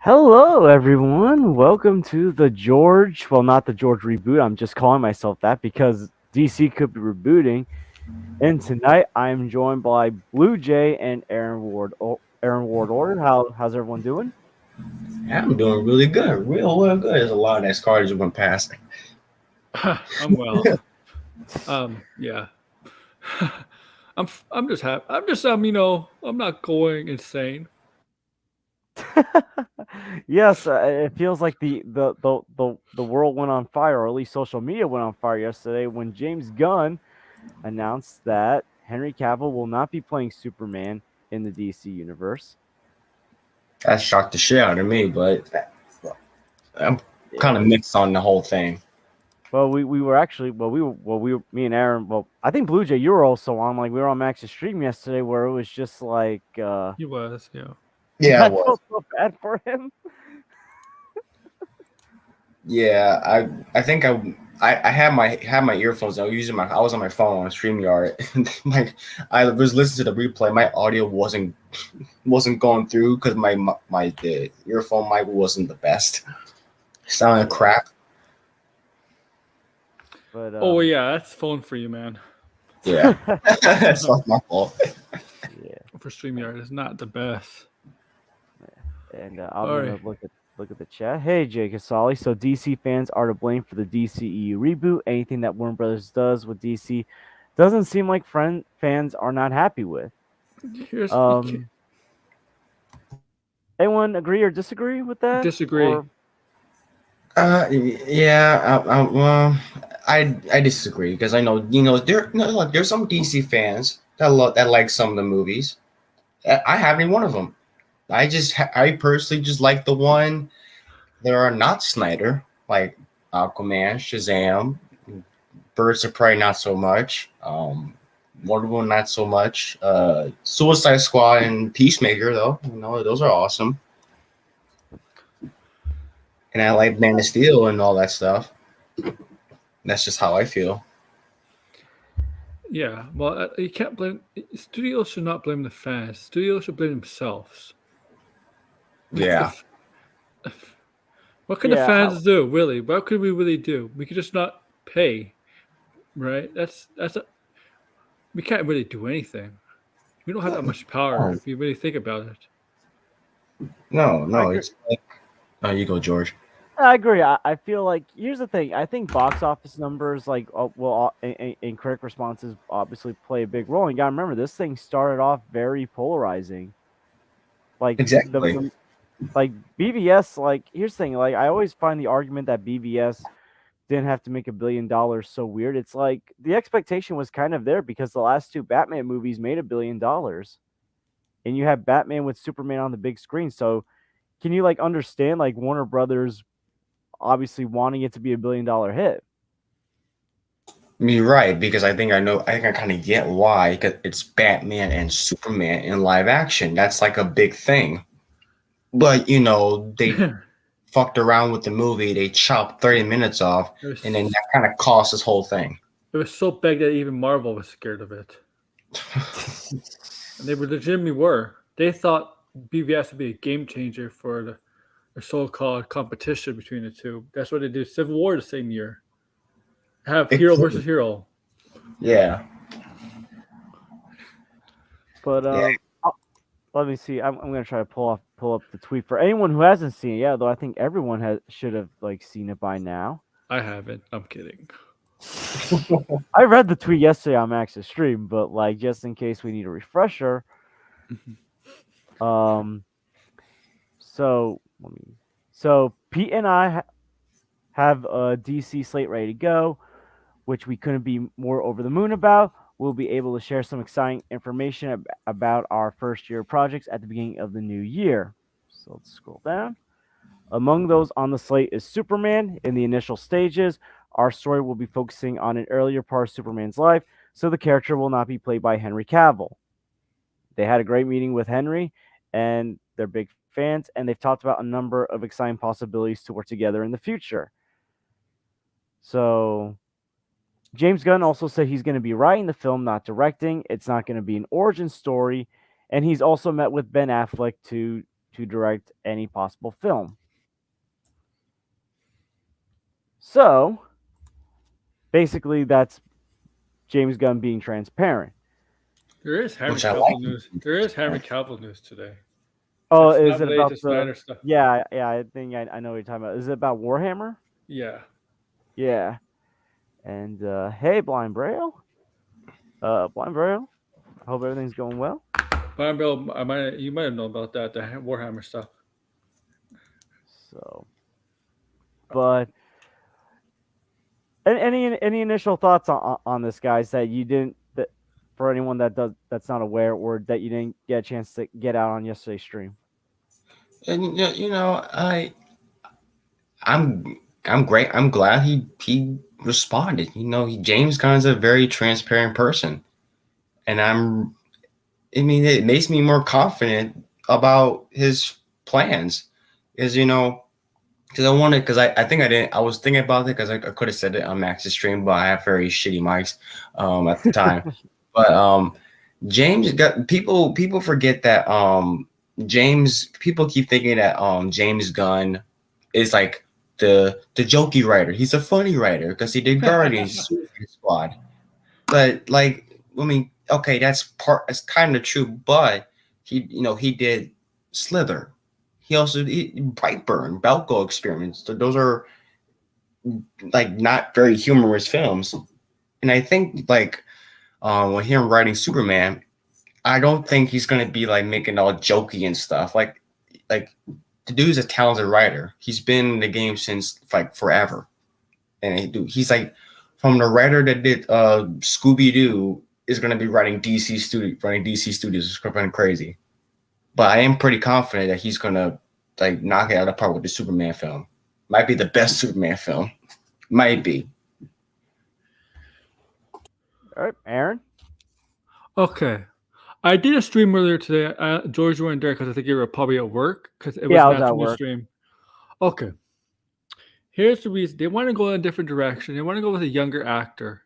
Hello, everyone. Welcome to the George. Well, not the George reboot. I'm just calling myself that because DC could be rebooting. And tonight, I'm joined by Blue Jay and Aaron Ward. Aaron Ward Order. How's everyone doing? Yeah, I'm doing really good, real good. There's a lot of nice cards that went past. I'm well. Yeah. I'm just happy. I'm not going insane. Yes, it feels like the world went on fire, or at least social media went on fire yesterday when James Gunn announced that Henry Cavill will not be playing Superman in the DC universe. That shocked the shit out of me, but I'm kind Yeah. of mixed on the whole thing. Well, we were actually me and Aaron. Well, I think Blue Jay, you were also on. Like we were on Max's stream yesterday, where it was just like, He was, yeah. Yeah, I it was. felt so bad for him. Yeah, I think I had my earphones. I was on my phone on StreamYard. my I was listening to the replay. My audio wasn't going through because the earphone mic wasn't the best. It sounded crap. But Oh yeah, that's phone for you, man. Yeah, that's not my fault. yeah, For StreamYard, it's not the best. and I'm All gonna right. look at the chat. Hey, Jake Casali. So DC fans are to blame for the DCEU reboot. Anything that Warner Brothers does with DC doesn't seem like fans are not happy with. Here's you can't Um, anyone agree or disagree with that? disagree. Or Yeah, well, I disagree because I know like there's some DC fans that like some of the movies. I haven't even one of them. I personally just like the one that are not Snyder, like Aquaman, Shazam, Birds of Prey, not so much. Wonder Woman, not so much. Suicide Squad and Peacemaker, though, those are awesome. And I like Man of Steel and all that stuff. That's just how I feel. Yeah. Well, you can't blame studios. Should not blame the fans. Studios should blame themselves. Yeah. If what can the yeah, fans do? Really? What could we really do? We could just not pay, right? We can't really do anything. We don't have that much power No, if you really think about it. I no. agree. It's like, oh, you go, George. I agree. I feel like here's the thing. I think box office numbers, like, and critic responses, obviously play a big role. And you gotta remember, this thing started off very polarizing. Like Exactly. the like BVS. Like here's the thing. Like I always find the argument that BVS didn't have to make $1 billion so weird. It's like the expectation was kind of there because the last two Batman movies made $1 billion, and you have Batman with Superman on the big screen. So can you like understand like Warner Brothers obviously wanting it to be $1 billion hit? You're right because I think I kind of get why. Because it's Batman and Superman in live action. That's like a big thing. But they it fucked around with the movie. They chopped 30 minutes off, and then was that kind of cost this whole thing. it was so big that even Marvel was scared of it, and they were legitimately were. They thought BVS would be a game changer for the so-called competition between the two. That's why they did Civil War the same year. Have It hero could, versus hero. yeah, But yeah. let me see. I'm gonna try to pull up the tweet for anyone who hasn't seen it yet. Though I think everyone has should have like seen it by now. I haven't. I'm kidding. I read the tweet yesterday on Max's stream, but like just in case we need a refresher. Mhm. Um. So let me. So Pete and I have a DC slate ready to go, which we couldn't be more over the moon about. We'll be able to share some exciting information about our first year projects at the beginning of the new year. So let's scroll down. Among those on the slate is Superman. In the initial stages, our story will be focusing on an earlier part of Superman's life, so the character will not be played by Henry Cavill. They had a great meeting with Henry, and they're big fans, and they've talked about a number of exciting possibilities to work together in the future. So James Gunn also said he's going to be writing the film, not directing. It's not going to be an origin story, and he's also met with Ben Affleck to to direct any possible film. So, basically, that's James Gunn being transparent. There is Henry which I like. Cavill news. There is Henry Cavill news today. Oh, It's is not it related about to the? Snyder stuff. Yeah, I think I know what you're talking about. Is it about Warhammer? Yeah. Yeah. And hey, Blind Braille. Blind Braille. I hope everything's going well. Brian Bill, you might have known about that, the Warhammer stuff. So, but any initial thoughts on this, guys? That you didn't that for anyone that's not aware or that you didn't get a chance to get out on yesterday's stream. And I'm great. I'm glad he responded. James Gunn's a very transparent person, and I mean, it makes me more confident about his plans, because I think I was thinking about it because I could have said it on Max's stream, but I have very shitty mics at the time. But James got people forget that people keep thinking that James Gunn is like the jokey writer. He's a funny writer because he did Guardians Suicide Squad. But like, I mean, okay, that's kind of true, but he did Slither. He also did Brightburn, Belko Experiments. Those are like not very humorous films. And I think like when him writing Superman, I don't think he's gonna be like making all jokey and stuff. Like the dude's a talented writer. He's been in the game since like forever, and he's like from the writer that did Scooby Doo is gonna be running DC Studios. It's going crazy, but I am pretty confident that he's gonna like knock it out of the park with the Superman film. Might be the best Superman film. Might be. All right, Aaron. Okay. I did a stream earlier today. George, you weren't there because I think you were probably at work because it was Yeah, I an was at afternoon work. stream. Okay. Here's the reason. They want to go in a different direction. They want to go with a younger actor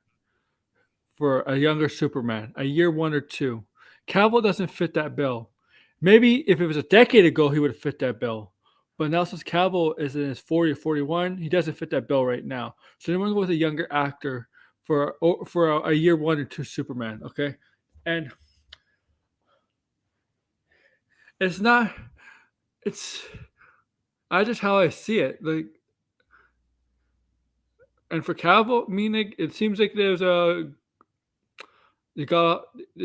for a younger Superman, a year 1 or 2. Cavill doesn't fit that bill. Maybe if it was a decade ago, he would have fit that bill. But now since Cavill is in his 40 or 41, he doesn't fit that bill right now. So they want to go with a younger actor for a year 1 or 2 Superman, okay? And it's I just how I see it. Like, and for Cavill, meaning it seems like it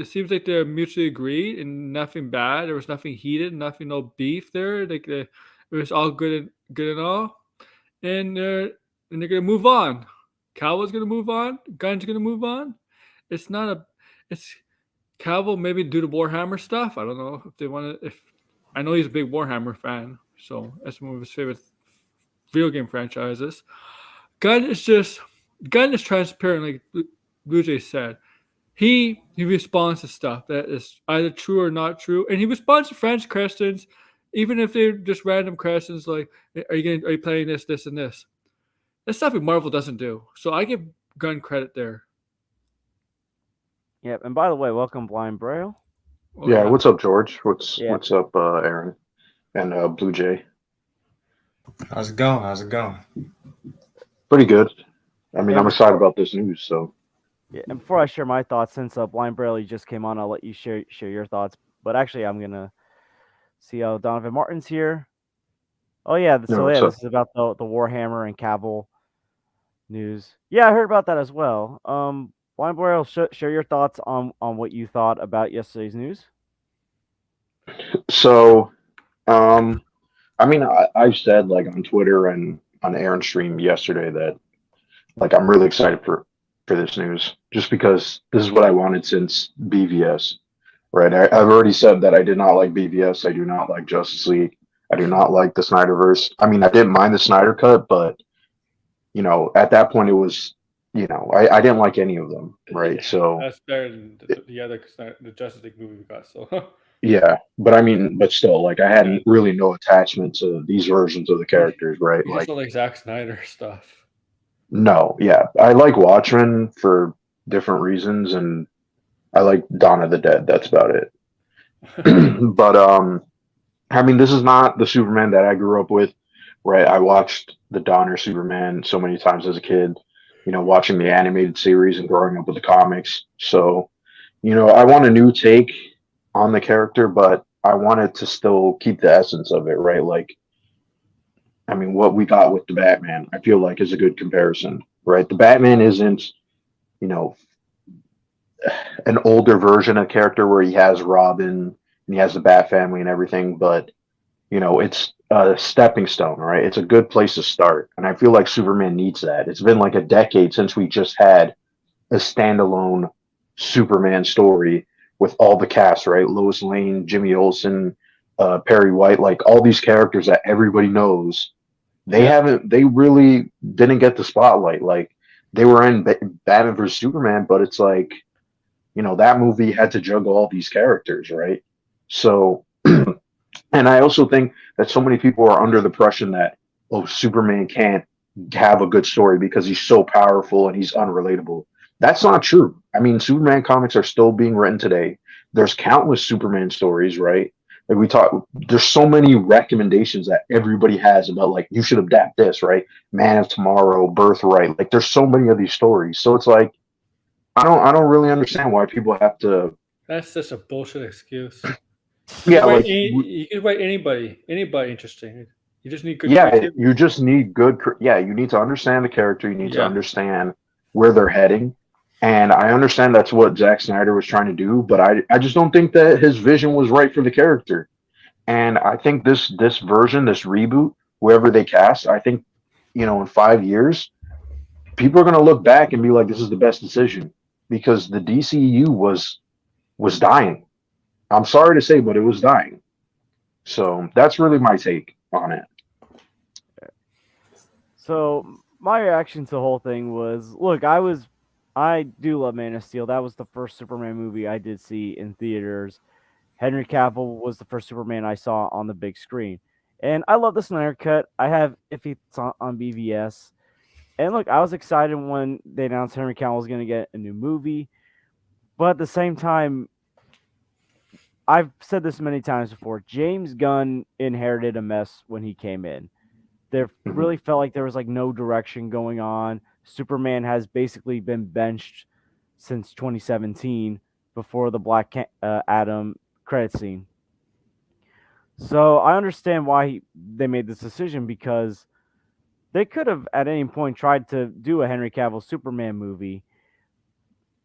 seems like they're mutually agreed and nothing bad. There was nothing heated, no beef there. Like it was all good and all, and they're gonna move on. Cavill's gonna move on. Gunn's gonna move on. It's not a. It's Cavill maybe do the Warhammer stuff. I don't know if they want to. If I know he's a big Warhammer fan, so that's one of his favorite video game franchises. Gunn is transparent, like Blue Jay said. He responds to stuff that is either true or not true, and he responds to French questions, even if they're just random questions like, "Are you playing this, and this?" That's stuff that Marvel doesn't do. So I give Gunn credit there. Yep. And by the way, welcome, Blind Braille. Oh, yeah, what's up, George? What's Yeah. up, Aaron and Blue Jay? How's it going? Pretty good. I mean, Yeah. I'm excited about this news. So Yeah. And before I share my thoughts, since Blind Braille just came on, I'll let you share your thoughts. But actually, I'm gonna see how Donovan Martin's here. Oh yeah. So what's yeah, up? this is about the Warhammer and Cavill news. Yeah, I heard about that as well. Blind Braille, share your thoughts on what you thought about yesterday's news. So, I mean, I've said like on Twitter and on Aaron's stream yesterday that like I'm really excited for this news, just because this is what I wanted since BVS. Right? I've already said that I did not like BVS. I do not like Justice League. I do not like the Snyderverse. I mean, I didn't mind the Snyder Cut, but at that point it was, I didn't like any of them, right? So that's better than the Justice League movie we got. So yeah, but I mean, but still, like I had really no attachment to these versions of the characters, right? you Like, just don't like Zack Snyder stuff. no, yeah, I like Watchmen for different reasons, and I like Dawn of the Dead. That's about it. But I mean, this is not the Superman that I grew up with, right? I watched the Donner Superman so many times as a kid, watching the animated series and growing up with the comics. So, I want a new take on the character, but I wanted to still keep the essence of it, right? Like, I mean, what we got with the Batman, I feel like is a good comparison, right? The Batman isn't, you know, an older version of character where he has Robin and he has the Bat family and everything, but it's a stepping stone, right? It's a good place to start. And I feel like Superman needs that. It's been like a decade since we just had a standalone Superman story with all the cast, right? Lois Lane, Jimmy Olsen, Perry White, like all these characters that everybody knows. Yeah. They really didn't get the spotlight. Like they were in Batman vs Superman, but it's like, that movie had to juggle all these characters, right? So, and I also think that so many people are under the impression that, oh, Superman can't have a good story because he's so powerful and he's unrelatable. That's not true. I mean, Superman comics are still being written today. There's countless Superman stories, right? Like there's so many recommendations that everybody has about like you should adapt this, right? Man of Tomorrow, Birthright. Like there's so many of these stories. So it's like I don't really understand why people have to. That's just a bullshit excuse. Yeah, like You can write anybody interesting. You just need good yeah, creativity. you just need yeah, you need to understand the character, you need to Yeah. understand where they're heading. And I understand that's what Zack Snyder was trying to do, but I just don't think that his vision was right for the character. And I think this version, this reboot, whoever they cast, I think, in 5 years, people are gonna look back and be like, this is the best decision. Because the DCU was dying. I'm sorry to say, but it was dying. So that's really my take on it. So my reaction to the whole thing was, look, I do love Man of Steel. That was the first Superman movie I did see in theaters. Henry Cavill was the first Superman I saw on the big screen, and I love the Snyder cut. I have if it's on BVS, and look, I was excited when they announced Henry Cavill was going to get a new movie, but at the same time, I've said this many times before. James Gunn inherited a mess when he came in. There Mhm. really felt like there was like no direction going on. Superman has basically been benched since 2017 before the Adam credit scene. So I understand why they made this decision because they could have at any point tried to do a Henry Cavill Superman movie,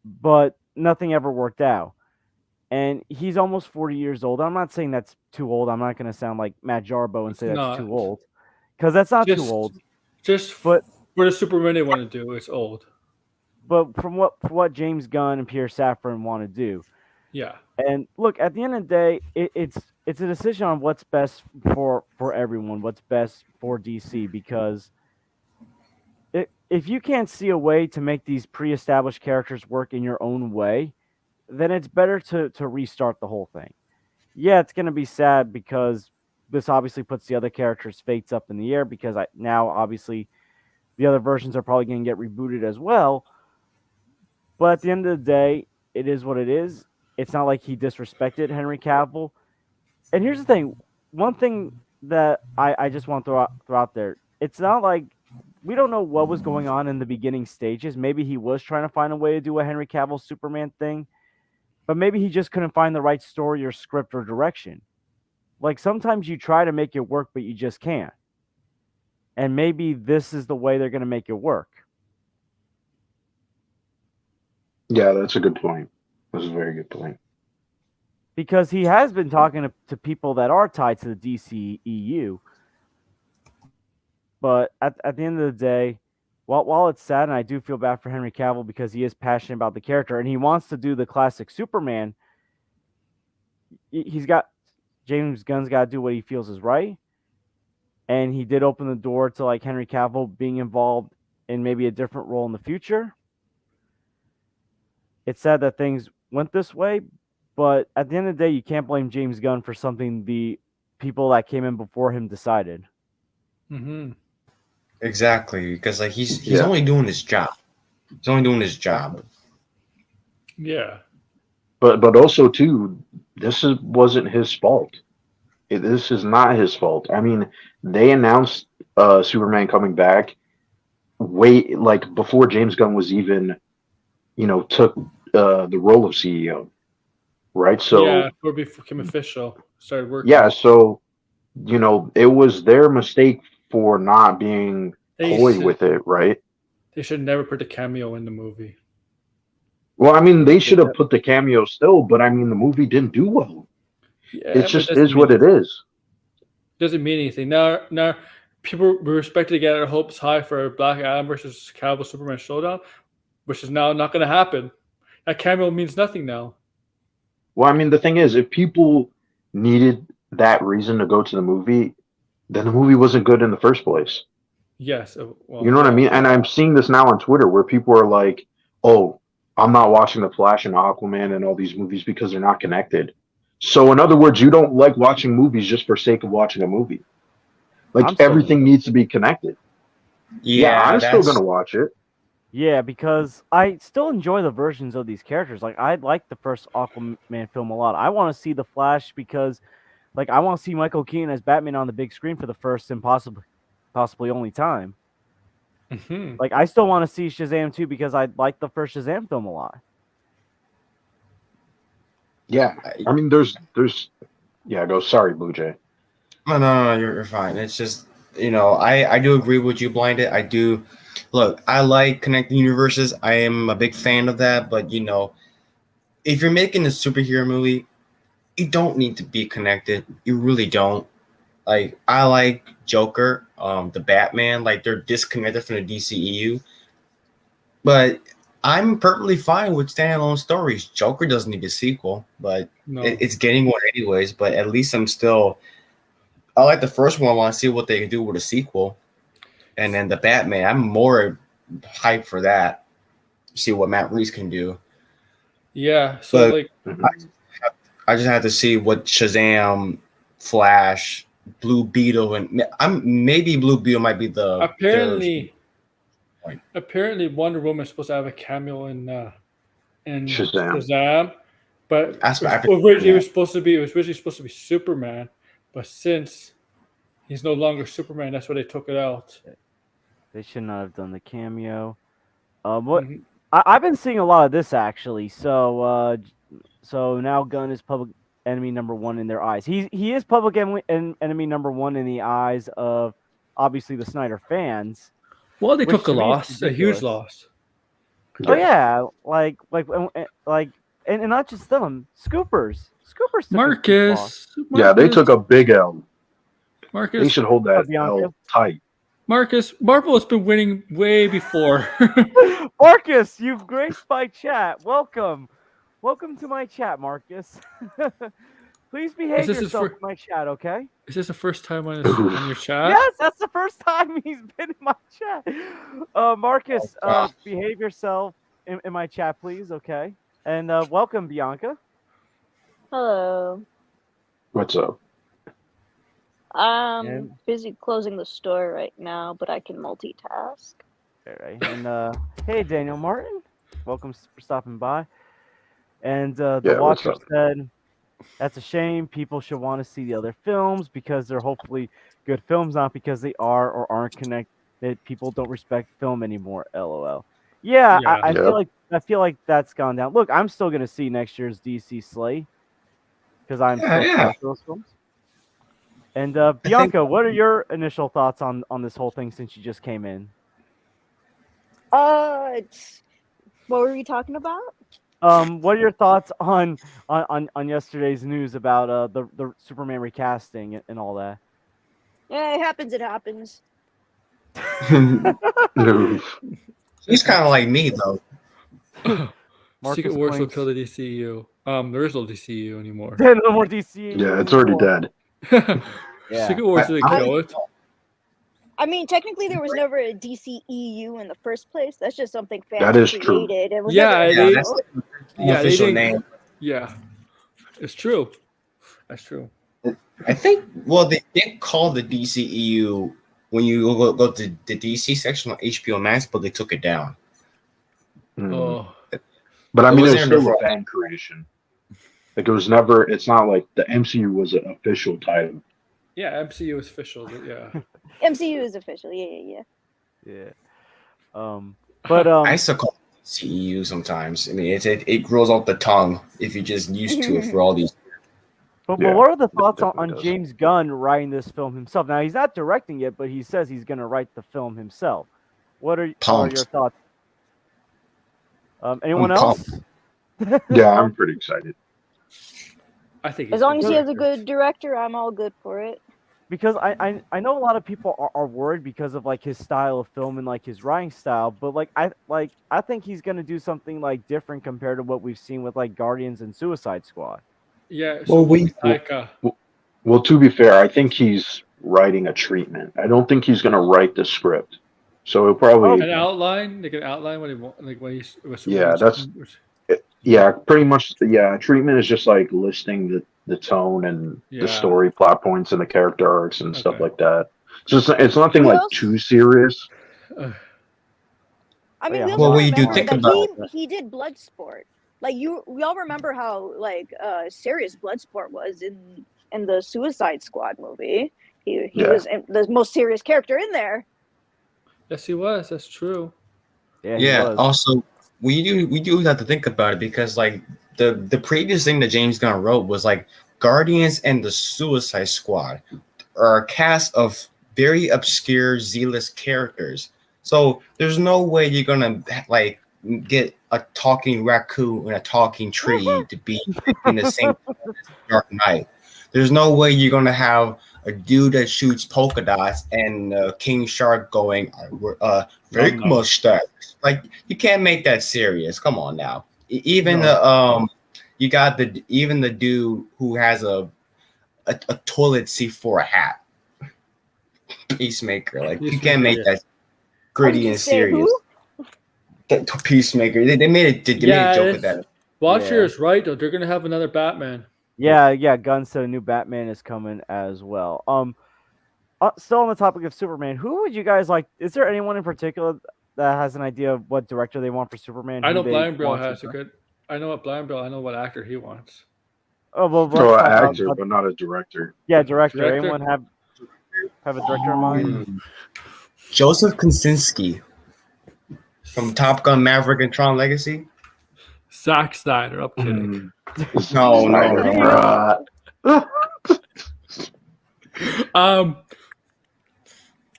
but nothing ever worked out. And he's almost 40 years old. I'm not saying that's too old. I'm not going to sound like Matt Jarbo and It's say that's not. too old because that's not too Just old. just But for the Superman they want to do, it's old. from what James Gunn and Pierre Safran want to do, Yeah. and look, at the end of the day, it's a decision on what's best for everyone, what's best for DC. Because if you can't see a way to make these pre-established characters work in your own way, then it's better to restart the whole thing. Yeah, it's gonna be sad because this obviously puts the other characters' fates up in the air because now obviously the other versions are probably gonna get rebooted as well. But at the end of the day, it is what it is. It's not like he disrespected Henry Cavill. And here's the thing: one thing that I just want to throw out there, it's not like we don't know what was going on in the beginning stages. Maybe he was trying to find a way to do a Henry Cavill Superman thing, but maybe he just couldn't find the right story or script or direction. Like sometimes you try to make it work, but you just can't. And maybe this is the way they're going to make it work. Yeah, that's a good point. That's a very good point. Because he has been talking to people that are tied to the DCEU. But at the end of the day, while it's sad, and I do feel bad for Henry Cavill because he is passionate about the character and he wants to do the classic Superman, he's got James Gunn's got to do what he feels is right. And he did open the door to like Henry Cavill being involved in maybe a different role in the future. It's sad that things went this way, but at the end of the day, you can't blame James Gunn for something the people that came in before him decided. Mm-hmm. Exactly, because like he's Yeah. only doing his job. He's only doing his job. Yeah. But also too, wasn't his fault. this is not his fault. I mean, they announced Superman coming back way like before James Gunn was even, took the role of CEO, right? Yeah, So before it became official, started yeah, working. so it was their mistake for not being They coy should with it, right? they should never put a cameo in the movie. Well, I mean, Yeah, they should have put the cameo still, but I mean, the movie didn't do well. It Yeah, but it just doesn't is mean what it anything. is. Doesn't mean anything. Now people were expected to get their hopes high for Black Adam versus Cavill Superman showdown, which is now not going to happen. That cameo means nothing now. Well, I mean, the thing is, if people needed that reason to go to the movie, then the movie wasn't good in the first place. Yes, You well, know what I yeah, mean? And I'm seeing this now on Twitter where people are like, "Oh, I'm not watching The Flash and Aquaman and all these movies because they're not connected." So, in other words, you don't like watching movies just for sake of watching a movie. I'm Like still gonna everything go. needs to be connected. Yeah, Yeah, I'm still that's gonna watch it. Yeah, because I still enjoy the versions of these characters. Like I like the first Aquaman film a lot. I want to see the Flash because, like, I want to see Michael Keaton as Batman on the big screen for the first and possibly only time. hmm Like I still want to see Shazam 2 because I like the first Shazam film a lot. Yeah, I mean, yeah. Go. Sorry, Blue Jay. no, you're fine. It's just I do agree with you, Blinded. I do. Look, I like connecting universes. I am a big fan of that. But if you're making a superhero movie, you don't need to be connected. You really don't. Like I like Joker, the Batman. Like they're disconnected from the DCEU, but I'm perfectly fine with standalone stories. Joker doesn't need a sequel, but no. it's getting one anyways. But at least I like the first one. I want to see what they can do with a sequel, and then the Batman. I'm more hyped for that. See what Matt Reeves can do. Yeah, so But like Mhm. I just have to see what Shazam, Flash, Blue Beetle, and maybe Blue Beetle might be their apparently point. apparently Wonder Woman is supposed to have a cameo in Shazam. Shazam, but That's what I've originally been. it was originally supposed to be Superman, but since he's no longer Superman, that's why they took it out. They should not have done the cameo. What Mhm. I've been seeing a lot of this actually. So now Gunn is public enemy number one in their eyes. He is public enemy number one in the eyes of obviously the Snyder fans, Well, they which took a to me is loss, a huge ridiculous. loss. Oh Yeah. yeah, and not just them, Scoopers. Scoopers took a huge loss. Yeah, they took a big L. They Marcus, should hold that Bianca. L tight. Marcus. Marvel has been winning way before. Marcus, you've graced my chat. Welcome. Welcome to my chat, Marcus. Please Is behave this his yourself first? in my chat, okay? Is this the first time on Oof. your chat? Yes, that's the first time he's been in my chat. Marcus, Wow. behave yourself in my chat, please, okay? And welcome, Bianca. Hello. What's up? I'm And busy closing the store right now, but I can multitask. all right, and hey, Daniel Martin, welcome for stopping by. And the Yeah, what's Watcher up? said, "That's a shame. People should want to see the other films because they're hopefully good films, not because they are or aren't connected. People don't respect film anymore." LOL. Yeah, I, Yeah. I Yeah. feel like that's gone down. Look, I'm still gonna see next year's DC Slay because I'm Yeah, still yeah. excited for those films. And I think Bianca, what are your initial thoughts on this whole thing since you just came in? It's what were we talking about? What are your thoughts on yesterday's news about the Superman recasting and all that? Yeah, it happens. It happens. Oof. he's kind of like me though. Secret Marcus Wars will Blinks. kill the DCU. There is no DCU anymore. No more DC. Yeah, it's already anymore. dead. Yeah. Secret Wars didn't I- kill it. I mean, technically, there was never a DCEU in the first place. That's just something fans That is true. created. It was Yeah, never they- Yeah, that's official. the Yeah, they official didn't- name. Yeah, it's true. That's true. I think. Well, they did call the DCEU when you go to the DC section on HBO Max, but they took it down. Mm. Oh, But I It mean, was it's there still a before. fan creation. Like it was never. It's not like the MCU was an official title. Yeah, MCU is official. Yeah. MCU is official. Yeah. Yeah. But I still call it CEU sometimes. I mean, it rolls off the tongue if you're just used to it for all these. But Yeah, what are the it thoughts definitely on does. James Gunn writing this film himself? Now he's not directing it, but he says he's going to write the film himself. What are your Pumped. thoughts? Anyone I'm pumped. else? Yeah, I'm pretty excited. I think As he's long as gonna he has a direct it. good director, I'm all good for it. Because I know a lot of people are worried because of like his style of film and like his writing style, but I think he's going to do something like different compared to what we've seen with like Guardians and Suicide Squad. Yeah. Well, So we Taika. Well, to be fair, I think he's writing a treatment. I don't think he's going to write the script. So he'll probably, An outline, like an outline what he want, like what he's. What Yeah, Superman's- yeah, pretty much. Yeah, treatment is just like listing the tone and Yeah. the story, plot points, and the character arcs and stuff Okay. like that. So it's nothing We like also- too serious. I mean, yeah, we hold also Well, what you do remember think that about- he did Bloodsport. Like we all remember how like serious Bloodsport was in the Suicide Squad movie. He Yeah. was the most serious character in there. Yes, he was. That's true. Yeah, he Yeah. was. Also, we do have to think about it because like the previous thing that James Gunn wrote was like Guardians and the Suicide Squad are a cast of very obscure Z-list characters. So there's no way you're gonna like get a talking raccoon and a talking tree to be in the same Dark Knight. There's no way you're gonna have a dude that shoots polka dots and King Shark going fake No. mustache. Like you can't make that serious. Come on now. Even No. the you got the dude who has a toilet seat for a hat. Peacemaker. Like you can't make that gritty Did you and say serious. who? Peacemaker. They made a joke with that. Watcher Yeah. is right though. They're gonna have another Batman. Yeah, Gunn said a new Batman is coming as well. Still on the topic of Superman, who would you guys like? Is there anyone in particular that has an idea of what director they want for Superman? I who know they Blind Bill want to has a direct? good. I know what Blind Bill. I know what actor he wants. Oh well, let's So talk an about actor, but not a director. director. Director? Anyone have a director in mind? Joseph Kosinski from Top Gun Maverick and Tron Legacy. Zack Snyder. I'm kidding. No, Bruh.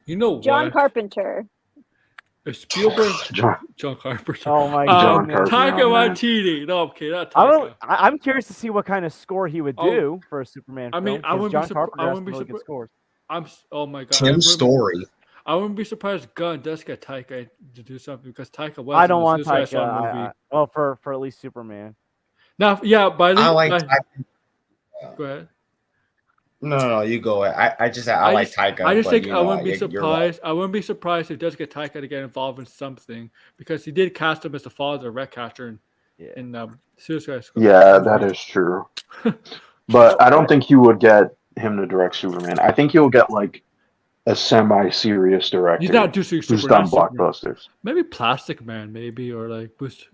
You know John what? Carpenter. Spielberg. John John Carpenter. Oh my John goodness. Carpenter. Taika Oh, man. Waititi. No, okay, not Taika. I'm curious to see what kind of score he would Oh, do for a Superman I film. mean, I 'cause wouldn't be John surpri- Carpenter I has wouldn't be some really good surpri- scores. Oh my god. Tim Story. I wouldn't be surprised Gunn does get Taika to do something because Taika was. I in don't the want Suicide Taika. Squad movie. Well, for at least Superman. Now, yeah, by I like. Go ahead. No, you go ahead. I just I like just- Taika. I just but, think you I know, wouldn't be you're surprised. I wouldn't be surprised if he does get Taika to get involved in something because he did cast him as the father of Ratcatcher Yeah. in Suicide Squad. Yeah, that is true. But I don't think he would get him to direct Superman. I think he'll get like a semi-serious director He's not doing who's Superman. done not Superman. blockbusters. Maybe Plastic Man, maybe, or like Boost.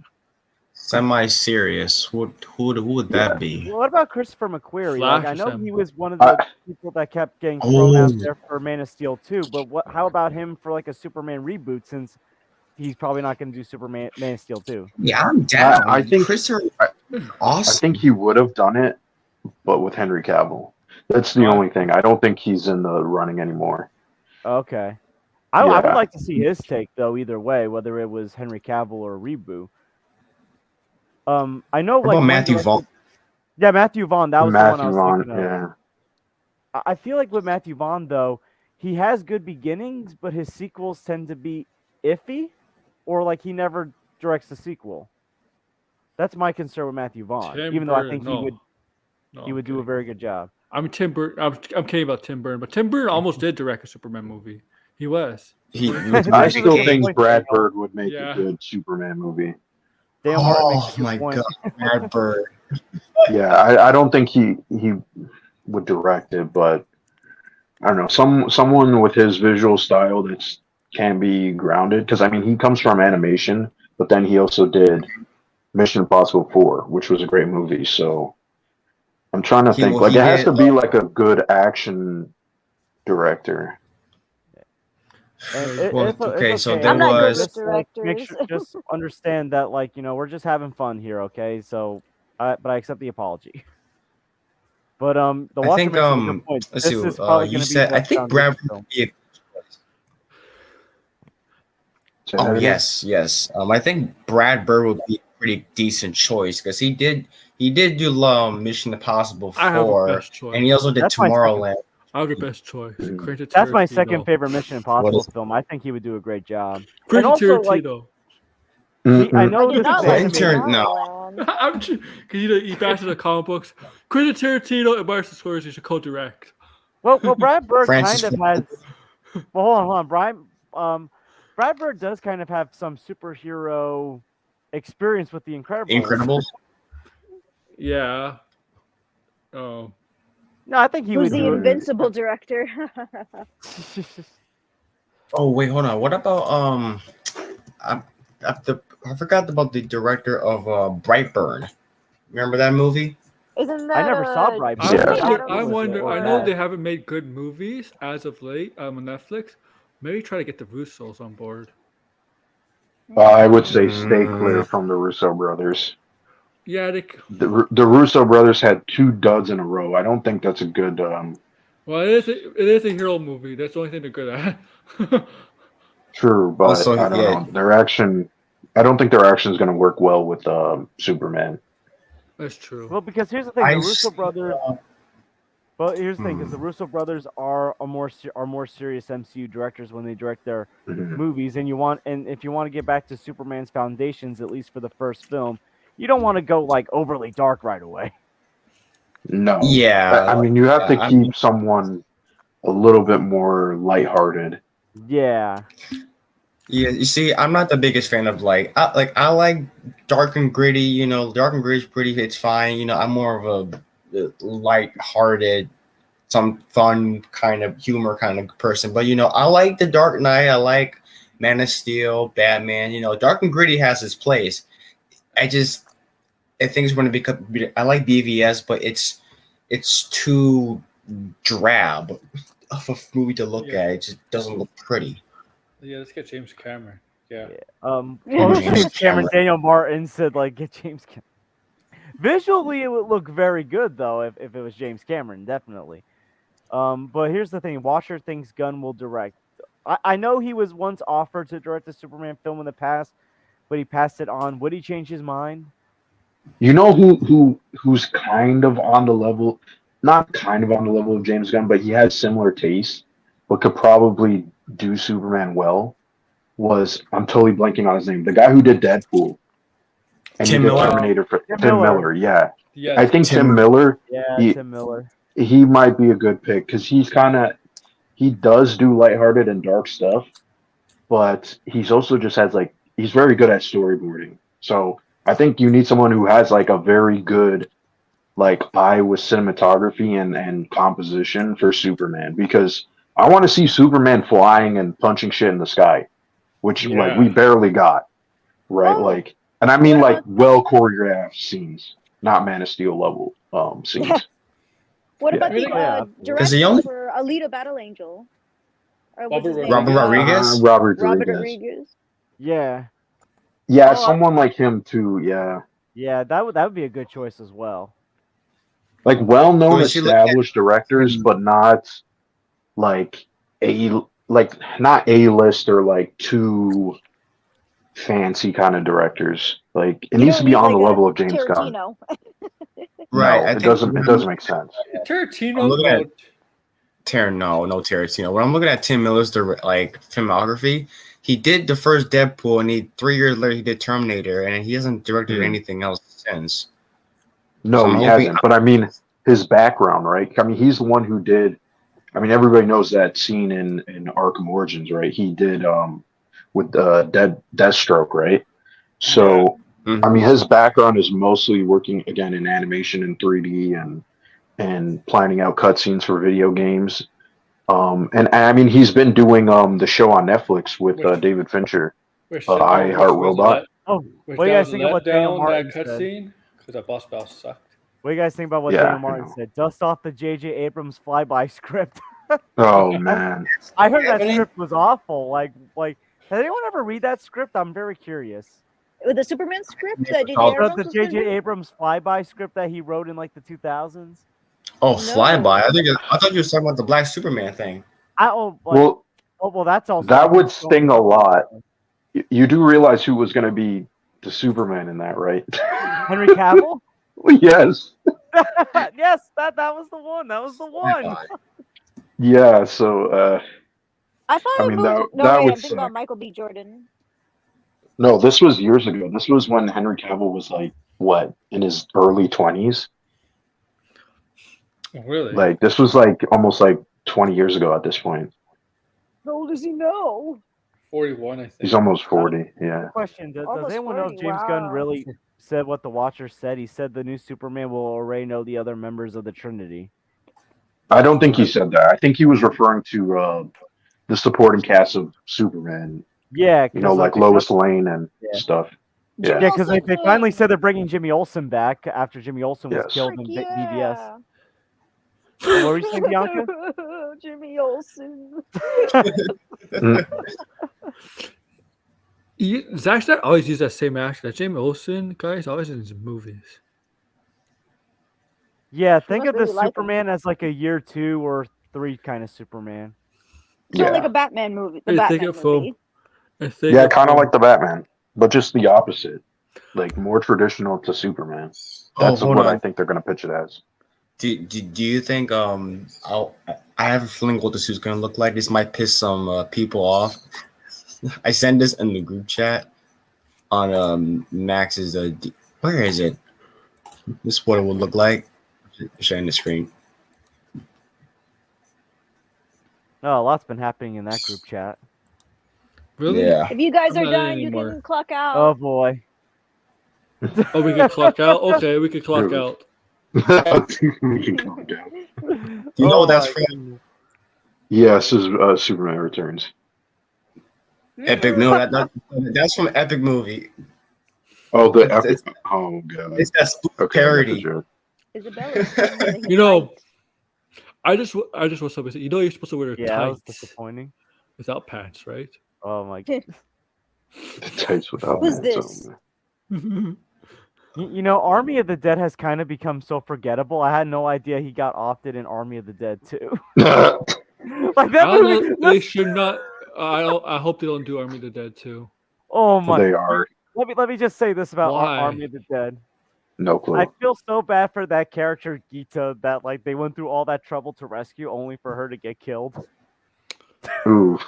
semi-serious. Who would that be? What about Christopher McQuarrie? Flash Like, I or know something. he was one of the people that kept getting thrown out Oh. there for Man of Steel 2, but how about him for like a Superman reboot since he's probably not going to do Superman Man of Steel 2? Yeah, I'm down. I think- Christopher. I Awesome. think he would have done it, but with Henry Cavill. That's the Right. only thing. I don't think he's in the running anymore. Okay. I would Yeah. like to see his take though, either way, whether it was Henry Cavill or a reboot. I know What like about one Matthew director- Vaughn? Yeah, Matthew Vaughn. That was the one I Matthew was Vaughn, thinking of. yeah. I feel like with Matthew Vaughn though, he has good beginnings, but his sequels tend to be iffy, or like he never directs a sequel. That's my concern with Matthew Vaughn. Tim even though I Burton, think no. he would do a very good job. I mean, Tim Burton. I'm kidding about Tim Burton, but Tim Burton almost did direct a Superman movie. He was. I still think point, Brad Daniel. Bird would make Yeah. a good Superman movie. Dan Martin Oh makes a good my point. god, Brad Bird. Yeah, I don't think he would direct it, but I don't know, someone with his visual style that's can be grounded, because I mean he comes from animation, but then he also did Mission Impossible 4, which was a great movie. So I'm trying to think, like it has to be like a good action director. And Well, it's okay, it's so okay. there I'm not good was- with just like make directors. sure, just understand that like we're just having fun here, okay? So, but I accept the apology. But the I Watcher think makes a good point. let's This see. is probably You going to be said I the think foundation Brad film. would be a Say Oh that again? yes. I think Brad Bird would be a pretty decent choice because he did do Mission Impossible I have a 4, best choice. and he also did That's my second- Tomorrowland. I have the best choice. Mhm. Quentin That's my Tarantino. second favorite Mission Impossible is- film. I think he would do a great job. Quentin also, like, Tarantino. I Mm-mm. know I did this not is like animated. Intern- no. Tomorrowland. I'm because he bashes the comic books. Quentin Tarantino and Martin Scorsese should co-direct. Well, Brad Bird Francis kind of has. Well, hold on, Brian. Brad Bird does kind of have some superhero experience with the Incredibles. Incredibles. Yeah. Oh. No, I think he Who's would the do Invincible director? it. Oh wait, hold on. What about I, I forgot about the director of Brightburn. Remember that movie? Isn't that I never saw uh, Brightburn. I Yeah. wonder. Adams I wonder. I know or- they haven't made good movies as of late on Netflix. Maybe try to get the Russos on board. I would say stay Mm. clear from the Russo brothers. Yeah, The Russo brothers had 2 duds in a row. I don't think that's a good. well, it is a hero movie. That's the only thing they're good at. True, but Also, I don't yeah. know. Their action. I don't think their action is going to work well with Superman. That's true. Well, because here's the thing: I the Russo see, brothers. Well, here's the thing: because Hmm. the Russo brothers are more serious MCU directors when they direct their Mhm. movies, and if you want to get back to Superman's foundations, at least for the first film, you don't want to go like overly dark right away. No. Yeah, I mean, you have to yeah, I keep mean- someone a little bit more lighthearted. Yeah, Yeah, you see, I'm not the biggest fan of I like dark and gritty. Dark and gritty is pretty. It's fine. I'm more of a light-hearted, some fun kind of humor kind of person. But I like the Dark Knight. I like Man of Steel, Batman. Dark and gritty has its place. I think it's going to become. I like BVS, but it's too drab of a movie to look Yeah. at. It just doesn't look pretty. Yeah, let's get James Cameron. Yeah. Well, James James Cameron, Cameron. Daniel Martin said like get James Cameron. Visually, it would look very good though if it was James Cameron, definitely. But here's the thing: Washer thinks Gunn will direct. I know he was once offered to direct a Superman film in the past, but he passed it on. Would he change his mind? You know who's kind of on the level, not kind of on the level of James Gunn, but he has similar tastes, but could probably do Superman well. I'm totally blanking on his name. The guy who did Deadpool and Tim he did Miller? Terminator for Tim Tim Miller. Miller. Yeah, Yeah. I think Tim Tim Miller. Yeah, He- Tim Miller. He might be a good pick because he does do lighthearted and dark stuff, but he's also just has he's very good at storyboarding. So I think you need someone who has a very good eye with cinematography and composition for Superman because I want to see Superman flying and punching shit in the sky, which Yeah. we barely got, right? Oh. And I mean What about- well choreographed scenes, not Man of Steel level scenes. What Yeah. about the Yeah. Because the director only- for Alita Battle Angel? Or what's his Robert name? Robert Rodriguez? Robert Robert Rodriguez. Rodriguez. Yeah, Yeah, Oh, someone like him too. Yeah, yeah, that would be a good choice as well. well-known Well, you look at- established directors, Hmm. but not like not A-list or too fancy kind of directors. It You needs to don't be need, on the like, a level of James Gunn. Tarantino. Right, No, I it think- doesn't. It doesn't make sense. Tarantino. I'm looking at- No. No Tarantino. When I'm looking at Tim Miller's filmography, he did the first Deadpool, and 3 years later he did Terminator, and he hasn't directed Mhm. anything else since. No, So I'm he hoping- hasn't. But I mean, his background, right? I mean, he's the one who did. I mean, everybody knows that scene in Arkham Origins, right? He did with Deathstroke, right? So Mhm. I mean, his background is mostly working again in animation and 3D and planning out cutscenes for video games. And I mean, he's been doing the show on Netflix with Which- David Fincher. Which I Heart Robot. Oh, Which what do you that guys was think a of what Daniel letdown, Martin that said? cutscene? Because that boss sucked. What do you guys think about what Yeah, Daniel I Martin know. said? Dust off the J.J. Abrams flyby script. Oh man. I heard that Happening? script was awful. Like, has anyone ever read that script? I'm very curious. With the Superman script that J.J. Oh, Abrams The was J.J. doing? Abrams flyby script that he wrote in like the 2000s. Oh, No. flyby. I thought you were talking about the Black Superman thing. Well, That's also that would it's going sting a so lot. well. You do realize who was going to be the Superman in that, right? Henry Cavill. Yes. Yes, that was the one. That was the one. Yeah. So, I thought I it mean, moved. No, that wait, would I'm thinking suck. about Michael B. Jordan. No, this was years ago. This was when Henry Cavill was like what, in his early 20s. Oh, really? Like this was like almost like 20 years ago at this point. How old does he know? 41, I think. He's almost 40. Yeah. Question: Does Almost anyone know if 40, James Gunn wow. really said what the Watcher said? He said the new Superman will already know the other members of the Trinity. I don't think he said that. I think he was referring to the supporting cast of Superman. Yeah, You know, like Lois Lane and Yeah. stuff. Jimmy Yeah, because they Olsen. finally said they're bringing Jimmy Olsen back after Jimmy Olsen was Yes. killed Frick in yeah. BVS. What were you saying, Bianca? Jimmy Olsen. Zack Snyder always used that same actor. That Jamie Olsen guy is always in his movies. Yeah, think must of the really like him. Superman as like a year 2 or 3 kind of Superman. So Yeah. like a Batman movie. The Hey, think Batman it from- movie. I think Yeah, of, kind of like the Batman, but just the opposite. Like more traditional to Superman. That's hold what on. I think they're going to pitch it as. Do you think I have a feeling what this is gonna look like? This might piss some people off. I send this in the group chat on Max's where is it? This is what it would look like. Sharing the screen. Oh, a lot's been happening in that group chat. really? Yeah. If you guys I'm are not done, in you anymore. can clock Oh out. boy. Oh, we can clock out? Okay, we can clock Dude. out. We can calm down. Do you know what that's my from? goodness. Yes, is Superman Returns. Epic. No, that's from Epic Movie. Oh, the It's- epic. Oh god. It's that spoof Okay, I got the parody. joke. Isabella. sings the You know, Hittite. I just want somebody to say, you know, you're supposed to wear Yeah, that was tights disappointing. without pants, right? Oh my. The tights without Who's pants, this? oh, man. You know, Army of the Dead has kind of become so forgettable. I had no idea he got offed in Army of the Dead too. Like I that don't movie. know. They should not. I hope they don't do Army of the Dead too. Oh my. They are. Let me just say this about Why? Army of the Dead. No clue. I feel so bad for that character Gita that like they went through all that trouble to rescue only for her to get killed. Ooh.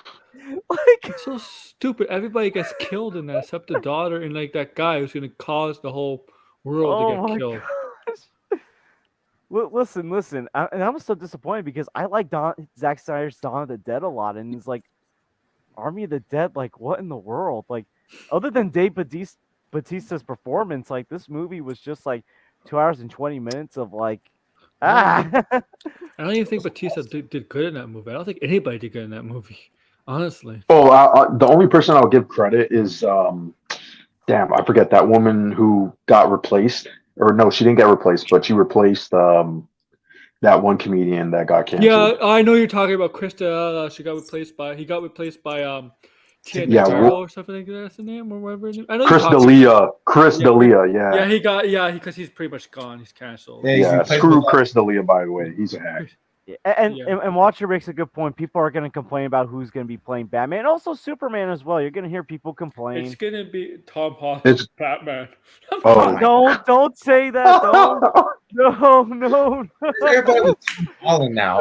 Like It's so stupid. Everybody gets killed in that except the daughter and like that guy who's gonna cause the whole world oh to my get killed. gosh. Listen. And I was so disappointed because I like Zack Snyder's Dawn of the Dead a lot, and it's like Army of the Dead. Like what in the world? Like other than Dave Bautista's performance, like this movie was just like 2 hours and 20 minutes of like I don't even think Batista did good in that movie. I don't think anybody did good in that movie, honestly. Oh, the only person I'll give credit is damn, I forget that woman who got replaced. Or no, she didn't get replaced, but she replaced that one comedian that got canceled. Yeah, I know you're talking about Krista. He got replaced by Tia Yeah, Notaro or something like that's the name or whatever. I know Chris you're talking- D'Elia. Yeah, because he's pretty much gone. He's canceled. Yeah, he's Yeah, replaced screw with, Chris D'Elia, by the way. He's a hack. and Watcher makes a good point. People are going to complain about who's going to be playing Batman, and also Superman as well. You're going to hear people complain. It's gonna be Tom Holland. It's- Batman. Oh. Don't say that. No. everybody with Tom Holland now.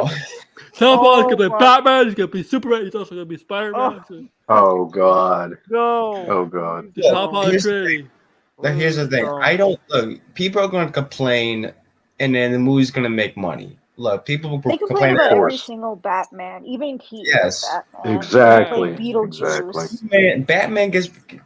Tom Holland's gonna Oh play my- Batman. He's gonna be Superman. He's also gonna be Spider-Man. Oh god. No. Oh god. The Tom Holland Here's- Trinity. But here's the thing. I don't look. People are going to complain, and then the movie's going to make money. Look, people They complain complain. about of every course. single Batman, even Keaton's Yes. Batman. Exactly. Like Beetlejuice. Exactly.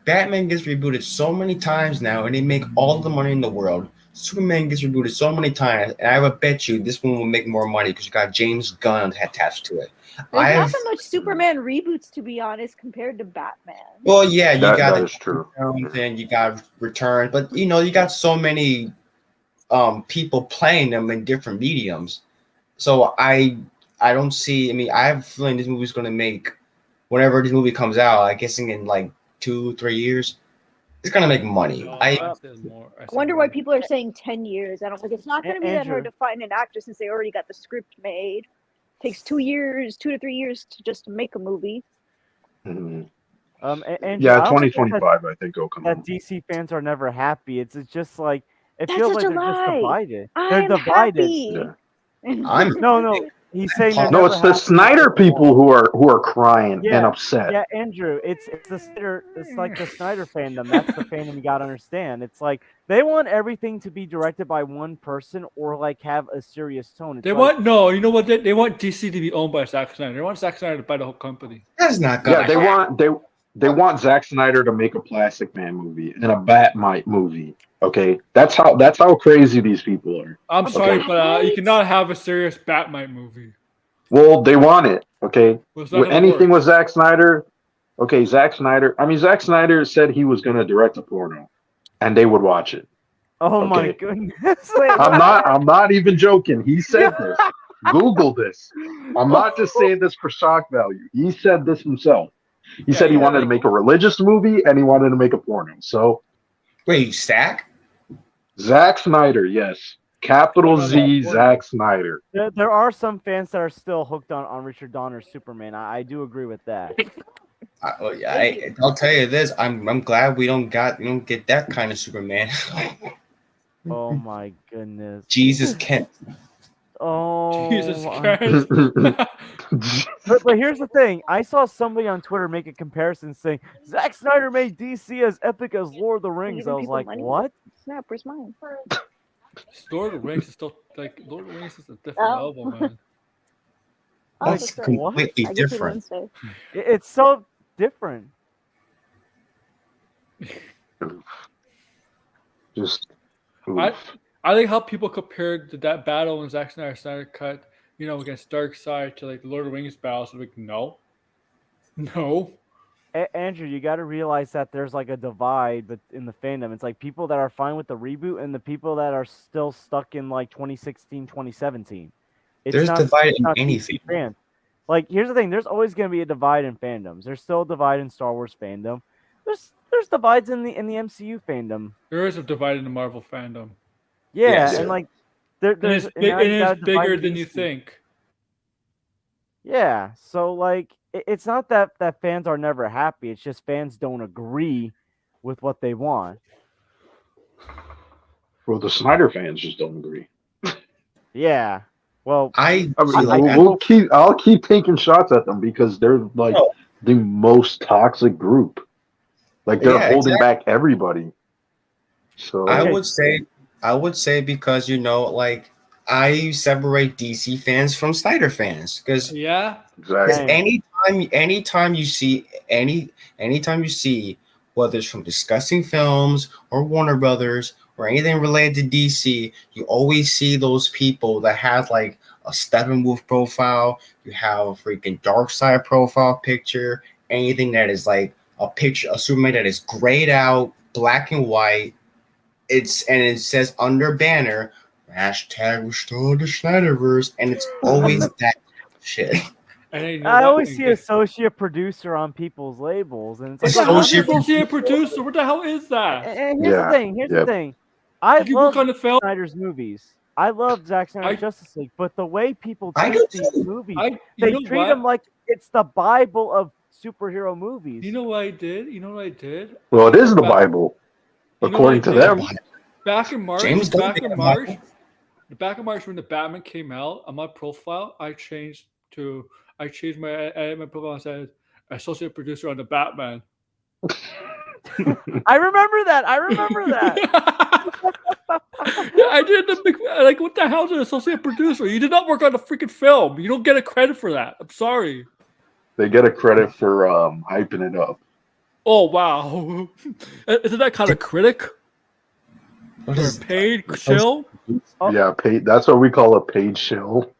Batman gets rebooted so many times now, and they make all the money in the world. Superman gets rebooted so many times, and I would bet you this one will make more money because you got James Gunn attached to it. There's not so much Superman reboots, to be honest, compared to Batman. Well, yeah, you That got is true. and you got Return, but you got so many people playing them in different mediums. So I I don't see. I mean, I have a feeling this movie's gonna make whenever this movie comes out. I guessing in like 2-3 years, it's gonna make money. No, I I said more. I I said wonder why more. people are saying 10 years. I don't think it's not going to be that hard Andrew. to find an actor since they already got the script made. Takes 2 years, 2 to 3 years to just make a movie. Mhm. Andrew, Yeah, I don't think that 2025, I think will come that out. DC fans are never happy. It's just like it That's feels such like a they're just lie. divided. They're I'm divided. happy. I'm No. He's saying they're No, No, never it's the happy Snyder because of what- people who are crying and Yeah, upset. yeah, Andrew. It's the Snyder. It's like the Snyder fandom. That's the fandom you gotta understand. It's like they want everything to be directed by one person or like have a serious tone. It's They like want no. You know what? They want DC to be owned by Zack Snyder. They want Zack Snyder to buy the whole company. that's not Yeah, gonna happen. they want Zack Snyder to make a Plastic Man movie and a Batmite movie. Okay, that's how crazy these people are. I'm sorry, Okay. but you Batmite? cannot have a serious Batmite movie. Well, they want it. Okay, Well, it's not gonna anything work. with Zack Snyder. Okay, Zack Snyder. I mean, Zack Snyder said he was going to direct a porno, and they would watch it. oh my Okay. goodness. Wait, I'm not even joking. He said this. Google this. I'm not just saying this for shock value. He said this himself. He Yeah, said he yeah, wanted to like- make a religious movie and he wanted to make a porno. So Wait, Stack? Zack Snyder, yes. Capital Z Zack Snyder. There are some fans that are still hooked on Richard Donner's Superman. I do agree with that. I'll tell you this. I'm glad we don't get that kind of Superman. Oh my goodness. Jesus Kent. Oh, Jesus my- Christ. But here's the thing. I saw somebody on Twitter make a comparison saying Zack Snyder made DC as epic as Lord of the Rings. Giving I was people like, money? what? Snap, where's mine? Lord of the Rings is still like Lord of the Rings is a different Oh. level, man. Oh, That's that's right. completely I get you different. Wednesday. It's so different. Just I oof. I like how people compared that battle in Zack Snyder cut, against Darkseid to like the Lord of the Rings battle. So like, no. Andrew, you got to realize that there's like a divide but in the fandom. It's like people that are fine with the reboot and the people that are still stuck in like 2016, 2017. There's divide it's in not anything. DC fans. Like, here's the thing: there's always going to be a divide in fandoms. There's still a divide in Star Wars fandom. There's divides in the MCU fandom. There is a divide in the Marvel fandom. Yeah, Yes. and like And there's it's, big, now and you got a it's divide bigger in than you DC. think. Yeah, so like it's not that fans are never happy. It's just fans don't agree with what they want. Well, the Snyder fans just don't agree. Yeah. Well, I I mean, see, like, I'll keep taking shots at them because they're like No. the most toxic group. Like they're Yeah, holding back everybody. So I would say because like I separate DC fans from Snyder fans because Yeah. exactly. Same. anytime you see anytime you see whether it's from discussing films or Warner Brothers or anything related to DC, you always see those people that have like a Steppenwolf profile, you have a freaking Dark Side profile picture, anything that is like a picture, a Superman that is grayed out, black and white. It says under banner hashtag restore the Snyderverse, and it's always that shit. And then, I always and see guess- associate producer on people's labels, and What it's the like, hell's Associate- associate producer? What the hell is that? and here's Yeah, the thing. Here's yeah. the thing. I Did you work love on the film? Snyder's movies. I love Zack Snyder's I- Justice League, but the way people I treat do these too. movies, You they know treat what? them like it's the Bible of superhero movies. You know what I did? You know what I did? Well, it is the Back- Bible, You know according what to I did? them. Back in March, James Gunn back made in a March, Bible. the back of March when the Batman came out, on my profile, I changed my profile and said associate producer on the Batman. I remember that. I remember that. Yeah, I did the big like. What the hell is an associate producer? You did not work on the freaking film. You don't get a credit for that. I'm sorry. They get a credit for hyping it up. Oh wow, isn't that kind of critic What or is paid chill? Oh. Yeah, paid. That's what we call a paid shill.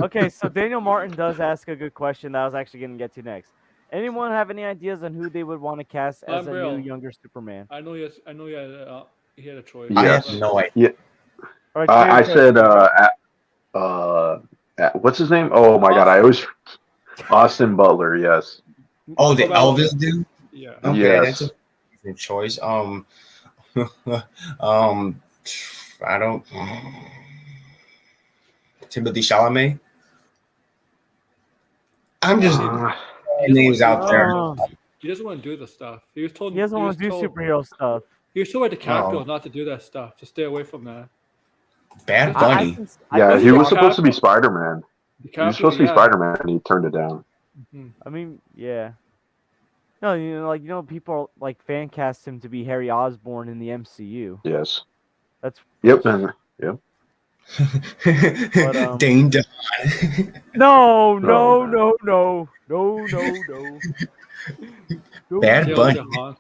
Okay, so Daniel Martin does ask a good question that I was actually going to get to next. Anyone have any ideas on who they would want to cast as a Unreal. new younger Superman? I know he he had a choice. I Yes. have no idea. All right, I James, said What's his name? Oh my god, I always Austin Butler. Yes, Oh, the From Alabama. Elvis dude. Yeah. Okay, Yes. that's a decent choice. Um, I don't. Timothy Chalamet. I'm just Uh, He doesn't want names to do out there. Oh, He doesn't want to do the stuff. He was told. he doesn't want to do superhero stuff. He was told by DiCaprio Oh. not to do that stuff. To stay away from that. Bad I Bunny. can, yeah, can he see was how- supposed to be DiCaprio- Spider-Man. He was DiCaprio, supposed to be yeah. Spider-Man, and he turned it down. Mhm. I mean, yeah. No, people like fan cast him to be Harry Osborn in the MCU. Yes. That's Yep. And yep. Dane DeHaan. no, No, no, no, no, no, no, no. No, Bad Dale Bunny. DeHaan.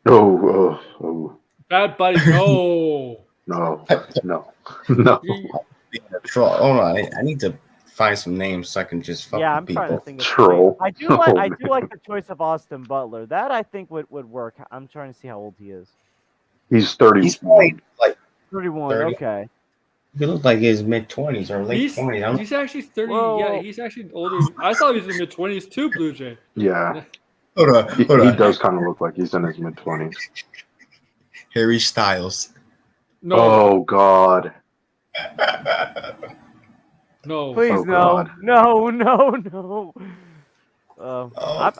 Oh. Bad Buddy, no. No. No. No. Hold on, I need to find some names so I can just fuck Yeah, with I'm people. trying to think of Troll. names. I Oh, do like the choice of Austin Butler. That I think would work. I'm trying to see how old he is. He's 30. He's probably like 31. 30. Okay. he looked like his mid-20s or late 20s. He's actually 30. Whoa. Yeah, he's actually older. I thought he was in the mid 20s too, Blue Jay. Yeah. Hold on, He hold on. does kind of look like he's in his mid-20s. Harry Styles. No, Oh, God. no. Please Oh, no, God. no, no, no. Oh.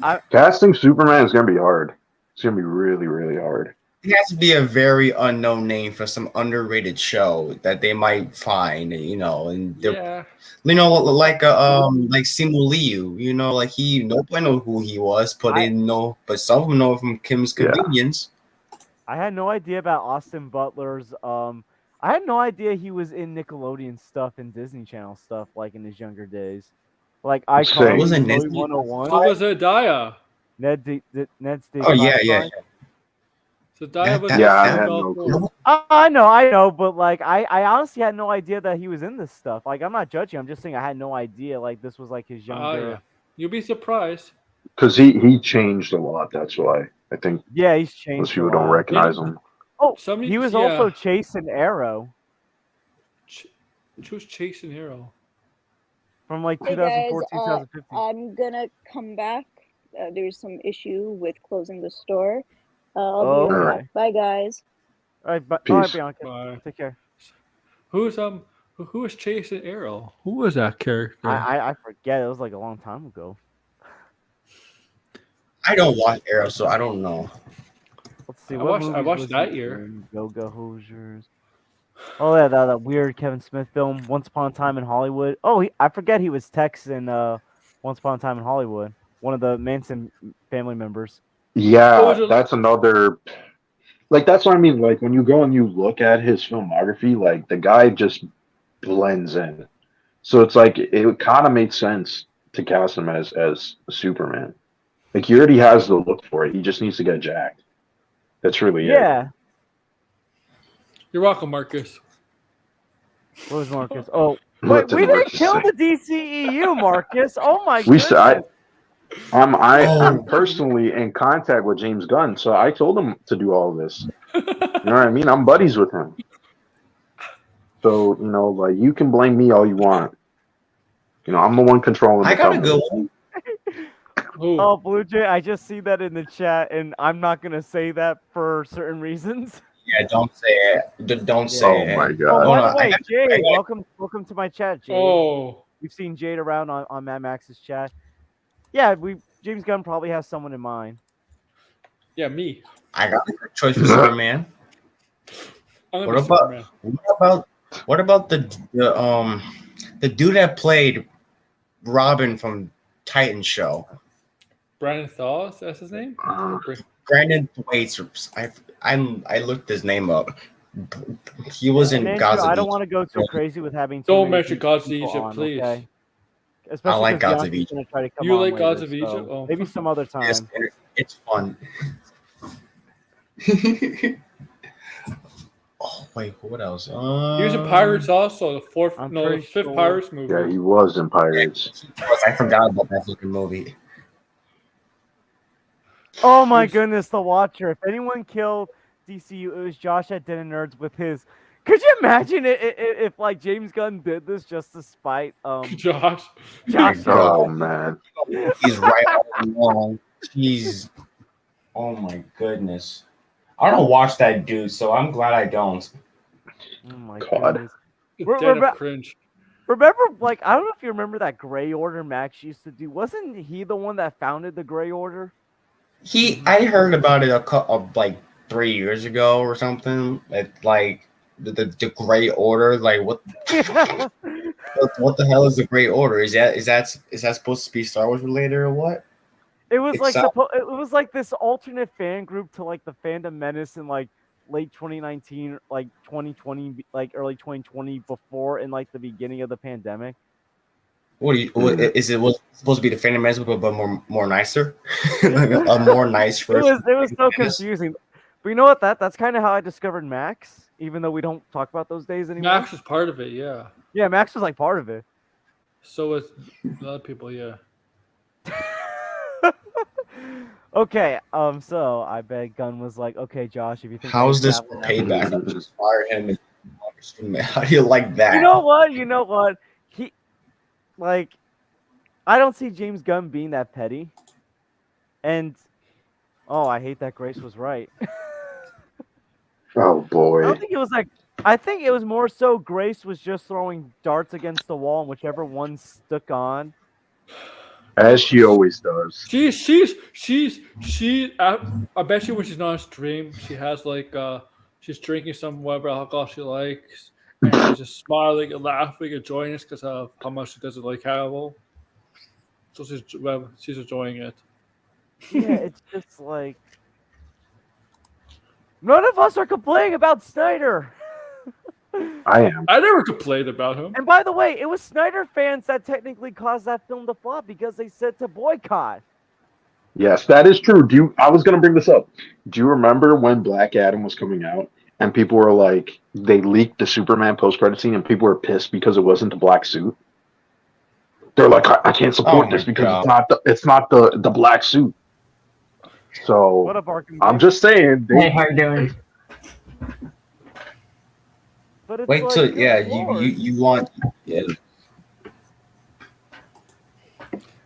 I Casting Superman is going to be hard. It's going to be really, really hard. It has to be a very unknown name for some underrated show that they might find, and Yeah. like Simu Liu, like nobody know who he was, but some of them know from Kim's Yeah. Convenience. I had no idea about Austin Butler's. I had no idea he was in Nickelodeon stuff and Disney Channel stuff like in his younger days, like Same. iCarly, Wasn't Joey Disney- 101, So was Daya. Ned's Dig Oh yeah, Classified. So Daya was Yeah, I in had Bell no Four. clue. I know, but like I honestly had no idea that he was in this stuff. Like I'm not judging. I'm just saying I had no idea. Like this was like his younger. Yeah. You'll be surprised. Because he changed a lot. That's why. I think Yeah, he's most changed. people a don't lot. recognize him. Oh, Somebody- he was yeah. also chasing Arrow Who's chasing Hero? from like Hey guys, 2014, 2015. I'm gonna come back. There's some issue with closing the store. I'll Oh, be right okay. back. Bye, guys. All right, all right, Peace. Bianca, Bye. take care. Who was chasing Arrow? Who was that character? I forget. It was like a long time ago. I don't watch Arrow, so I don't know. Let's see. I What watched movies that was that he year. in? Go-Go Hoosiers. Oh yeah, that weird Kevin Smith film, Once Upon a Time in Hollywood. Oh, I forget he was Tex in Once Upon a Time in Hollywood. One of the Manson family members. Yeah, What was it- that's another. Like that's what I mean. Like when you go and you look at his filmography, like the guy just blends in. So it's like it kind of makes sense to cast him as Superman. Like he already has the look for it. He just needs to get jacked. That's really it. Yeah. You're welcome, Marcus. What was Marcus? Oh, What wait, did we didn't Marcus kill say? the DCEU, Marcus. Oh my We goodness. said I'm Oh. I'm personally in contact with James Gunn, so I told him to do all of this. You know what I mean? I'm buddies with him. So, like you can blame me all you want. I'm the one controlling the I got a company. good one. Who? Oh, Blue Jay, I just see that in the chat, and I'm not gonna say that for certain reasons. Yeah, don't say it. Don't say Oh it. my Oh, god. Hold by on, the way, I Jade, got- welcome to my chat, Jade. Oh, We've seen Jade around on Mad Max's chat. Yeah, James Gunn probably has someone in mind. yeah, me. I got a good choice for Superman. I'm gonna What be about- Superman. What about the dude that played Robin from Titan show? Brandon Thaw, that's his name? Brandon Thwaites. I looked his name up. He was in Andrew, Gods of I don't Egypt. want to go too crazy with having. too Don't many mention people Gods of Egypt, on, please. okay? Especially like 'cause Gods of Bianca's Egypt. gonna try to come You on like later, Gods of so Egypt? Oh. maybe some other time. It's fun. Oh wait, what else? He was in Pirates also, the I'm the pretty fifth sure- Pirates movie. Yeah, he was in Pirates. I forgot about that fucking movie. Oh my Here's- goodness, The Watcher. If anyone killed DCU, it was Josh at Den of Nerds with his Could you imagine if like James Gunn did this just to spite Josh. Josh? Oh man. He's right all along. He's oh my goodness. I don't watch that dude, so I'm glad I don't. Oh my God. goodness. The Re- den re- of cringe. Remember, like I don't know if you remember that Gray Order Max used to do. Wasn't he the one that founded the Gray Order? I heard about it like 3 years ago or something. Like the Gray Order. Like what the hell is the Gray Order? Is that supposed to be Star Wars related or what? It was It like sound- it was like this alternate fan group to like the Phantom Menace in like late 2019, like 2020, like early 2020, before in like the beginning of the pandemic. what is it? Was it supposed to be the Phantom Menace, but more nicer, a more nice version. It was so Menace? confusing. But you know what? That's kind of how I discovered Max, even though we don't talk about those days anymore. Max is part of it, yeah. Yeah, Max was like part of it. So is a lot of people, yeah. Okay, so I bet Gunn was like, okay, Josh, if you think How's this Cavill for now- payback? I'm just fire him. How do you like that? You know what? You know what? He like I don't see James Gunn being that petty. And oh, I hate that Grace was right. Oh I boy. don't think it was like I think it was more so Grace was just throwing darts against the wall and whichever one stuck on. As she always does. I bet you when she's not on stream, she has like she's drinking some whatever alcohol she likes, and she's just smiling and laughing and enjoying it because of how much she doesn't like Cavill. So she's enjoying it. Yeah, it's just like none of us are complaining about Snyder. I am. I never complained about him. And by the way, it was Snyder fans that technically caused that film to flop because they said to boycott. Yes, that is true. I was gonna bring this up. Do you remember when Black Adam was coming out and people were like they leaked the Superman post credit scene and people were pissed because it wasn't the black suit? They're like, I can't support Oh this my because God. it's not the black suit. So What up, Arkham? I'm just saying Hey, how you doing? But it's Wait like, till good Lord. you want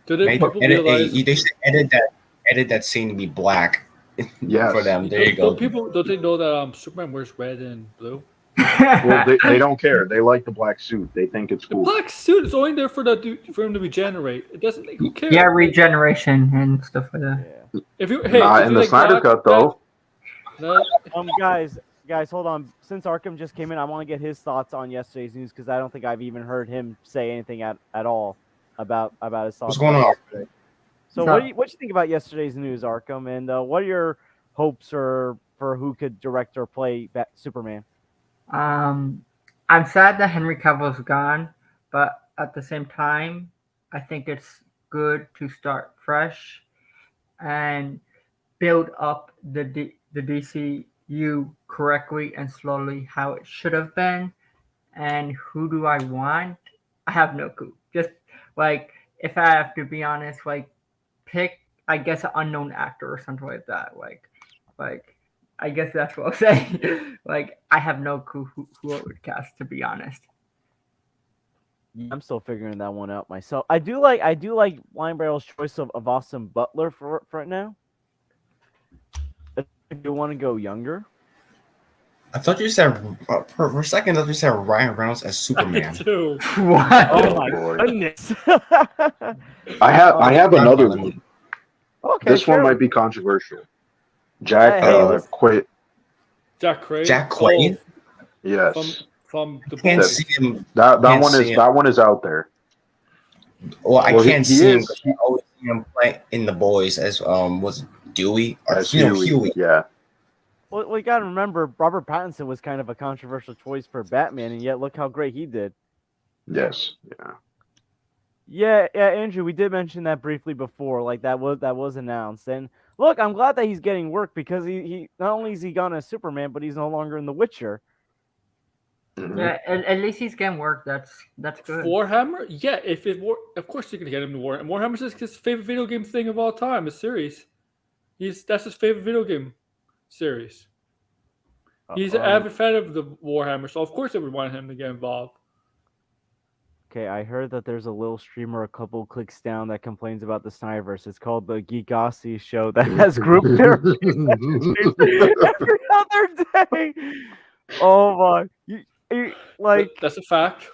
Did make, people edit, realize? they should edit that scene to be black Yes. for them. There you go. Don't they know that Superman wears red and blue? well they don't care. They like the black suit. They think it's The cool. black suit is only there for him to regenerate. It doesn't. Who cares? Yeah, regeneration and stuff like that. Yeah. If you Not if in you the like Snyder black- cut though. No, Guys, hold on. Since Arkham just came in, I want to get his thoughts on yesterday's news because I don't think I've even heard him say anything at all about his thoughts. What's going on? yesterday. So So- what do you think about yesterday's news, Arkham? And what are your hopes for who could direct or play Superman? I'm sad that Henry Cavill's gone, but at the same time, I think it's good to start fresh and build up the DCU correctly and slowly how it should have been. And who do I want? I have no clue. Just like if I have to be honest, like pick I guess an unknown actor or something like that. Like I guess that's what I'll say. Like I have no clue who I would cast, to be honest. I'm still figuring that one out myself. I do like Lion Barrel's choice of Austin Butler for right now. If you want to go younger, I thought you said for a second. I thought you said Ryan Reynolds as Superman. too. What? oh my boy. goodness. I have another one. Okay, This one sure. might be controversial. Jack Hey, let's- Quaid. Jack Quaid. Jack Quaid? Yes. From the Can't book. see him. That Can't one see him. that one is out there. Well, I Well, he- can't he see him is- because I always see him play in The Boys as was it Dewey or As Huey. Huey. Yeah. Well, we got to remember Robert Pattinson was kind of a controversial choice for Batman, and yet look how great he did. Yes. Yeah. Yeah, Andrew, we did mention that briefly before. Like that was announced, and look, I'm glad that he's getting work because he not only is he gone as Superman, but he's no longer in The Witcher. Mhm. Yeah, at least he's getting work. That's good. Warhammer? Yeah, if it were, of course you can get him to Warhammer. Warhammer's his favorite video game thing of all time, a series. That's his favorite video game series. He's an avid fan of the Warhammer, so of course everyone wanted him to get involved. Okay, I heard that there's a little streamer a couple clicks down that complains about the Snyderverse. It's called the Geekossi Show that has group therapy sessions every other day. Oh my! Like, That's a fact.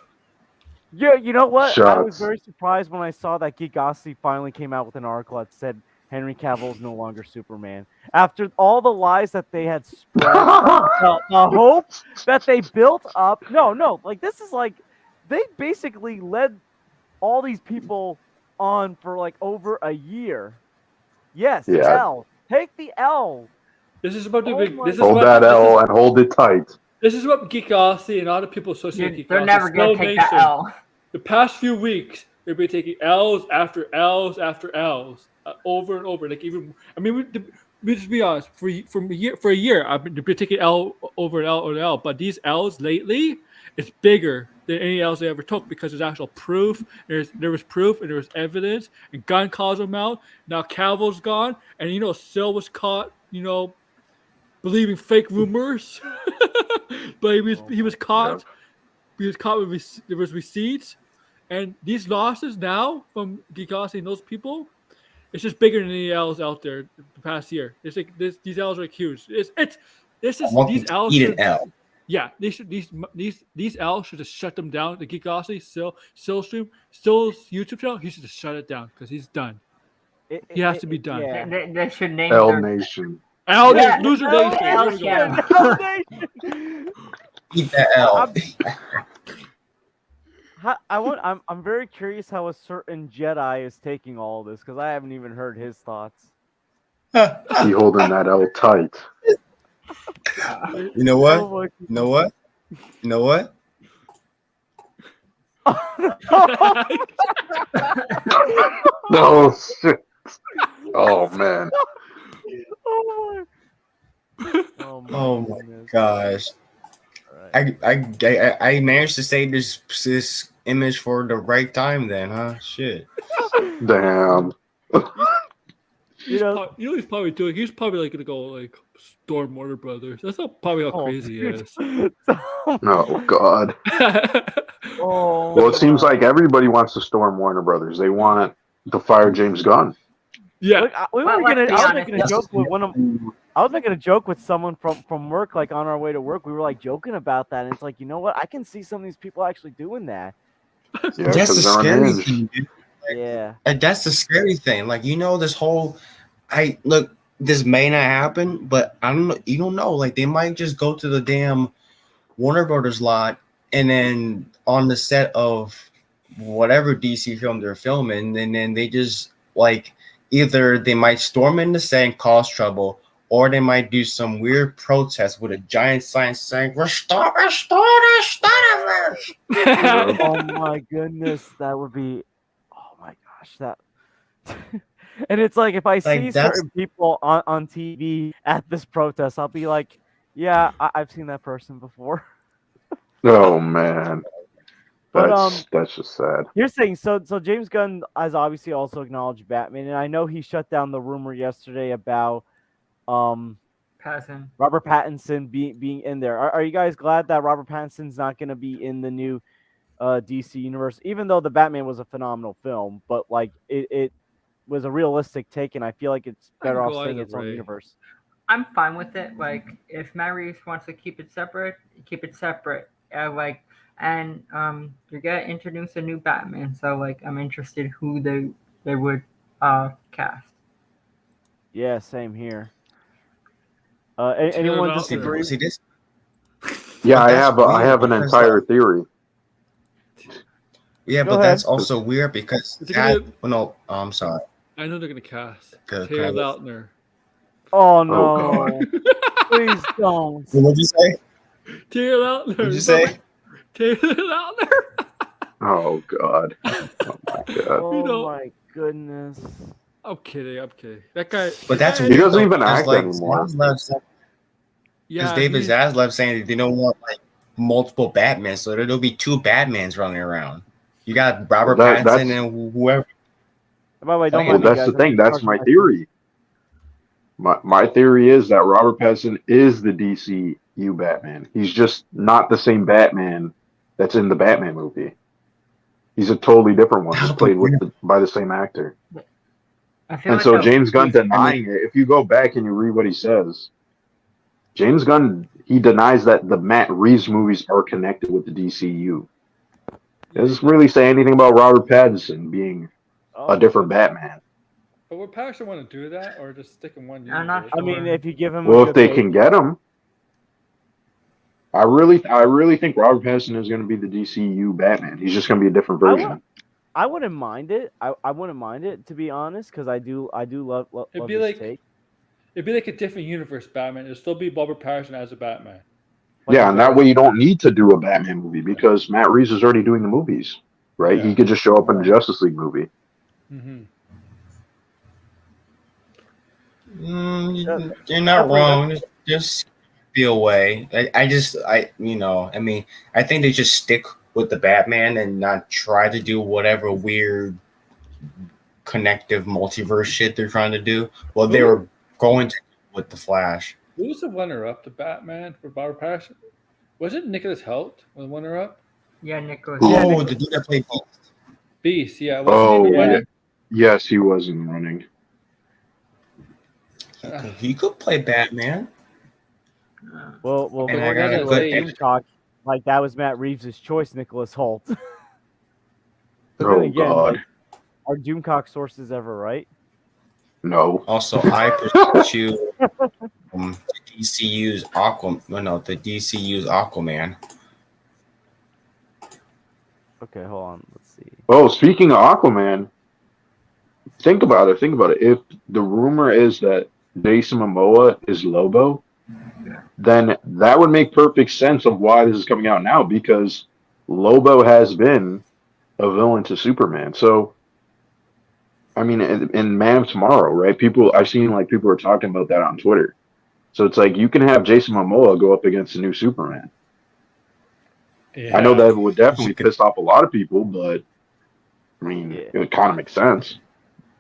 yeah, you know what? I was Shots. very surprised when I saw that Geekossi finally came out with an article that said Henry Cavill is no longer Superman. After all the lies that they had spread, the hope that they built up. No, like this is like they basically led all these people on for like over a year. Yes, Yeah. L. Take the L. This is about the Oh big. my This is Hold what, that this L is, and hold it tight. this is what Geekossi and all the people associated with Geekossi. They're never gonna Snow take that Nation. L. The past few weeks, they've been taking L's after L's after L's over and over. Like even, I mean, we just be honest. For a year, I've been taking L over L over L. But these L's lately, it's bigger than any L's they ever took because there's actual proof. There was proof and there was evidence. And Gunn calls them out. Now Cavill's gone, and Sil was caught. Believing fake rumors, but he was caught. He was caught with there was receipts, and these losses now from Geekossi and those people, it's just bigger than any L's out there the past year. It's like these L's are like huge. This is these L's. Eat an L. Yeah, these L's should just shut them down. The Geekossi Sil stream, Sil's YouTube channel, he should just shut it down because he's done. He has to be done. Yeah. They should name L their Nation. L Yeah, Loser L Nation. L There we go. channel. Eat that L. I'm very curious how a certain Jedi is taking all this because I haven't even heard his thoughts. He holding that L tight. You know what? Oh my You know what? You know what? No shit. Oh man. Oh my! Oh my goodness. gosh. Alright. I managed to say this image for the right time then, huh? Shit. Damn. He's probably doing. He's probably like gonna go like storm Warner Brothers. That's probably how crazy he is. Oh God. Oh, Well, it seems like everybody wants to storm Warner Brothers. They want to fire James Gunn. Yeah, Look, I was making a joke with I was making a joke with someone from work, like on our way to work. We were like joking about that, and it's like, you know what? I can see some of these people actually doing that. Yeah, That's the 'cause they're scary unhinged. thing, dude. Yeah. And that's the scary thing. Like, this whole this may not happen, but I don't know. You don't know. Like, they might just go to the damn Warner Brothers lot and then on the set of whatever DC film they're filming, and then they just like either they might storm in the set and cause trouble, or they might do some weird protest with a giant sign saying restore the Snyderverse. Oh my goodness, that would be. Oh my gosh, that. And it's like if I see certain people on TV at this protest, I'll be like, yeah, I've seen that person before. Oh man. But That's just sad. You're saying so James Gunn has obviously also acknowledged Batman, and I know he shut down the rumor yesterday about Pattinson. Robert Pattinson being in there. Are you guys glad that Robert Pattinson's not going to be in the new DC universe? Even though the Batman was a phenomenal film, but like it was a realistic take, and I feel like it's better off staying in its own universe. I'm fine with it. Like, if Matt Reeves wants to keep it separate, keep it separate. And you're gonna introduce a new Batman, so like I'm interested who they would cast. Yeah, same here. Anyone disagree? See this? Yeah, I have an entire theory. Yeah, Go but ahead. that's also weird because I'm sorry. I know they're gonna cast Taylor Taylor Lautner. Oh no! Oh, Please don't. What did you say? Taylor Lautner. What did you say? Taylor Lautner. Oh God. Oh my God. Oh my goodness. I'm kidding. That guy. But that's He doesn't even because, act like, anymore. Because David Zaslav saying that they don't want like multiple Batmans, so there'll be two Batmans running around. You got Robert Pattinson and whoever. By the way, don't Well, mind me, that's guys. the thing. That's my theory. My theory is that Robert Pattinson is the DC DCU Batman. He's just not the same Batman that's in the Batman movie. He's a totally different one that's played by the same actor. I feel And like so a- James Gunn denying it, if you go back and you read what he says, James Gunn, he denies that the Matt Reeves movies are connected with the DCU. He doesn't really say anything about Robert Pattinson being a different Batman. But would Patterson want to do that, or just stick in one I'm not universe? I mean, sure. if you give him Well, a if they good can get him, I really think Robert Pattinson is going to be the DCU Batman. He's just going to be a different I version. I wouldn't mind it. I wouldn't mind it, to be honest, because I do love It'd love be his like take. it'd be like a different universe Batman. It'd still be Robert Patterson as a Batman. Like Yeah, a and that very- way you don't need to do a Batman movie because Matt Reeves is already doing the movies, right? Yeah. He could just show up in the Justice League movie. Mm-hmm. You're not wrong. Just be away. I think they just stick with the Batman and not try to do whatever weird connective multiverse shit they're trying to do. Well, they were going to with the Flash. Who was the runner-up to Batman for Robert Patterson? Was it Nicholas Hoult was the runner-up? Yeah, Nicholas. Oh, the dude that played Beast, yeah. Oh, Wasn't he the winner? yes, he was in the running. he could play Batman. well, And I according got to a Nicholas good- Doomcock, like that was Matt Reeves' choice, Nicholas Hoult. But then Oh, again, God. like, are Doomcock sources ever right? No. Also, I pursue the DCU's Aquaman. No, the DCU's Aquaman. Okay, hold on. Let's see. Oh, speaking of Aquaman, think about it. If the rumor is that Jason Momoa is Lobo, then that would make perfect sense of why this is coming out now because Lobo has been a villain to Superman. So, I mean, in Man of Tomorrow, right? I've seen like people are talking about that on Twitter. So it's like you can have Jason Momoa go up against the new Superman. Yeah. I know that would definitely piss off a lot of people, but I mean, Yeah. it would kind of make sense.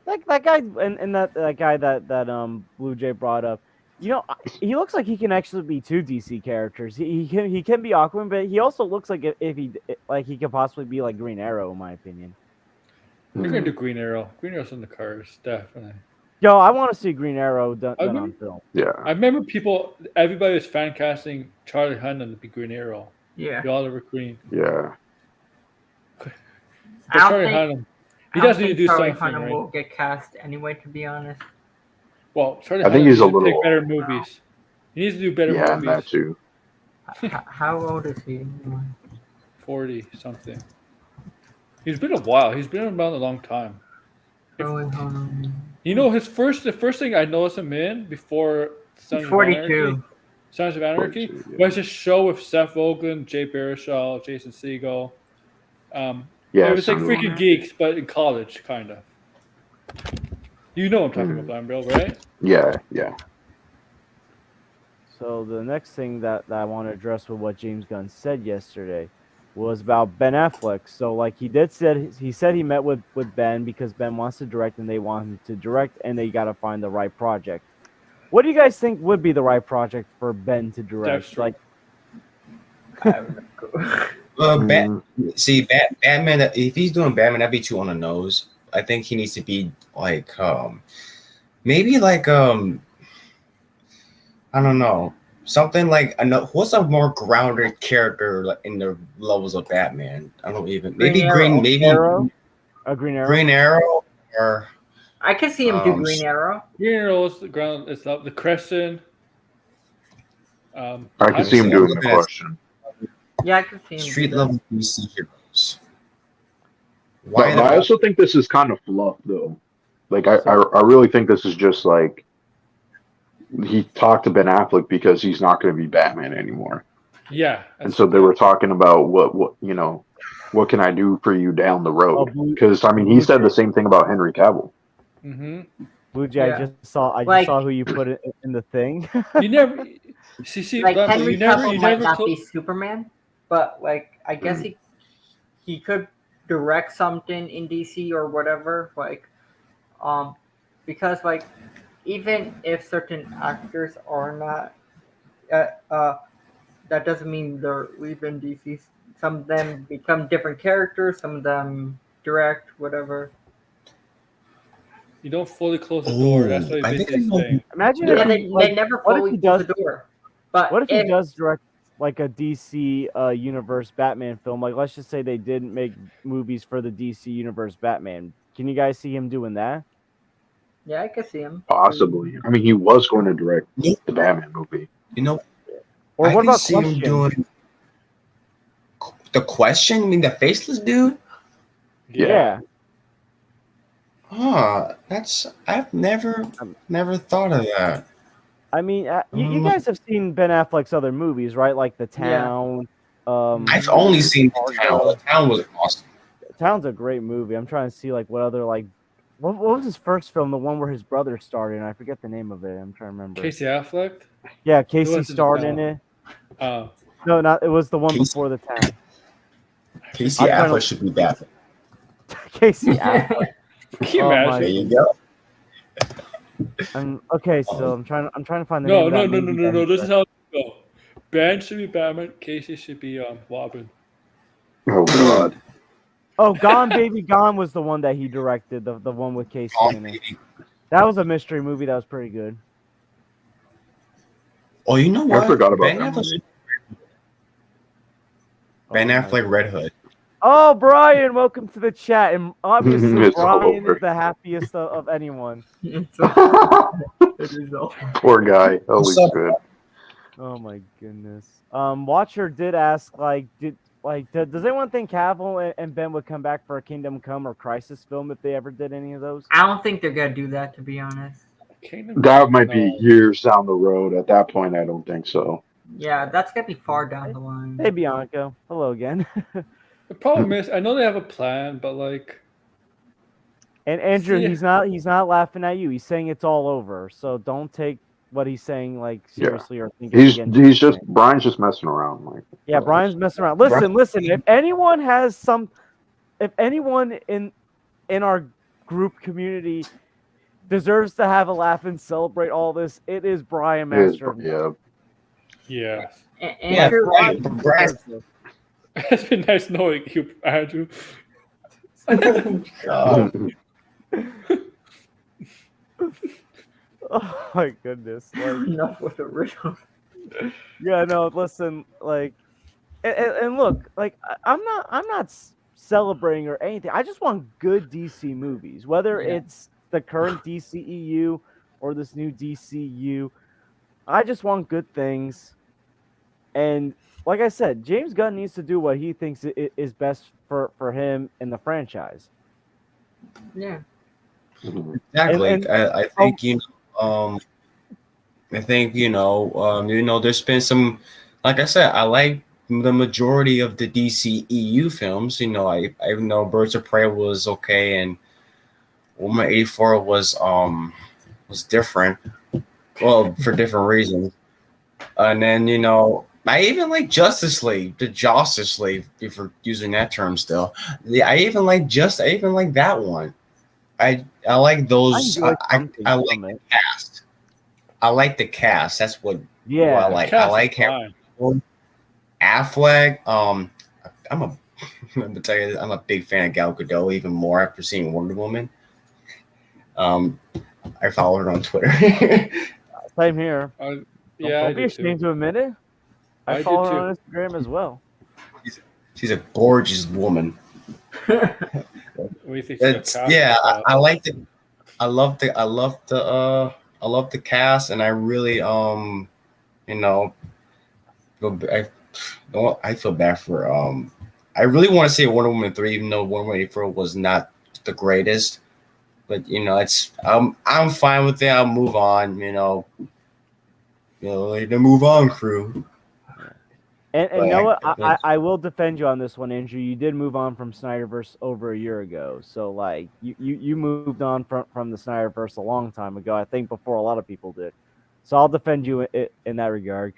Like that guy and that guy that Blue Jay brought up. You know, he looks like he can actually be two DC characters. He can be Aquaman, but he also looks like if he could possibly be like Green Arrow, in my opinion. They're gonna do Green Arrow. Green Arrow's in the cars, definitely. Yo, I want to see Green Arrow done on remember- film. Yeah. I remember everybody was fan casting Charlie Hunnam to be Green Arrow. Yeah. The Oliver Queen. Yeah. But I don't Charlie think- Hunnam, he I don't does need to think do Charlie something, Hunnam right? will get cast anyway, to be honest. Well, Charlie I think Hunnam he's needs a to little pick better movies. He needs to do better Yeah, and that movies. too. How old is he? 40 something. He's been a while. He's been around a long time. Charlie Hunnam. You know, the first thing I noticed him in before Sons He's of 42. Anarchy, Sons of Anarchy 42, yeah. was a show with Seth Rogen, Jay Baruchel, Jason Segel. Yeah, it was like Sons of freaking Anarchy. geeks, but in college, kind of. You know what I'm talking about, Blind Bill, right? Yeah, yeah. So the next thing that I want to address with what James Gunn said yesterday was about Ben Affleck. So like he said he met with Ben because Ben wants to direct and they want him to direct and they got to find the right project. What do you guys think would be the right project for Ben to direct? Deathstroke. Like Batman. If he's doing Batman, that'd be too on the nose. I think he needs to be like, maybe like, I don't know, something like what's a more grounded character like, in the levels of Batman? I don't even maybe Green Arrow? A Green Arrow? Green Arrow or I can see him do Green Arrow. Green Arrow is the ground. It's the Crescent. I can see him I'm doing the looking at- question. Yeah, I can see him. street do that. level DC heroes. But I also think this is kind of fluff, though. Like, I really think this is just like he talked to Ben Affleck because he's not going to be Batman anymore, Yeah. and so they were talking about what can I do for you down the road? Because I mean, he said the same thing about Henry Cavill. Mm-hmm. Blue Jay, Yeah. I just saw Like- who you put it in the thing. You never see Like Blind Bill, Henry you never Cavill you might never not clo- be Superman, but like I guess he could direct something in DC or whatever. Like, because like even if certain actors are not that doesn't mean they're leaving DC. Some of them become different characters. Some of them direct, whatever. You don't fully close the door. That's Oh, what I he's think I basically know. saying. Imagine Yeah, if he they never what if fully he close does the door. But what if he if does direct like a DC universe Batman film? Like let's just say they didn't make movies for the DC universe Batman. Can you guys see him doing that? yeah, I can see him. Possibly. I mean, he was going to direct You the Batman movie. know, Or I what can about see him Question? doing the Question. I mean, the faceless dude. Yeah. Huh? I've never thought of that. I mean, you Um, guys have seen Ben Affleck's other movies, right? Like The Yeah. Town. I've only seen the Town. Fargo. The Town was awesome. Town's a great movie. I'm trying to see like what other like what was his first film? The one where his brother starred in. I forget the name of it. I'm trying to remember. Casey Affleck. Yeah, Who Casey was in The starred in Town? it. Oh, No, not it was the one Casey- before The Town. Casey I'm trying to- Affleck should be Batman. Casey Affleck. can you Oh, my There imagine? you go. Okay, so I'm trying to find the No, name no, of no, that no, movie no, that no. he This is directed. how it go. Ben should be Batman. Casey should be Robin. Oh God. Oh, Gone Baby Gone was the one that he directed, the one with Casey in it. That was a mystery movie that was pretty good. Oh, you know what? I forgot about Ben that Affleck. movie. Ben Oh, my Affleck, Red Hood. Oh, Brian, welcome to the chat. And obviously, It's all Brian over. is the happiest of anyone. It's it is all. Poor guy. Oh, What's he's up? good. Oh my goodness. Watcher did ask, does anyone think Cavill and Ben would come back for a Kingdom Come or Crisis film if they ever did any of those? I don't think they're gonna do that, to be honest. Kingdom That Come, might be no. years down the road. At that point, I don't think so. Yeah, that's gonna be far down the line. Hey, Bianco. Hello again. The problem is, I know they have a plan, but like, And Andrew, See- he's not laughing at you. He's saying it's all over. So don't take what he's saying like Yeah. seriously or think it's He's against what he's just saying. Brian's just messing around. Like, Yeah, Brian's messing around. Listen. If anyone if anyone in our group community deserves to have a laugh and celebrate all this, it is Brian his, Master. yeah. yes. Yeah, Andrew, Brian. It's been nice knowing you, Andrew. God. Oh my goodness! Like, enough with the riddle. yeah, no. Listen, like, and look, like, I'm not celebrating or anything. I just want good DC movies, whether Yeah. it's the current DCEU or this new DCU. I just want good things, and like I said, James Gunn needs to do what he thinks is best for him and the franchise. Yeah. Exactly. And- I think I think there's been some, like I said, I like the majority of the DCEU films. I know Birds of Prey was okay, and Woman 84 was different. Well, for different reasons. And then I even like Justice League, the Justice League, if we're using that term still. I even like that one. I like those. enjoy I something like from the it. cast. I like the cast. That's what Yeah, I like. Cast I is like fine. Affleck. I'm a I'm gonna tell you, I'm a big fan of Gal Gadot even more after seeing Wonder Woman. I follow her on Twitter. Same here. Yeah, I Don't be do too. ashamed to admit it. I I follow do her on Instagram as well. She's a gorgeous woman. What do you think? I like the I love the cast, and I really I feel bad for I really want to say Wonder Woman 3, even though Wonder Woman 4 was not the greatest. But it's I'm fine with it. I'll move on. Like the move on crew. And But you know what? I- I will defend you on this one, Andrew. You did move on from Snyderverse over a year ago. So like you moved on from the Snyderverse a long time ago. I think before a lot of people did. So I'll defend you in that regard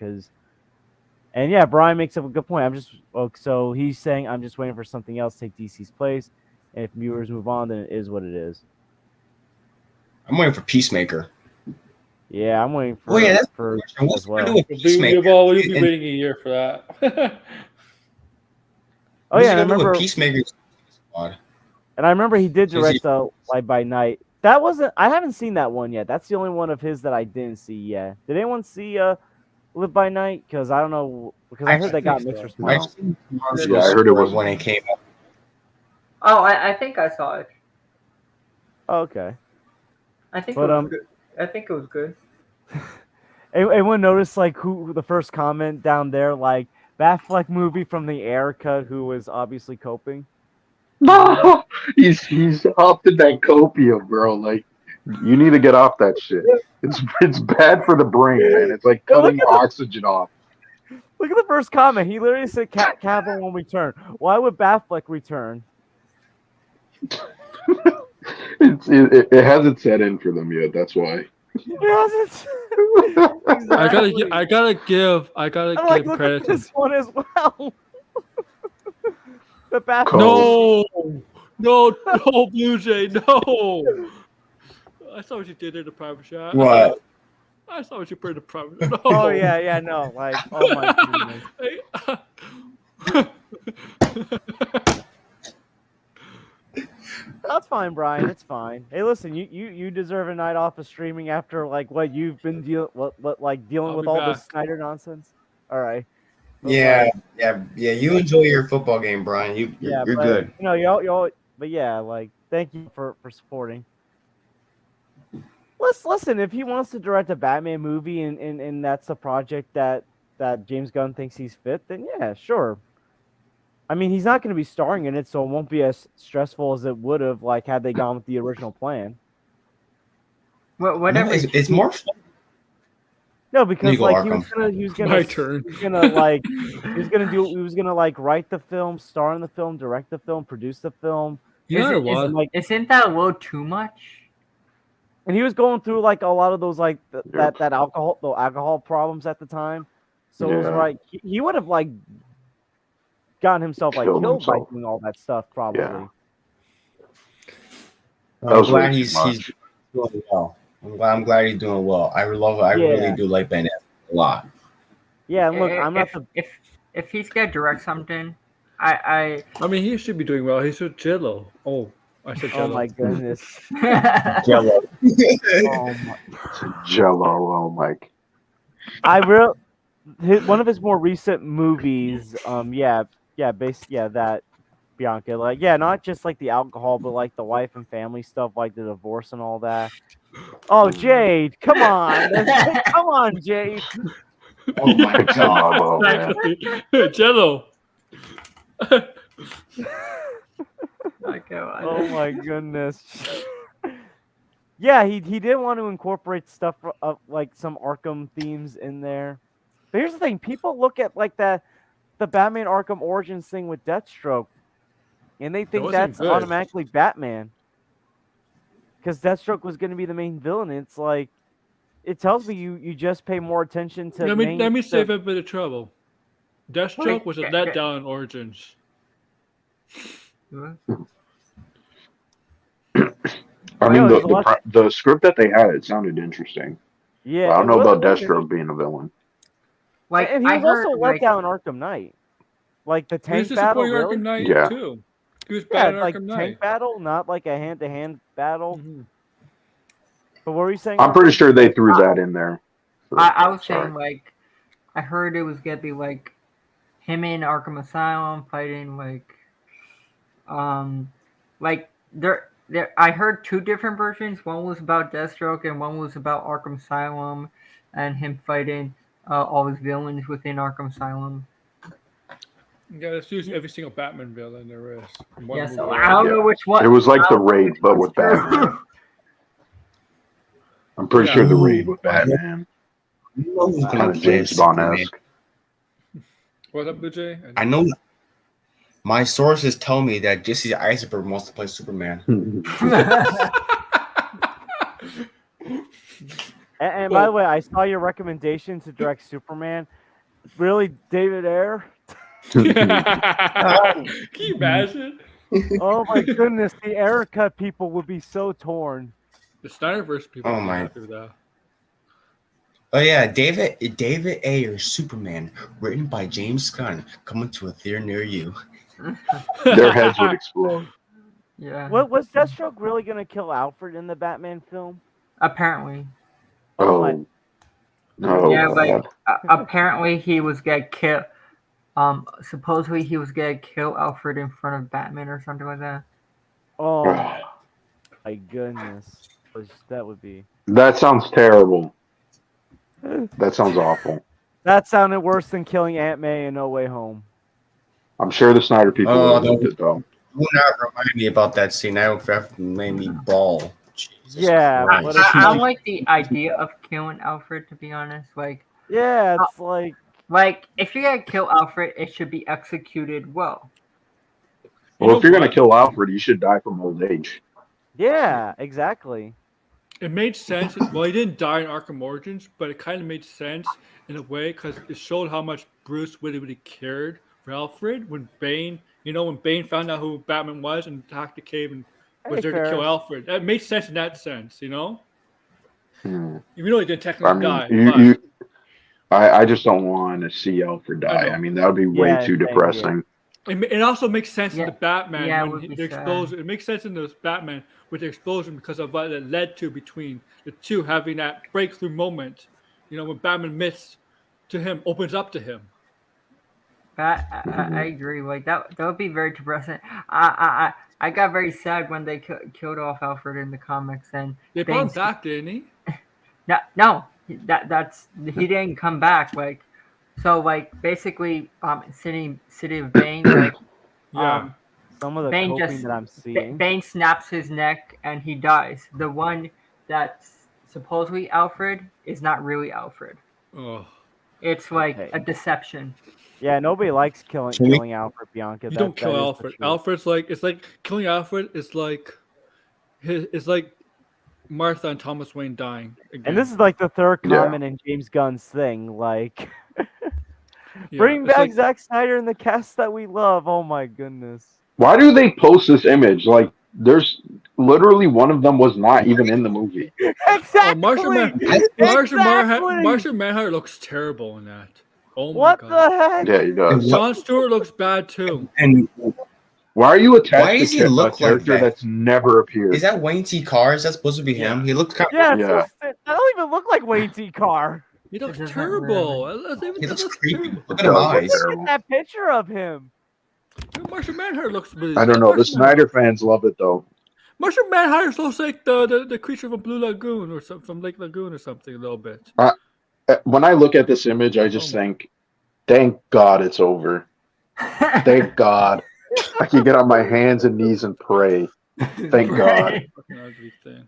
and yeah, Brian makes up a good point. So he's saying I'm just waiting for something else to take DC's place. And if viewers move on, then it is what it is. I'm waiting for Peacemaker. Yeah, I'm waiting for Oh yeah, that's for question. What's as going to well. do with Peacemaker? Well, you'll be And waiting a year for that. Oh what's yeah, he and I gonna do with remember, Peacemaker's squad? he did So is he, direct Live by Night. That wasn't. I haven't seen that one yet. That's the only one of his that I didn't see yet. Did anyone see Live by Night? Because I don't know. Because I I heard they think got mixed so. response. I've seen Yeah, I commercials heard it for it wasn't when it good. came out. Oh, I think I saw it. Oh, okay. I think But it was good. I think it was good. anyone notice like who the first comment down there like Batfleck movie from the Erica who was obviously coping? No, he's up in that copium, bro. Like, you need to get off that shit. It's bad for the brain, man. It's like Yo, look cutting at oxygen off. the first comment. He literally said Cavill won't return. Why would Batfleck return? It hasn't set in for them yet. That's why. It hasn't. I gotta, Exactly. I gotta give, I'm like, look credit at to. this one as well. The Batfleck. Cole. No, Blue Jay, no. I saw what you did in the private shot. What? I saw what you put in the private. No. Oh yeah, no, like, oh my goodness. That's fine, Brian. It's fine. Hey, listen, you deserve a night off of streaming after like what you've been dealing dealing I'll with be all back. this Snyder nonsense. All right. But, Yeah, like, yeah. You enjoy your football game, Brian. yeah, You're but good. you know, y'all, but yeah, like, thank you for supporting. Listen, if he wants to direct a Batman movie and that's the project that James Gunn thinks he's fit, then yeah, sure. I mean, he's not going to be starring in it, so it won't be as stressful as it would have like had they gone with the original plan. No, Whatever. it's more fun. No, because You go, like Arkham. he was gonna My turn. he was gonna like write the film, star in the film, direct the film, produce the film, You know Is- what? like, Isn't that a little too much? and he was going through like a lot of those like Yep. that alcohol problems at the time. So it was Yeah. like he would have like gotten himself like Killed killed by himself. doing all that stuff probably. Yeah. That I'm was way glad too he's much. doing well. I'm glad he's doing well. I really Yeah. do like Ben Affleck a lot. Yeah, and look, I'm not the If he's gonna direct something, I I mean, he should be doing well. He's with Jello. Oh, I said oh Jello. my goodness. Jello. Oh my. Jello. Oh my. I one of his more recent movies, that Bianca, like, yeah, not just like the alcohol, but like the wife and family stuff, like the divorce and all that. Oh, Jade, come on, come on, Jade. Oh my god. Jello, man. Jello. okay. Oh my goodness. Yeah, he did want to incorporate stuff of like some Arkham themes in there. But here's the thing: people look at like the Batman Arkham Origins thing with Deathstroke, and they think wasn't that's good. automatically Batman. Because Deathstroke was going to be the main villain. It's like it tells me you just pay more attention to Let me save a bit of trouble. Deathstroke Wait, was a yeah, letdown in Origins. I mean, there's a lot- the script that they had, it sounded interesting. Yeah, But I don't know about it was Deathstroke being a villain. Like and he I was heard, also let like, down in Arkham Knight. Like the He was tank battle, disappointing really? Arkham Knight Yeah. too. He was Yeah, bad in like Arkham tank Knight. battle, not like a hand-to-hand battle. Mhm. But what were you saying? I'm pretty Arthur? sure they threw that in there. I was Sorry. saying like I heard it was gonna be like him in Arkham Asylum fighting like there I heard two different versions. One was about Deathstroke and one was about Arkham Asylum and him fighting all his villains within Arkham Asylum. Yeah, let's use every single Batman villain there is. in one Yeah, so movie. I don't Yeah. know which one. It was like I the don't know raid, which but one's with true. Batman. I'm pretty Yeah. sure the raid with Batman. You know who's Kind gonna of play James Bond Superman? esque. What's up, Blue Jay? I know. My sources tell me that Jesse Eisenberg wants to play Superman. And by the way, I saw your recommendation to direct Superman. Really, David Ayer? Can you imagine? Oh my goodness, the Ayer cut people would be so torn. The Snyderverse people Oh would be my. happy with that. Oh yeah, David Ayer, Superman, written by James Gunn, coming to a theater near you. Their heads would explode. Yeah. What was Deathstroke really gonna kill Alfred in the Batman film? Apparently. Oh my! Oh, oh Yeah, like God. apparently he was gonna kill. Supposedly he was gonna kill Alfred in front of Batman or something like that. Oh my goodness! That would be. That sounds terrible. That sounds awful. That sounded worse than killing Aunt May in No Way Home. I'm sure the Snyder people would Oh, have loved it though. do not remind me about that scene. That made me bawl. Jesus Yeah, I, Christ. but I, I like the idea of killing Alfred, to be honest. yeah, it's like If you're gonna kill Alfred, it should be executed well. Well, if you're gonna what? kill Alfred, you should die from old age. yeah, exactly. It made sense. Well, he didn't die in Arkham Origins, but it kind of made sense in a way because it showed how much Bruce really cared for Alfred when Bane found out who Batman was and attacked the cave and was Hey, there to kill Ferris. Alfred. That made sense in that sense, Hmm. Even though he didn't technically I mean, die. But I just don't want to see Alfred die. know. I mean, that would be way Yeah, too same here. depressing. It also makes sense in Yeah, the Batman yeah, it when would be the sad. explosion. It makes sense in the Batman with the explosion because of what it led to between the two having that breakthrough moment. When Batman admits to him, opens up to him. I agree. Like that would be very depressing. I got very sad when they killed off Alfred in the comics, and They brought him Bane's- back, didn't he? No, that's he didn't come back. Basically, city of Bane, Yeah. Some of the Bane coping just that I'm seeing. Bane snaps his neck and he dies. The one that's supposedly Alfred is not really Alfred. Oh, It's like Okay. a deception. Yeah, nobody likes killing Alfred, Bianca. you don't kill that is the Alfred. truth. Alfred's it's like killing Alfred is like it's like Martha and Thomas Wayne dying. Again. And this is like the third Yeah. comment in James Gunn's thing. Like, Yeah, bring it's back like- Zack Snyder and the cast that we love. Oh my goodness. Why do they post this image? Like, there's literally one of them was not even in the movie. Exactly. Oh, Martian Manhunter looks terrible in that. Oh my What god. the heck? Yeah, he does. Jon Stewart looks bad too. And Why are you attached Why to does he a look like character that? that's never appeared? is that Wayne T. Carr? Is that supposed to be him? Yeah. He looks kind of. Yeah, Yeah. that don't even look like Wayne T. Carr. He looks doesn't terrible. He looks creepy. terrible. Look at his eyes. Look at that picture of him. Martian Manhunter looks really. I don't know. The Martian Snyder fans love it though. Martian Manhunter looks like the creature from Blue Lagoon or something from Lake Lagoon or something a little bit. When I look at this image, I just think, thank God it's over. Thank God. I can get on my hands and knees and pray. Thank God. Fucking ugly thing.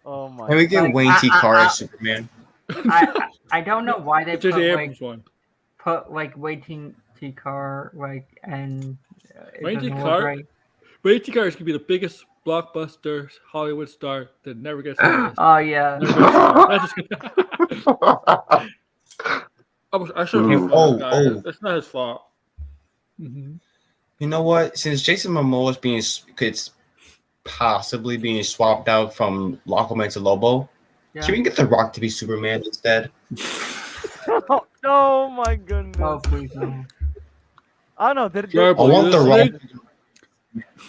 Oh my. Can we get Like, Wayne T. Carr I- as Superman? I don't know why they J.J. put Abrams one. waiting T car and Wayne T. the Carr? Gray. Wayne T. Carr is gonna be the biggest blockbuster Hollywood star that never gets noticed. Oh yeah. I should have Oh. That's not his fault. Mm-hmm. You know what? Since Jason Momoa is possibly being swapped out from Aquaman to Lobo, Yeah. can we get The Rock to be Superman instead? Oh my goodness. Oh please no. I don't know. Did Sure, I but want The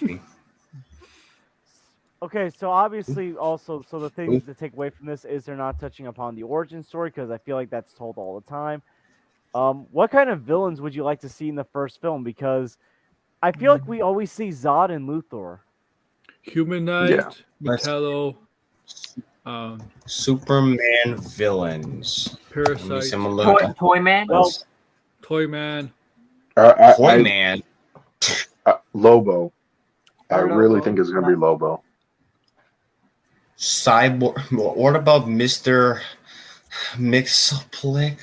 you Rock. Okay, so obviously, also, so the thing to take away from this is they're not touching upon the origin story because I feel like that's told all the time. What kind of villains would you like to see in the first film? Because I feel like we always see Zod and Luthor. Human Knight, Yeah. Metallo, Superman villains. Let me Parasite, see, I'm gonna look. Toy Man. Well, Toyman. Man. Lobo. I Lobo. really think it's going to be Lobo. Cyborg. What about Mr. Mixoplick?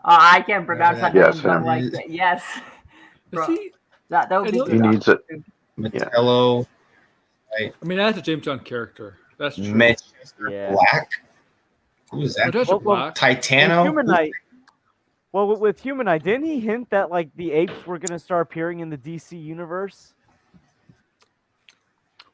I can't pronounce that Yes, name, but him. like yes. Bro, See, that would be I know- He needs it. Metallo. I mean, that's a James Gunn character. That's true. Manchester Yeah. Black. Who is Oh, that? that's a black. Titano. Human Knight. Well, with Human Knight, didn't he hint that like the apes were gonna start appearing in the DC universe?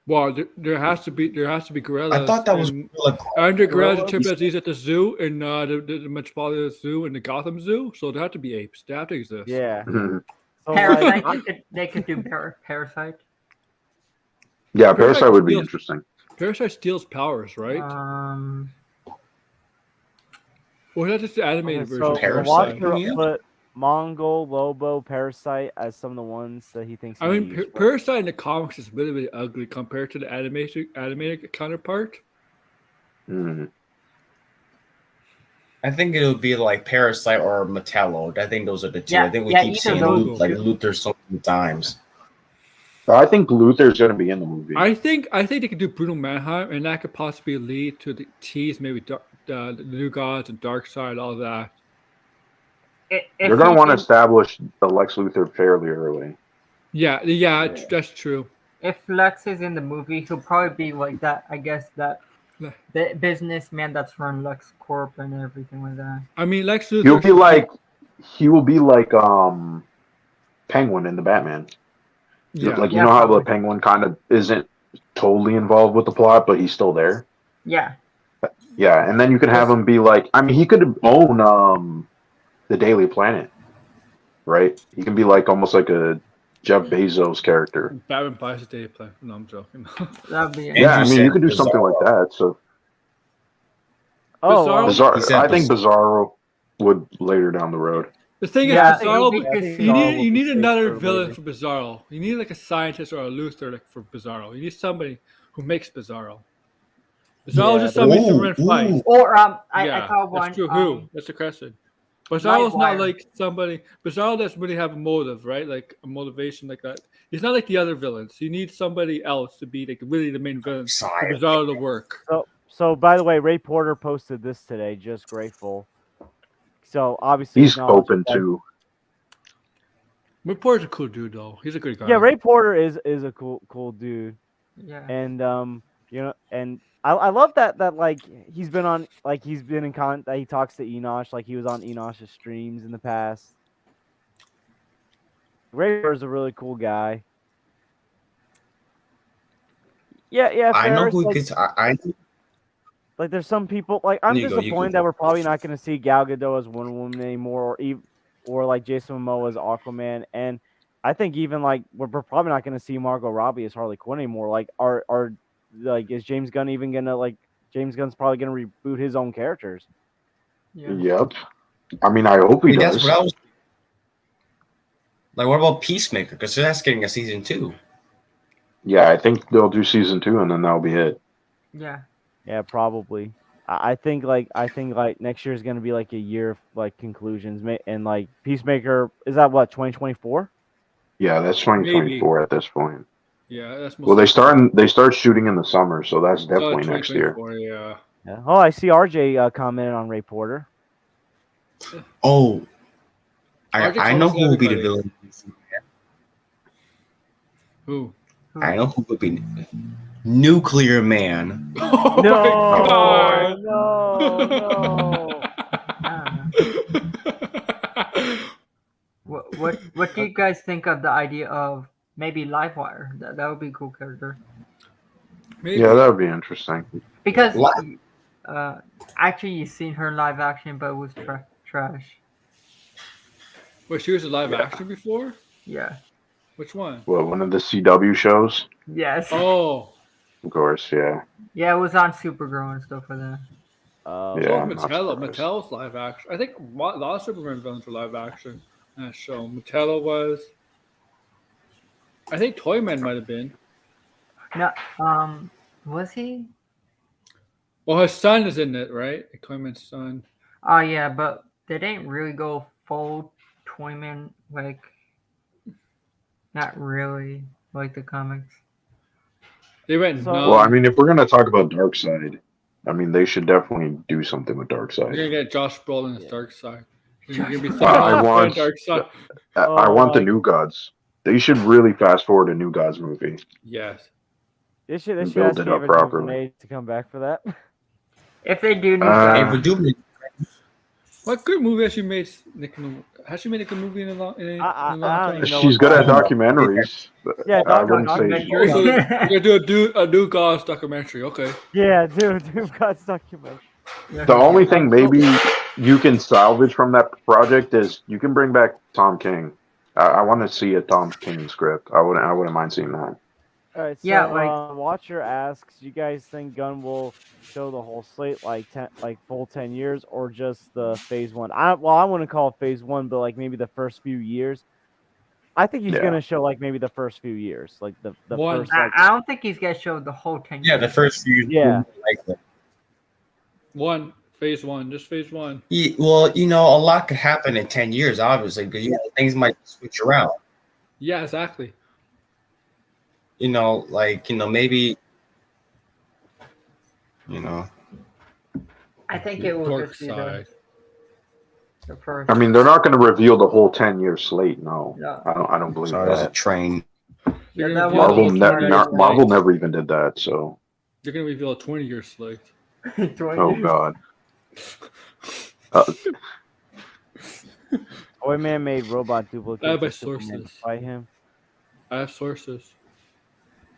Well, there has to be gorillas. I thought that was and Gorilla aren't there gorillas and Gorillas? chimpanzees at the zoo in the Metropolitan Zoo and the Gotham Zoo? So there have to be apes. They have to exist. Yeah. Mhm. So Parasite, like, they could do Parasite. Yeah, Parasite Parasite would be steals- interesting. Parasite steals powers, right? Or is that just the animated okay, version? so of Parasite, Watcher yeah. put Mongol, Lobo, Parasite as some of the ones that he thinks. I he'd mean, use for- Parasite in the comics is really, really ugly compared to the animated counterpart. Mhm. I think it would be like Parasite or Metallo. I think those are the two. Yeah, I think we yeah, keep either seeing those like two. Luther so many times. I think Luther's going to be in the movie. I think they could do Bruno Mannheim, and that could possibly lead to the tease maybe the New Gods and Darkseid, all that. If They're going he to want to did- establish the Lex Luthor fairly early. Yeah, that's true. if Lex is in the movie, he'll probably be like that. I guess that Yeah. the businessman that's run Lex Corp and everything like that. I mean, Lex Luthor. He will be like Penguin in the Batman. Yeah, Like, you Yeah, know how the probably. Penguin kind of isn't totally involved with the plot, but he's still there. Yeah, Yeah, and then you could have him be like, I mean, he could own the Daily Planet, right? He can be like almost like a Jeff Bezos character. Batman buys a day plan. No, I'm joking. that'd be Andrew Yeah, I mean, you said could do something like Bizarro. that. So Oh, Bizarro? Bizarro, He said I think Bizarro would later down the road. The thing Yeah, I is, think Bizarro, we could see- you Bizarro will need be safe another for villain later. for Bizarro. You need like a scientist or a Luthor like for Bizarro. You need somebody who makes Bizarro. Bizarro is Yeah, just somebody Ooh, to run fight. ooh. or I Yeah, saw one. that's true. Who? That's the question. Bizarro's not Nightwire. like somebody. Bizarro doesn't really have a motive, right? Like a motivation like that. He's not like the other villains. You need somebody else to be like really the main villain for Sorry. Bizarro to work. So by the way, Ray Porter posted this today. Just grateful. So obviously He's acknowledging open that- to. McPort's a cool dude, though. He's a good guy. Yeah, Ray Porter is a cool dude, Yeah, and you know, and I love that like he's been in that he talks to Enosh, like he was on Enosh's streams in the past. Ray Porter's a really cool guy. Yeah. I know Ferris, who like, gets. I like there's some people like I'm You go, you disappointed go. that we're probably not going to see Gal Gadot as Wonder Woman anymore, or like Jason Momoa as Aquaman, and I think even like we're probably not going to see Margot Robbie as Harley Quinn anymore. Like, are like is James Gunn even gonna like James Gunn's probably going to reboot his own characters? yeah. Yep. I mean, I hope he that's does. what I was. Like, what about Peacemaker? Because that's getting a season 2. Yeah, I think they'll do season 2, and then that'll be it. Yeah. Yeah, probably. I think like next year is going to be like a year of like conclusions, and like Peacemaker is that what 2024? Yeah, that's 2024 at this point. Yeah, that's Well, they start shooting in the summer, so that's definitely next year. 2024, Yeah. Yeah. Oh, I see RJ commented on Ray Porter. Oh, I RJ know covers who will be the everybody. villain. Who? I know who would be Nuclear Man. Oh No, my God. no. What do you guys think of the idea of maybe Livewire? That would be a cool character. Maybe. Yeah, that would be interesting. Because Li- actually you've seen her live action, but it was trash. Wait, she was in live action before? Yeah. Which one? Well, one of the CW shows, Yes. Oh, of course. Yeah, Yeah, it was on Supergirl and stuff like that. Yeah, so I'm not Metallo. surprised. Metallo's live action. I think a lot of Superman villains were live action in that show. Metallo was. I think Toyman might have been. No, was he? Well, his son is in it, right? Like Toyman's son. Oh yeah, but they didn't really go full Toyman, like not really like the comics. They went So- numb. Well, I mean, if we're gonna talk about Darkseid, I mean, they should definitely do something with You're Darkseid. gonna get Josh Brolin as Darkseid. You're gonna be I want- Darkseid. I want the my- New Gods. They should really fast forward a New Gods movie. Yes. They should Build ask it up Ava properly. DuVernay to come back for that. If they do new Uh, Hey, Gods, Rejuvenate. What good movie has she made? Has she made a good movie in a long, in I a long don't time? even know She's what good at that- documentaries. Yeah, I wouldn't say documentary. So you're gonna do a new God's documentary. Okay. Yeah, dude, God's documentary. the only thing maybe you can salvage from that project is you can bring back Tom King. I want to see a Tom King script. I wouldn't mind seeing that. All right, so Yeah, like- Watcher asks, you guys think Gunn will show the whole slate like full 10 years, or just the phase one? I wouldn't call it phase one, but like maybe the first few years. I think he's Yeah. gonna show like maybe the first few years, like the One. first like I don't think he's gonna show the whole 10 Yeah, years. the first few. Yeah. Like Phase one, just phase one. well, a lot could happen in 10 years, obviously, but things might switch around. Yeah, exactly. Maybe, I think it will Dark just be side. the first. I mean, they're not going to reveal the whole 10-year slate. No, No. I don't believe so there's a that. train. They're that gonna won't reveal be the smart. 20-year Marvel slate. never even did that. So, They're gonna reveal a 20-year slate. 20 oh years. god. Toy Man made robot duplicates by of Superman to sources. fight him. I have sources.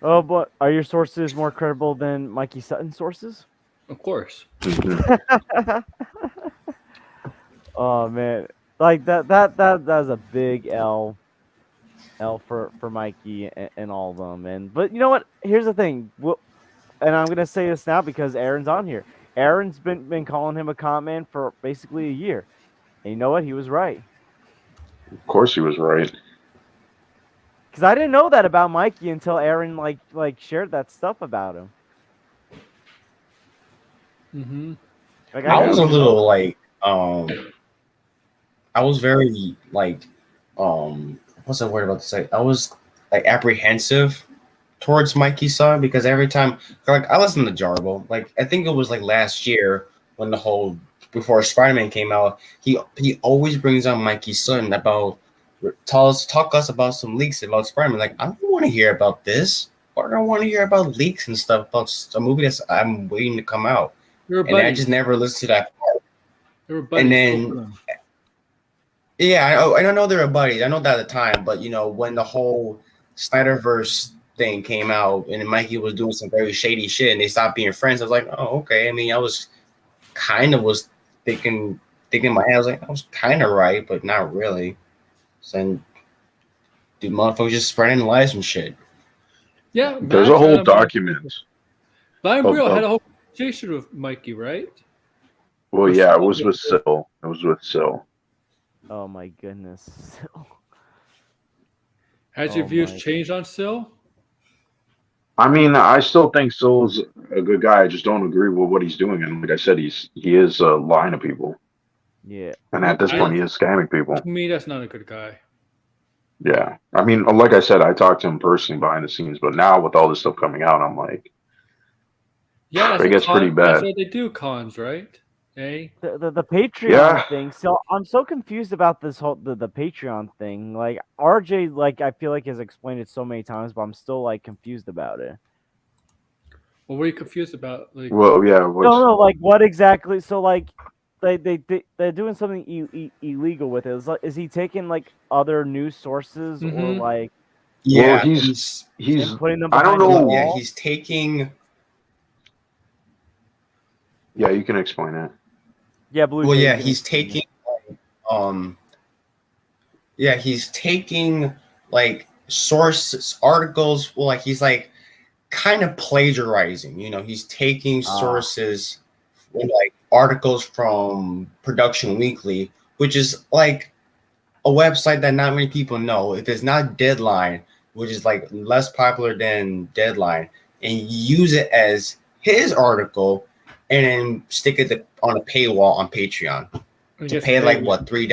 Oh, but are your sources more credible than Mikey Sutton's sources? Of course. Mhm. Oh man, like that's a big L for Mikey and all of them. But you know what? Here's the thing. And I'm gonna say this now because Aaron's on here. Aaron's been calling him a con man for basically a year, and you know what? He was right. Of course, he was right. Because I didn't know that about Mikey until Aaron like shared that stuff about him. Mm-hmm. Like I was a didn't know little that. I was very what's the word about to say? I was like apprehensive towards Mikey's son because every time, like, I listened to Jarbo. Like, I think it was like last year when before Spider-Man came out, he always brings on Mikey's son about talk us about some leaks about Spider-Man. Like, I don't want to hear about this. Or I don't want to hear about leaks and stuff about a movie that's I'm waiting to come out. They were And I buddies. just never listened to that part. They were buddies. And then, I don't know they were buddies. I know that at the time, but when the whole Snyderverse thing came out and Mikey was doing some very shady shit and they stopped being friends, I was like, oh, okay. I mean, I was thinking in my head, I was like, I was kind of right, but not really. So then, dude, motherfuckers just spreading lies and shit. Yeah, There's Max, a whole document. Lion of- Brio had of- a whole conversation with Mikey, right? Well, Or yeah, it Syl. was with Syl. It was with Syl. Oh my goodness. Has your Oh views my- changed on Syl? I mean, I still think Syl's a good guy. I just don't agree with what he's doing. And like I said, he is lying to people. Yeah. And at this point, he is scamming people. To me, that's not a good guy. Yeah. I mean, like I said, I talked to him personally behind the scenes, but now with all this stuff coming out, I'm like, Yeah, that's it a gets pretty con. That's bad. what they do, cons, right? Hey, The Patreon Yeah. thing. So I'm so confused about this whole the Patreon thing. Like RJ, like I feel like has explained it so many times, but I'm still like confused about it. what were you confused about? Like, Well, yeah. No, like what exactly? So like they're doing something illegal with it. Is he taking like other news sources or Mhm. like Yeah, Well, he's and putting them I don't behind the know. wall? yeah, he's taking. Yeah, you can explain it. Yeah, Blue. Well, Jay, yeah, you can he's explain it. taking like sources, articles. Well, like he's like kind of plagiarizing. He's taking sources, like articles from Production Weekly, which is like a website that not many people know. If it's not Deadline, which is like less popular than Deadline, and use it as his article, and then stick it on a paywall on Patreon I to guess pay they- like what $3.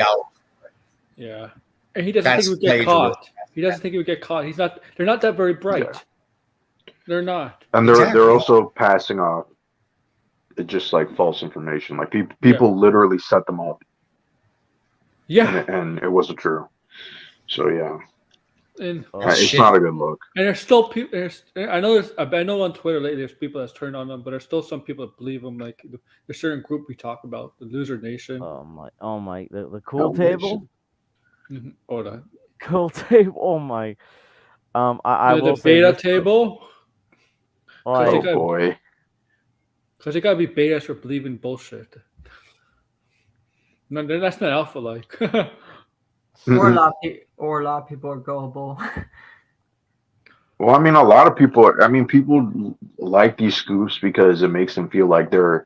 Yeah, and he doesn't That's think he would get plagiarism. caught. He doesn't think he would get caught. He's not. They're not that very bright. They're not. And they're Exactly. also passing off just like false information. Like people literally set them up, Yeah, and it wasn't true. So yeah. And That's It's shit. not a good look. and there's still people. I know on Twitter lately there's people that's turned on them, but there's still some people that believe them. Like the certain group we talk about, the Loser Nation. Oh my, the cool Hell table, Mhm. Or the cool table. Oh my. I the will say beta this. table. Like, they Oh got- boy. Because they gotta be betas for believing bullshit. No, that's not alpha like. Or a Mm-mm. lot or a lot of people are gullible. Well, I mean, a lot of people. I mean, people like these scoops because it makes them feel like they're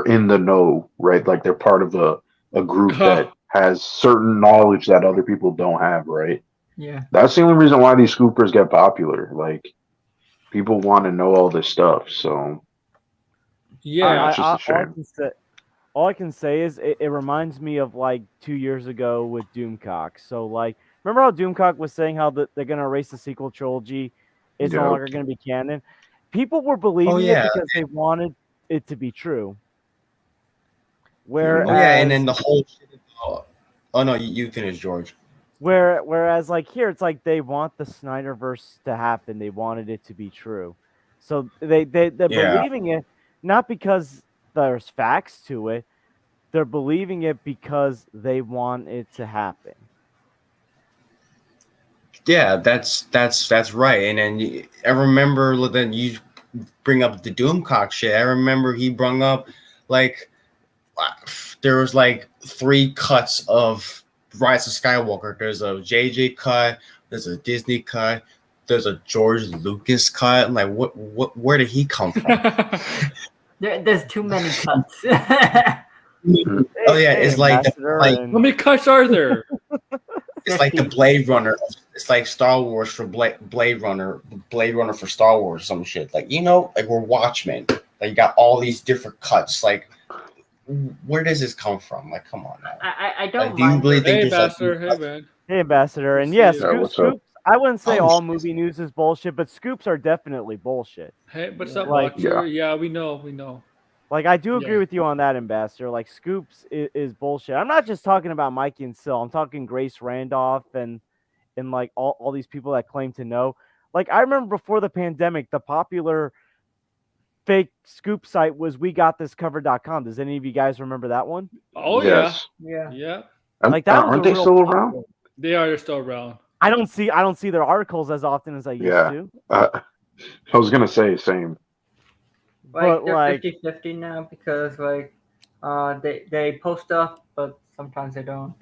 in the know, right? Like they're part of a group that has certain knowledge that other people don't have, right? Yeah. That's the only reason why these scoopers get popular. Like people want to know all this stuff, so Yeah. it's just a shame. all I can say is it reminds me of like 2 years ago with Doomcock. So like, remember how Doomcock was saying how they're gonna erase the sequel trilogy? It's no Yep. longer gonna be canon. People were Oh believing it yeah. because they wanted it to be true. Mhm. Oh yeah, and Whereas then the whole shit about. Oh no, you finish, George. whereas like here it's like they want the Snyderverse to happen. They wanted it to be true. So they're Yeah. believing it not because there's facts to it. They're believing it because they want it to happen. Yeah, that's right. And then I remember that you bring up the Doomcock shit. I remember he brought up like there was like 3 cuts of Rise of Skywalker. There's a JJ cut, there's a Disney cut, there's a George Lucas cut. I'm like, where did he come from? There's too many cuts. Mhm. Oh yeah, Hey, it's like Ambassador, like How and many cuts are there? it's like the 50. Blade Runner. It's like Star Wars for Blade Runner for Star Wars, or some shit. Like like we're Watchmen. Like you got all these different cuts. Like where does this come from? Like come on now. I Like don't do you mind really the think Hey, there's like Ambassador. Hey, man. hey, Ambassador, Good and to yeah, see you. Yeah, what's up? scoops. I wouldn't say Oh all shit. movie news is bullshit, but scoops are definitely bullshit. Hey, what's up, Like, Watcher? Yeah, we know. We know. like I do agree Yeah. with you on that, Ambassador. Like, scoops is bullshit. I'm not just talking about Mikey and Sil. I'm talking Grace Randolph and like all these people that claim to know. Like, I remember before the pandemic, the popular fake scoop site was wegotThiscover.com. Does any of you guys remember that one? Oh, yeah. Yes. Yeah. Yeah. Like, that was a Aren't they real still popular. around? They're still around. I don't see their articles as often as I used Yeah. to. I was gonna say same. But Like they're like 50-50 now because like they post stuff but sometimes they don't.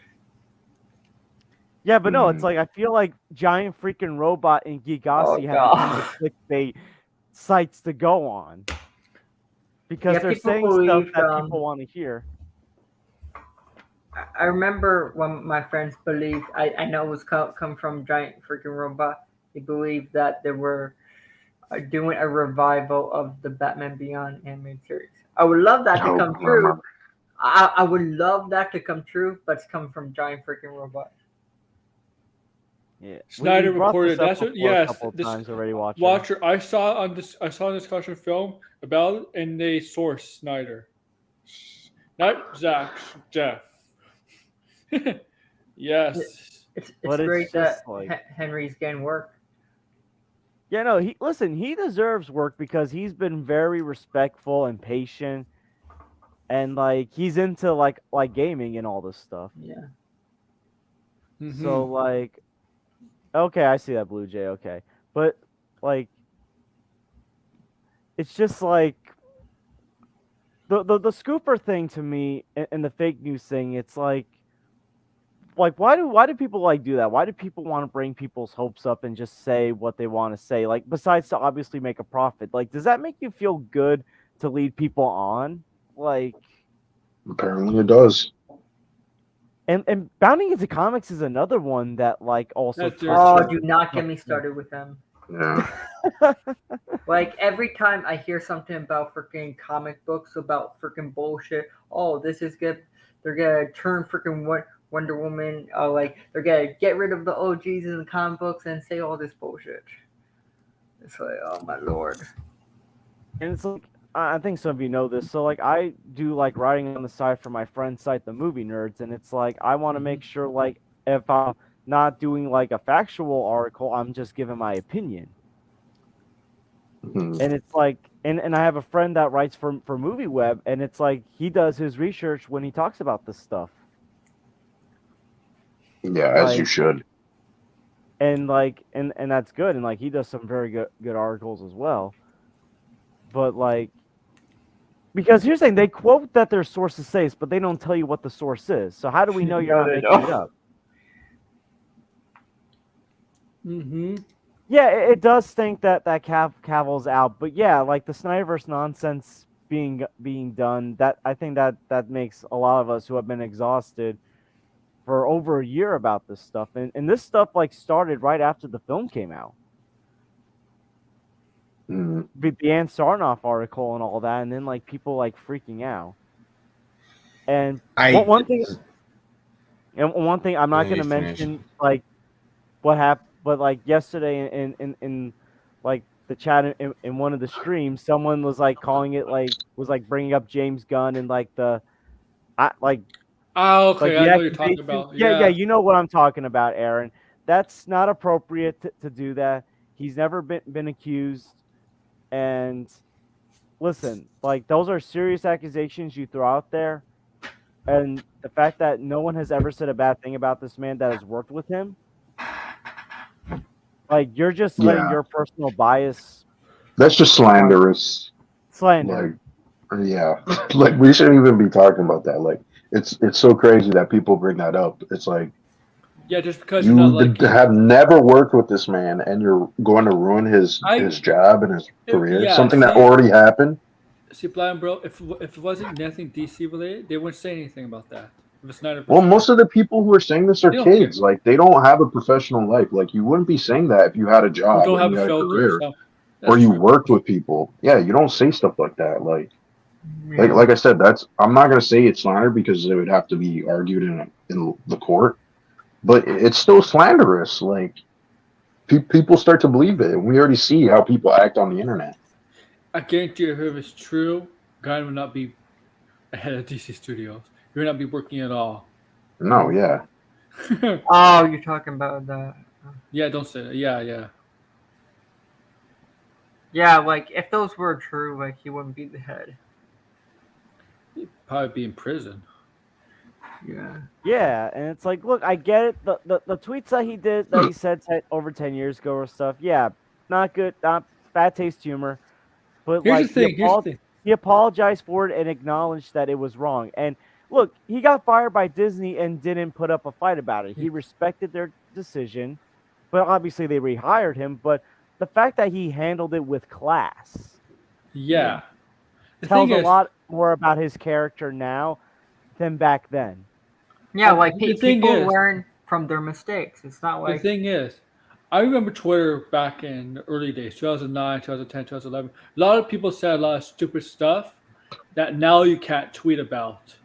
yeah, but no, it's Mhm. like I feel like Giant Freaking Robot and Oh Geekossi have become god. the clickbait sites to go on because Yeah, they're people saying stuff believed that people want to hear. I remember when my friends believed I know it was come from Giant Freaking Robot. They believed that they were doing a revival of the Batman Beyond animated series. I would love that to Oh, come I true. remember. I would love that to come true, but it's coming from Giant Freaking Robot. Yeah, Snyder we brought reported. this up That's what. before a Yes, couple of this times already. Watcher. I saw a discussion film about it, and they source Snyder, not Zach. Jeff. Yes. It's But it's great just that like Henry's getting work. yeah, no, he deserves work because he's been very respectful and patient, and like he's into like gaming and all this stuff. Yeah. So Mm-hmm. like okay, I see that Blue Jay. Okay, but like it's just like the scooper thing to me and the fake news thing. It's like why do people like do that? Why do people want to bring people's hopes up and just say what they want to say? Like besides to obviously make a profit. Like does that make you feel good to lead people on? Like Apparently it does. and bounding into comics is another one that like also That's their Oh, shit. do not get me started with them. Yeah. Like every time I hear something about freaking comic books about freaking bullshit, oh, this is good. They're gonna turn freaking Wonder Woman. Like they're gonna get rid of the OGs in the comic books and say all this bullshit. It's like, oh my lord. And it's like I think some of you know this. So like I do like writing on the side for my friend's site, the Movie Nerds, and it's like I want to make sure like if I'm not doing like a factual article. I'm just giving my opinion. Mhm. And it's like, and I have a friend that writes for Movie Web, and it's like he does his research when he talks about this stuff. Yeah, as you Like, should. and like, and that's good. And like, he does some very good articles as well. But like, because here's the thing, they quote that their sources say, but they don't tell you what the source is. So how do we know you're No, not they making don't. it up? Mm-hmm. Yeah, it does stink that Cavill's out, but yeah, like the Snyderverse nonsense being done, that I think that makes a lot of us who have been exhausted for over a year about this stuff, and this stuff like started right after the film came out, Mhm. the Ann Sarnoff article and all that, and then like people like freaking out. And I one thing I'm not let going me to finish. mention like what happened, but like yesterday in like the chat in one of the streams, someone was like calling it like was like bringing up James Gunn and like the I Oh, like okay. the I know what you're talking accusation. about. Yeah, Yeah. you know what I'm talking about, Aaron. That's not appropriate to do that. He's never been accused. And listen, like those are serious accusations you throw out there. And the fact that no one has ever said a bad thing about this man that has worked with him, like you're just letting Yeah, your personal bias that's just on slanderous. Like, slander. yeah, like we shouldn't even be talking about that. Like, it's so crazy that people bring that up. It's like Yeah, just because you're not you like him. have never worked with this man, and you're going to ruin I his job and his career. yeah, Something that already happened. see, blind bro. If it wasn't nothing DC related, they wouldn't say anything about that. If it's not a Well, person, most of the people who are saying this are they don't care. kids. Like, they don't have a professional life. Like, you wouldn't be saying that if you had a We job don't and have you a had a filter, career so or that's you true. worked with people. Yeah, you don't say stuff like that. Yeah. Like I said, that's I'm not gonna say it's slander because it would have to be argued in the court, but it's still slanderous. Like, people start to believe it. We already see how people act on the internet. I guarantee you, if it's true, Guy would not be ahead of DC Studios. He would not be working at all. No, yeah, Oh, you're talking about that. Yeah, don't say that. Yeah, yeah. Yeah, like if those were true, like he wouldn't be the head. He'd probably be in prison. Yeah. Yeah, and it's like, look, I get it. The tweets that he did that he said over 10 years ago or stuff. Yeah, not good, not bad taste humor. But Here's the like thing. Here's the thing. he apologized for it and acknowledged that it was wrong. And look, he got fired by Disney and didn't put up a fight about it. He respected their decision, but obviously they rehired him. But the fact that he handled it with class Yeah. The tells thing a is, lot more about his character now than back then. Yeah, like the thing people is- learn from their mistakes. It's not the like thing is, I remember Twitter back in the early days, 2009, 2010, 2011. A lot of people said a lot of stupid stuff that now you can't tweet about.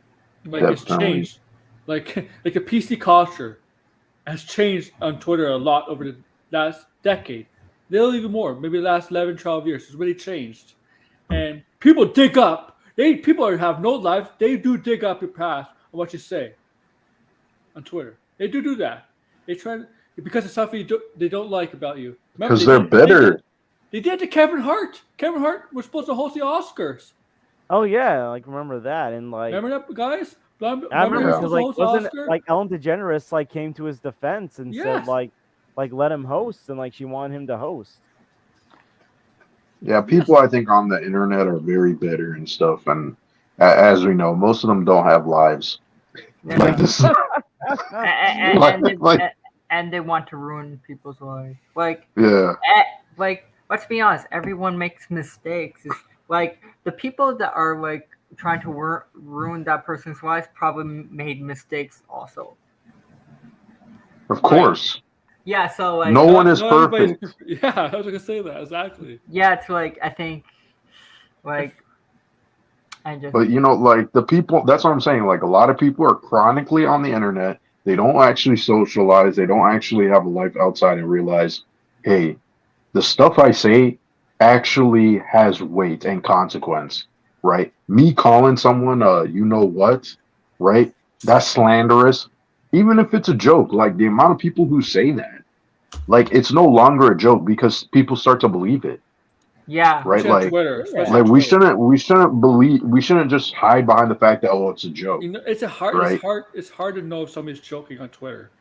Like it's Definitely. changed. Like like the PC culture has changed on Twitter a lot over the last decade. Little even more, maybe the last 11, 12 years. It's really changed. And people dig up. People have no life. They do dig up your past and what you say on Twitter. They do that. They try because of stuff they don't like about you. Remember, because they're bitter. They did to Kevin Hart. Kevin Hart was supposed to host the Oscars. Oh yeah, like remember that and like Remember that, guys? I Remember remember he was because supposed to like host the wasn't Oscar? like Ellen DeGeneres like came to his defense and said Yes. like let him host and like she wanted him to host. Yeah, people I think on the internet are very bitter and stuff, and as we know, most of them don't have lives. yeah. Like this, and, Like- and, they, like- and they want to ruin people's lives. Like yeah, like let's be honest, everyone makes mistakes. It's like the people that are like trying to ruin that person's life probably made mistakes also. of course. Yeah, so like No one is Not everybody's perfect. Yeah, I was gonna say that exactly. yeah, it's like I think like I just But like the people, that's what I'm saying. Like a lot of people are chronically on the internet. They don't actually socialize. They don't actually have a life outside and realize, hey, the stuff I say actually has weight and consequence, right? Me calling someone, you know what, right? That's slanderous. even if it's a joke, like the amount of people who say that, like it's no longer a joke because people start to believe it, Yeah. right? Especially on Like, Twitter. Especially like on we Twitter. we shouldn't just hide behind the fact that it's a joke, You know, it's right? hard to know if somebody's joking on Twitter.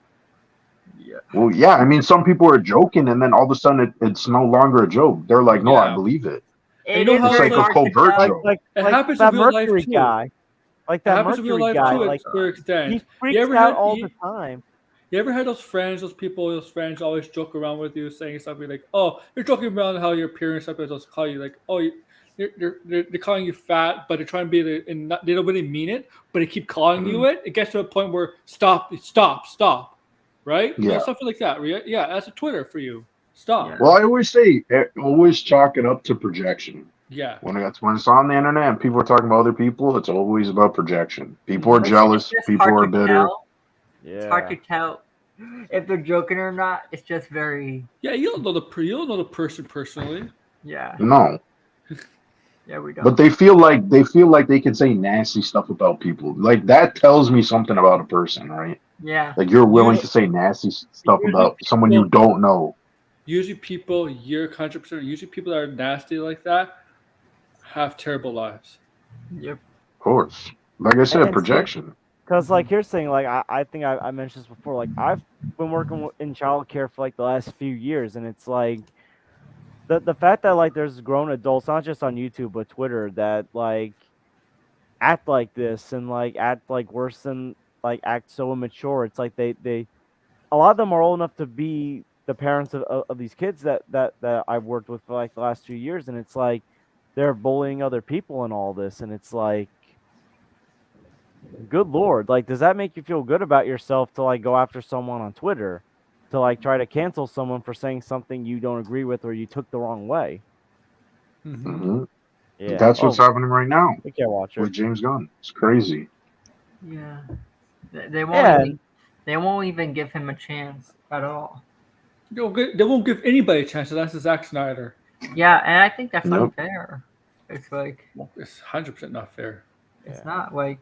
Yeah. Well, yeah, I mean, some people are joking, and then all of a sudden it's no longer a joke. They're like, no, I Yeah. believe it. And you It know is how It's it's very like a like hard to covert tell. joke. it like happens in that real life Mercury too. guy, like It that happens in real Mercury life guy, too, like to an extent. he freaks ever out had all you, the time. you ever had those friends always joke around with you, saying something like, "Oh, you're joking around how your appearance." Sometimes they'll call you like, "Oh, they're calling you fat," but they're trying to be and not, they don't really mean it, but they keep calling you it. It gets to a point where stop, right? You know, Yeah. something like that. Right? Yeah, that's a Twitter for you. Stop. Well, I always say, always chalk it up to projection. Yeah. When it's on the internet and people are talking about other people, it's always about projection. People are Mhm. It's jealous. just People hard are to bitter. tell. It's hard to Yeah, tell if they're joking or not. It's just very Yeah, you don't know the person personally. yeah. No, Yeah, we but don't. they feel like they can say nasty stuff about people. Like that tells me something about a person, right? Yeah. Like you're willing Usually, to say nasty stuff usually about someone you don't know. people, you're 100%. Usually, people that are nasty like that have terrible lives. Yep. Of course. Like I said, and see, projection. because like here's the thing, like I think I mentioned this before. Like I've been working in childcare for like the last few years, and it's like the fact that like there's grown adults, not just on YouTube but Twitter, that like act like this and like act like worse than like act so immature. It's like they a lot of them are old enough to be the parents of these kids that I've worked with for like the last 2 years, and it's like they're bullying other people and all this, and it's like, good lord, like does that make you feel good about yourself to like go after someone on Twitter, to like try to cancel someone for saying something you don't agree with or you took the wrong way? Mm-hmm. Hmm. Yeah. That's what's Oh, happening right now we can't watch with her. James Gunn. It's crazy. Yeah. They Yeah, won't even give him a chance at all. They won't give anybody a chance. That's Zack Snyder. Yeah, and I think that's Yep. unfair. It's like It's 100% not fair. it's Yeah. not like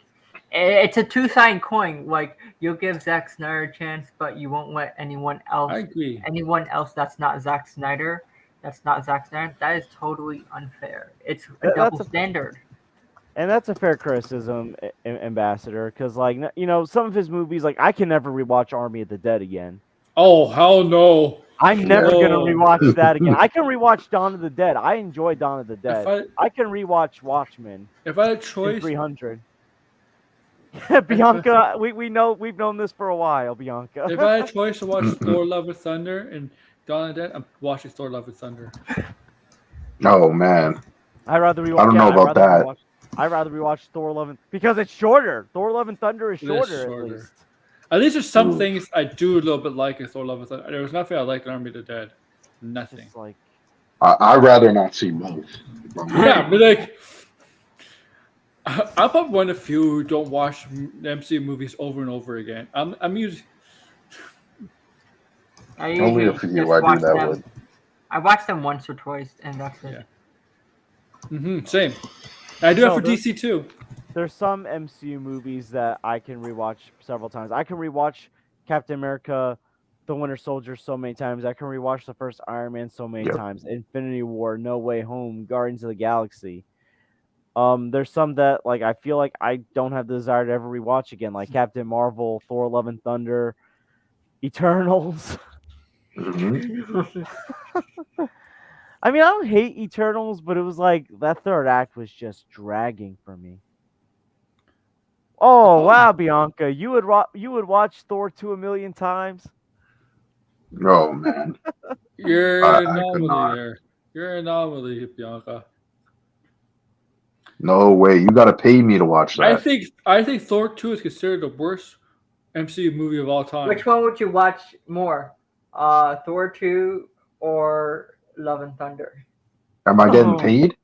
it's a two-sided coin. Like you'll give Zack Snyder a chance, but you won't let anyone I else agree. that's not Zack Snyder. That's not Zack Snyder. That is totally unfair. It's a That- double that's a standard. and that's a fair criticism, Ambassador, because like you know some of his movies, like I can never rewatch Army of the Dead again. Oh hell no! I'm never Yeah. gonna No. rewatch that again. I can rewatch Dawn of the Dead. I enjoy Dawn of the Dead. If I can rewatch Watchmen I had a in choice, 300. Bianca, we know we've known this for a while, Bianca. if I had a choice to watch Thor: Love and Thunder and Dawn of the Dead, I'm watching Thor: Love and Thunder. Oh man, I'd rather rewatch. I don't know about that. I'd rather rewatch Thor: Love and because it's shorter. Thor: Love and Thunder is It is shorter, shorter. at least. At least there's some Ooh. things I do a little bit like in Thor: Love and Thunder. There was nothing I liked in Army of the Dead. Nothing. Just like I'd rather not see both. if I'm Yeah, honest. but like, I'm probably one of the few who don't watch MCU movies over and over again. I'm usually I Only usually a few just I do watch that them. with. I watch them once or twice, and that's it. same. I do that So for there's- DC too. there's some MCU movies that I can rewatch several times. I can rewatch Captain America, The Winter Soldier so many times. I can rewatch the first Iron Man so many Yep. times. Infinity War, No Way Home, Guardians of the Galaxy. There's some that like I feel like I don't have the desire to ever rewatch again, like Captain Marvel, Thor: Love and Thunder, Eternals. Mhm. I mean, I don't hate Eternals, but it was like that third act was just dragging for me. Oh wow, Bianca, you would watch Thor 2 a million times. Oh man, You're I an could anomaly not. there. You're an anomaly, Bianca. No way. You got to pay me to watch I that. think Thor 2 is considered the worst MCU movie of all time. Which one would you watch more? Thor 2 or Love and Thunder? Am I getting Oh. paid?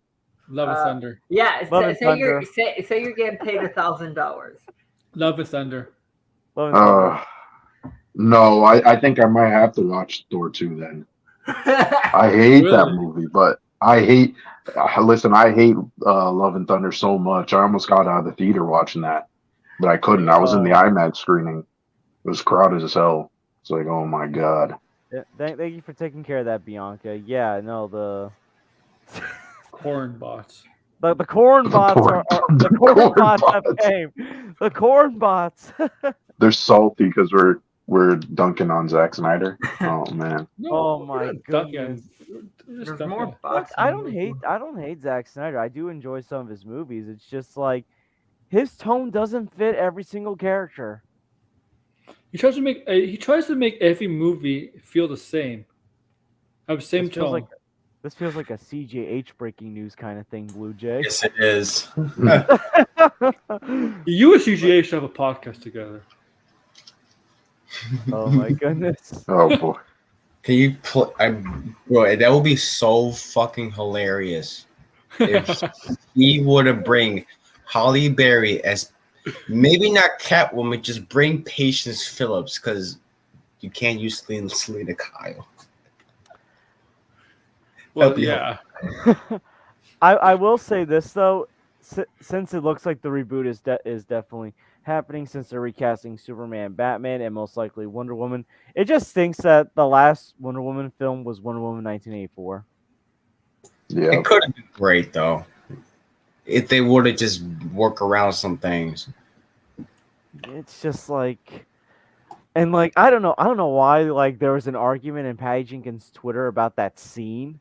Love and Thunder. Yeah, Love and say you're Thunder. say you're getting paid $1,000. Love and Thunder. Love and Thunder. No, I think I might have to watch Thor 2 then. I hate that Really? movie, but I hate. Listen, I hate Love and Thunder so much. I almost got out of the theater watching that, but I couldn't. I was in the IMAX screening. was crowded as hell. It's like, oh my god. Yeah, thank you for taking care of that, Bianca. Yeah, no, the Corn bots. the corn bots corn- the the corn corn bots have bots. came. The corn bots. They're salty because we're dunking on Zack Snyder. Oh man. No, Oh we're my not dunking on- goodness. we're just There's dunking more on- Look, bots. I than don't people. hate Zack Snyder. I do enjoy some of his movies. It's just like his tone doesn't fit every single character. He tries to make every movie feel the same. Have the same This feels tone. like this feels like a CJH breaking news kind of thing, Blue Jay. Yes, it is. You and CGA should have a podcast together. Oh my goodness. Oh boy. Can you put? Bro, that would be so fucking hilarious if he were to bring Holly Berry as maybe not Catwoman, just bring Patience Phillips because you can't use Selena Kyle. Well, That'd be yeah. I will say this though, since it looks like the reboot is definitely happening, since they're recasting Superman, Batman, and most likely Wonder Woman, it just stinks that the last Wonder Woman film was Wonder Woman 1984. Yeah. It could have been great though if they would have just worked around some things. It's just like, and like I don't know why like there was an argument in Patty Jenkins' Twitter about that scene.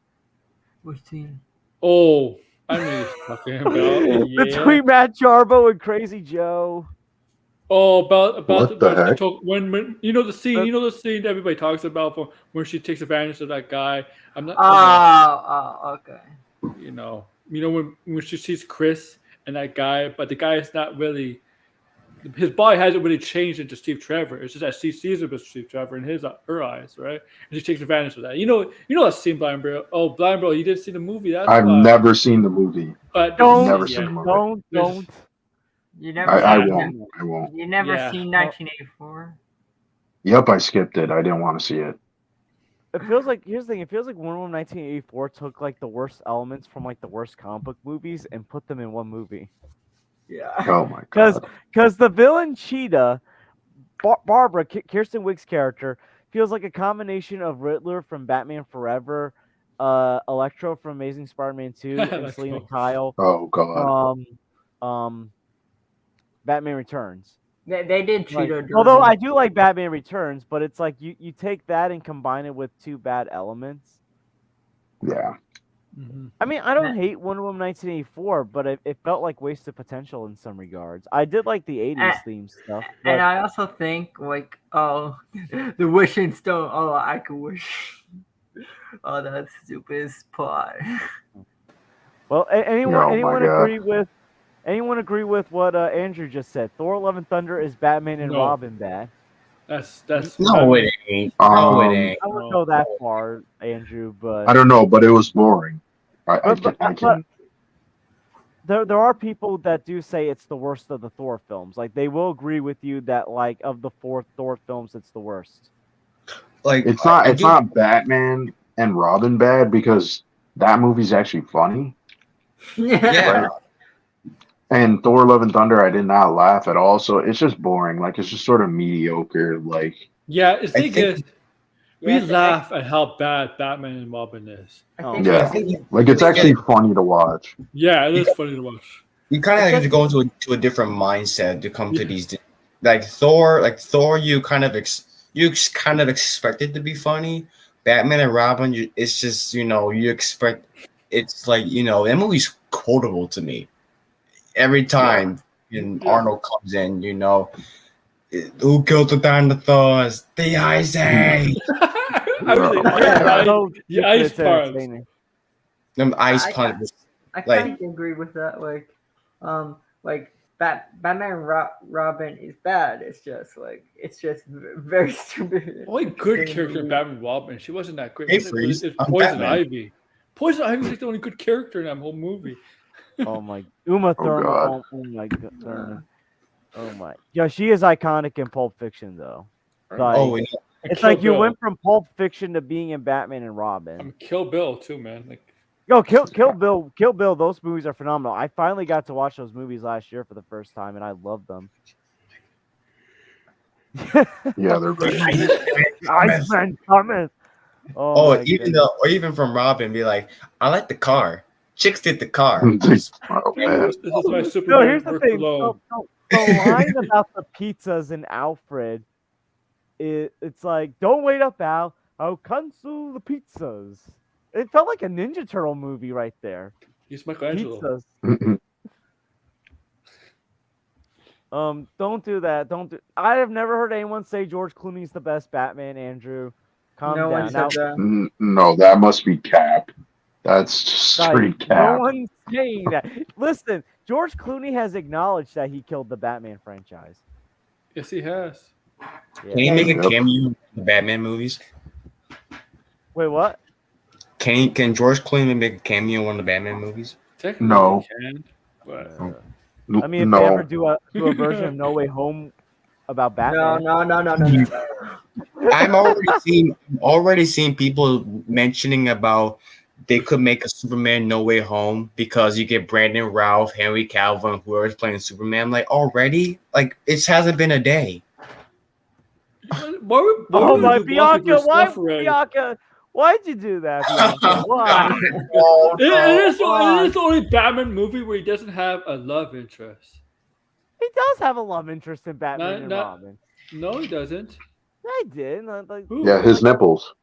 Which scene? Oh, I know what you're talking about. Yeah. Between Matt Jarbo and Crazy Joe. Oh, about What the heck? when you know the scene that everybody talks about for when she takes advantage of that guy. I'm not. Okay. You know when she sees Chris and that guy, but the guy is not really. His body hasn't really changed into Steve Trevor. It's just that she sees him as Steve Trevor in her eyes, right? And she takes advantage of that. You know that scene, Blind Bro. Oh, Blind Bro, you didn't see the movie. That's I've why. never seen the movie. But Don't, Never seen the movie. don't. You never. I seen won't. I won't. You never Yeah. seen 1984? Yep, I skipped it. I didn't want to see it. It feels like here's the thing. It feels like Wonder Woman 1984 took like the worst elements from like the worst comic book movies and put them in one movie. Yeah. Oh my Because god. the villain Cheetah, Barbara, Kirsten Wiig's character, feels like a combination of Riddler from Batman Forever, Electro from Amazing Spider-Man 2, and Electro. Selena Kyle Oh god. Batman Returns. They did Like, Cheeto. although I do like Batman Returns, but it's like you take that and combine it with two bad elements. Yeah. Mhm. I mean, I don't hate Wonder Woman 1984, but it felt like wasted potential in some regards. I did like the 80s theme stuff. But And I also think like the wishing stone. Oh, I could wish. Oh, that's stupid plot. well, anyone Oh my anyone God. agree with what Andrew just said? Thor: Love and Thunder is Batman and No. Robin bad. That's No, it ain't. No, it ain't. I wouldn't go that far, Andrew, but I don't know, but it was boring. I But- can. there are people that do say it's the worst of the Thor films. Like they will agree with you that like of the 4 Thor films, it's the worst. Like It's not. I It's do- not Batman and Robin bad because that movie's actually funny. Yeah. Right. And Thor: Love and Thunder, I did not laugh at all. So it's just boring. Like it's just sort of mediocre. Like yeah. The thing think- is, we laugh at how bad Batman and Robin is. Oh, Yeah. I think like it's actually funny to watch. Yeah, it is funny to watch. you kind of have to go into a different mindset to come to these. Like Thor, you kind of expect it to be funny. Batman and Robin, it's just you expect. It's like that movie's quotable to me every time. And Arnold comes in, who killed the dinosaurs? The Ice Age. I really, Yeah, the ice part. Them ice I- punches. I Like- kind of agree with that. Like Batman and Robin is bad. It's just very stupid. Only good character in Batman and Robin. She wasn't that great. Hey, It's Freeze, I'm Poison Batman. Ivy. Poison Ivy's like the only good character in that whole movie. Oh my, Uma Thurman. God. Oh my god, Thurman. Oh my. Yeah, she is iconic in Pulp Fiction though. Like, Oh, and And it's Kill like you Bill. went from Pulp Fiction to being in Batman and Robin. Kill Bill too, man. Like Yo, Kill Bill. Those movies are phenomenal. I finally got to watch those movies last year for the first time, and I love them. Yeah, they're very cool. Iceman coming. Oh, Oh, my even goodness. or even from Robin, be like, I like the car. Chicks did the car. Oh, This man. is my No, Superman here's the works thing. alone. The line about the pizzas in Alfred, it's like, don't wait up, Al. I'll cancel the pizzas. It felt like a Ninja Turtle movie right there. He's Michelangelo. Pizzas. Don't do that. Don't do. I have never heard anyone say George Clooney's the best Batman. Andrew, calm No one down. said Now, that. No, that must be Cap. That's just guys, straight no Cap. one's saying that. Listen, George Clooney has acknowledged that he killed the Batman franchise. Yes, he has. Can he Yeah. make a Yep. cameo in the Batman movies? Wait, what? Can George Clooney make a cameo in one of the Batman movies? Technically, No. he can. But I mean, if they ever No. do a version of No Way Home about No, Batman, no. I'm already seeing people mentioning about they could make a Superman No Way Home because you get Brandon Routh, Henry Cavill, and whoever's playing Superman. Like already, like it hasn't been a day. why oh would my you do Blanca Bianca, versus why Alfred? Bianca? Why'd you do that, Bianca? Why? It is why? the only Batman movie where he doesn't have a love interest. He does have a love interest in Batman and Not- Robin. No, he doesn't. I did. Like, Who? Yeah, his nipples.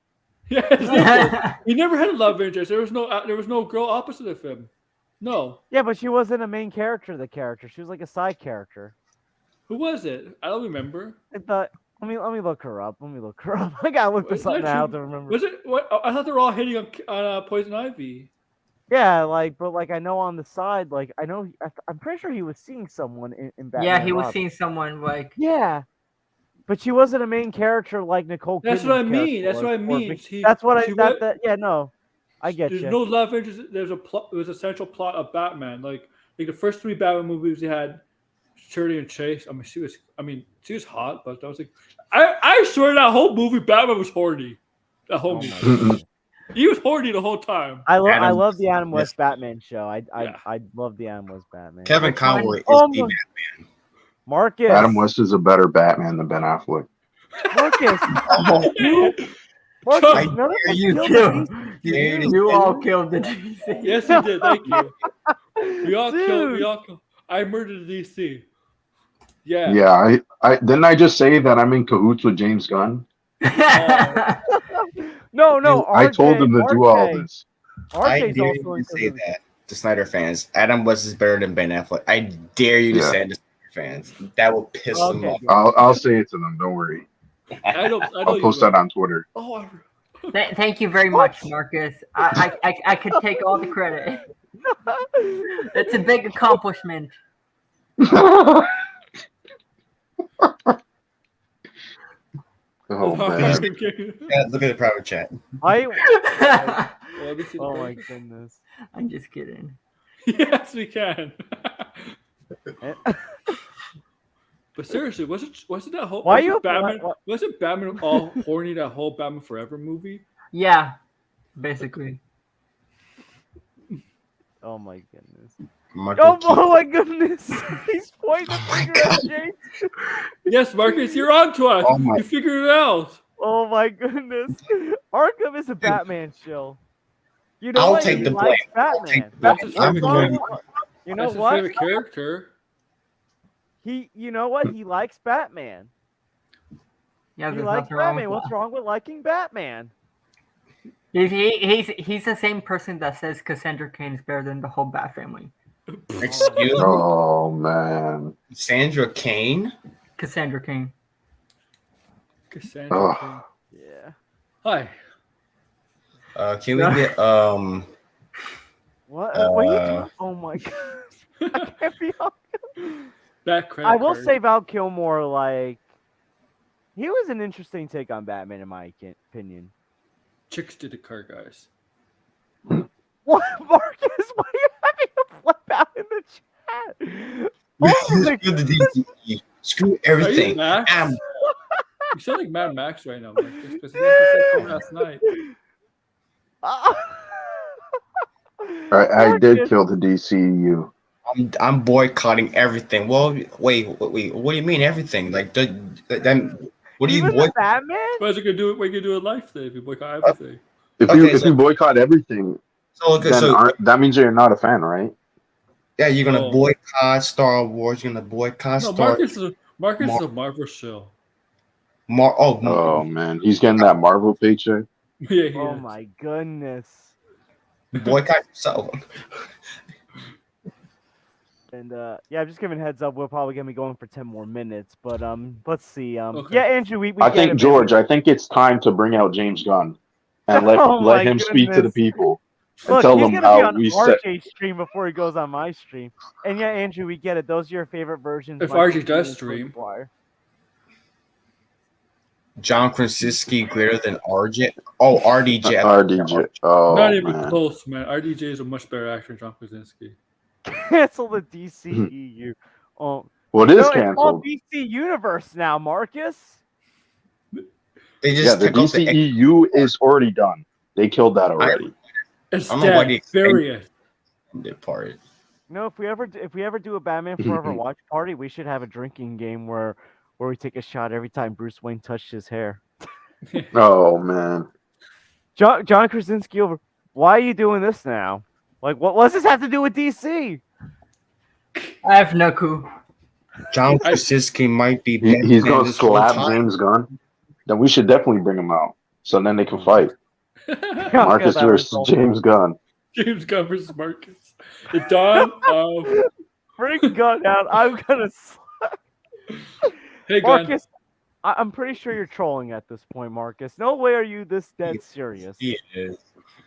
Yeah, his nipples. He never had a love interest. There was no girl opposite of him. No. yeah, but she wasn't a main character of the character. She was like a side character. Who was it? I don't remember. I thought. Let me look her up. I gotta look this Was up that now true? to remember. Was it? What? I thought they were all hitting on Poison Ivy. Yeah, but I know on the side, I know I'm pretty sure he was seeing someone in Batman. Yeah, he and was Robin. seeing someone like. Yeah, but she wasn't a main character like Nicole. That's Kidman's what I mean. character That's what I was, or mean. Vic- That's what I. she That, went- that yeah, no, I get There's you. no love interest. There's a plot. It was a central plot of Batman. Like the first three Batman movies, they had Shirley and Chase. she was hot, but I was like, I swear that whole movie, Batman was horny. That whole Oh my movie, God. he was horny the whole time. I Adam love the Adam West. West Batman show. Yeah. I love the Adam West Batman. Kevin Which one? Conroy is Oh the my- Batman. Marcus. Adam West is a better Batman than Ben Affleck. Marcus. I Marcus. I None of dare us you. killed You, the Dare to you say all that? killed the DC. Yes, he did. Thank you. beast. We all killed. We Dude. all killed. I murdered DC. Yeah. Yeah, I didn't I just say that I'm in cahoots with James Gunn? No. I told him to do all RJ. this. I RJ's dare also you in to say cahoots. that to Snyder fans. Adam West is better than Ben Affleck. I dare you to Yeah. say it to Snyder fans. That will piss them Okay, off. good. I'll say it to them. Don't worry. I know I'll you post will. that on Twitter. Oh, Thank you very much, Marcus. I could take all the credit. It's a big accomplishment. Oh man. Yeah, look at the private chat. Let me see the Oh my picture. goodness. I'm just kidding. Yes, we can. But seriously, wasn't that whole Why wasn't you- Batman? why- Wasn't Batman all horny that whole Batman Forever movie? Yeah, basically. Oh my goodness. Michael Keaton. Oh my goodness. He's pointing the Oh my finger at God. James. Yes, Marcus, you're on to us. Oh my- You figured it out. Oh my goodness. Arkham is a Batman show. You know I'll what? take He the likes blame. I'll Batman. take the That's blame. his I'm favorite going. character. You know That's his what? favorite character. You know what? He likes Batman. Yeah, He there's likes nothing wrong Batman. with What's wrong with liking Batman? that. He's the same person that says Cassandra Cain is better than the whole Bat family. Excuse me, Oh man. Sandra Kane. Cassandra Cain. Cassandra Ugh. Cain. Yeah. Hi. Can we get What? What are you Uh, doing? Oh my god. I can't be That credit I will card. say Val Kilmer, he was an interesting take on Batman, in my opinion. Chicks did the car, guys. What, Marcus? Why are you having a flip out in the chat? Oh my screw the goodness. DCE. Screw Are you everything. Max? I'm- You sound like Mad Max right now, Marcus. Because he has the same thing last night. I did Marcus. kill the DCU. I'm boycotting everything. Well, wait. What do you mean everything? Like then what do you Even the boycott? Batman? What you can do? What you can do in life then if you boycott everything? Okay, if so you boycott everything, okay, then so that means you're not a fan, right? yeah, you're gonna No. boycott Star Wars. You're gonna boycott No, Star. Marcus is Mar- a Marvel shill. Oh man, he's getting that Marvel paycheck. Yeah, he Oh is. my goodness. boycott yourself. And yeah, I'm just giving heads up. We're probably gonna be going for 10 more minutes, but let's see. Okay. Yeah, Andrew, we I get think it, man. George. I think it's time to bring out James Gunn and Oh let my him speak to the goodness. people and Look, tell he's them gonna be how on we set. RJ's stream before he goes on my stream. And yeah, Andrew, we get it. Those are your favorite versions. If Michael RJ does Keaton, stream. Maguire. John Krasinski greater than RJ. Oh, RDJ. RDJ. Oh Not even man. close, man. RDJ is a much better actor than John Krasinski. Cancel the DCEU. Oh, Well, it no, is it's called canceled. DC Universe now, Marcus. They Yeah, just the took out the. DCEU is already done. They killed that already. It's I don't know why dead. they Bury it. part. No, if we ever do a Batman Forever watch party, we should have a drinking game where we take a shot every time Bruce Wayne touched his hair. Oh man. John Krasinski over. Why are you doing this now? Like, what does this have to do with DC? I have no clue. John Krasinski might be. He's Batman gonna this whole slap time. James Gunn. Then we should definitely bring him out. So then they can fight. I'll Marcus get that versus result. James Gunn. James Gunn versus Marcus. The dawn of. Bring Gun out. I'm gonna. Hey, Gunn. Marcus, I'm pretty sure you're trolling at this point, Marcus. No way are you this dead serious. He is.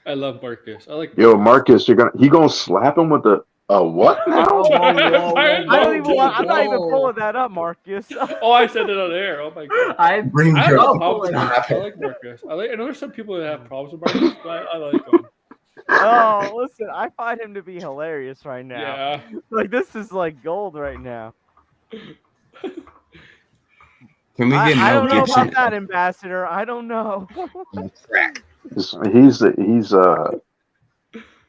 I love Marcus. I like Yo, Marcus, he gonna slap him with a what now? I'm not even pulling that up, Marcus. Oh, I said it on air. Oh my god. I Bring I have your- no Oh, problem with boy. Marcus. I like Marcus. I know there's some people that have problems with Marcus, but I like him. Oh, listen, I find him to be hilarious right now. Yeah. Like, this is like gold right now. Can we get I Mel don't know Gibson? about that, Ambassador. I don't know. Crack. He's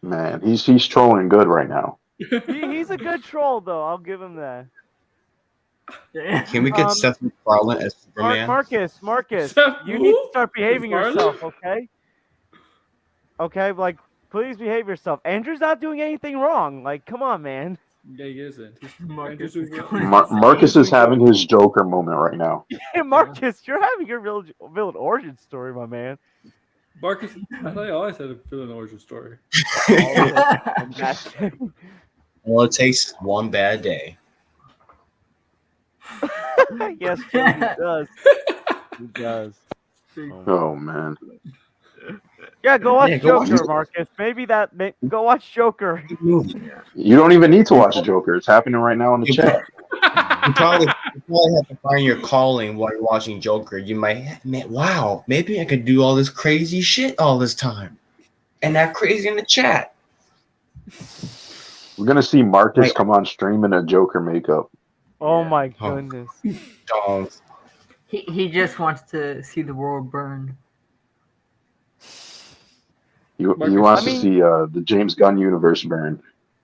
man, he's trolling good right now. He's a good troll, though. I'll give him that. Can we get Seth MacFarlane as Superman? Marcus, Seth you need to who? start behaving MacFarlane? yourself, okay? Okay, like, please behave yourself. Andrew's not doing anything wrong. Like, come on, man. Yeah, he isn't. Marcus Andrew's is doing going- Marcus is having his Joker moment right now. Hey, Marcus, you're having a real villain origin story, my man. Marcus, I thought you always had a villain origin story. All it takes is one bad day. Yes, Joe, he does. He does. Oh man. Yeah, go watch go watch Joker, it. Marcus. Maybe go watch Joker. Good movie. You don't even need to watch the Joker. It's happening right now in the You chat. probably have to find your calling while you're watching Joker. You might, man, wow, maybe I could do all this crazy shit all this time, and act crazy in the chat. We're gonna see Marcus Wait. come on stream in a Joker makeup. Oh my Oh. goodness. Dog. He just wants to see the world burn. He Marcus, wants I to mean- see the James Gunn universe burn.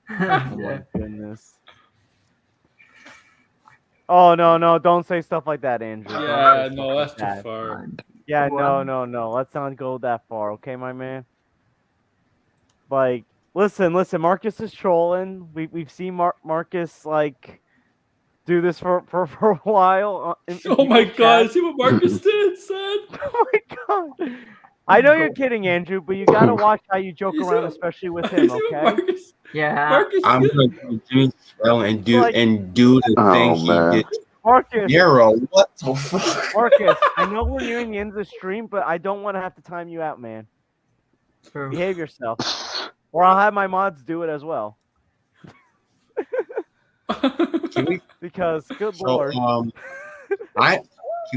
Oh Yeah. my goodness. Oh no, don't say stuff like that, Andrew. Don't Yeah, say no, stuff that's like too that. far. Yeah, What? no. Let's not go that far, okay, my man? Like, listen, Marcus is trolling. We've seen Marcus like do this for a while. In Oh my people's god, chat. see what Marcus did, son? Oh my god. I know you're kidding, Andrew, but you gotta watch how you joke You see around, what- especially with You him, see what okay? Marcus, Yeah. Marcus I'm did? gonna do Jimmy Fallon and do Like- the Oh, thing he man. did. Marcus, Yarrow, what the fuck? Marcus, I know we're nearing the end of the stream, but I don't want to have to time you out, man. True. Behave yourself. Or I'll have my mods do it as well. Can we? Because, good So, lord. can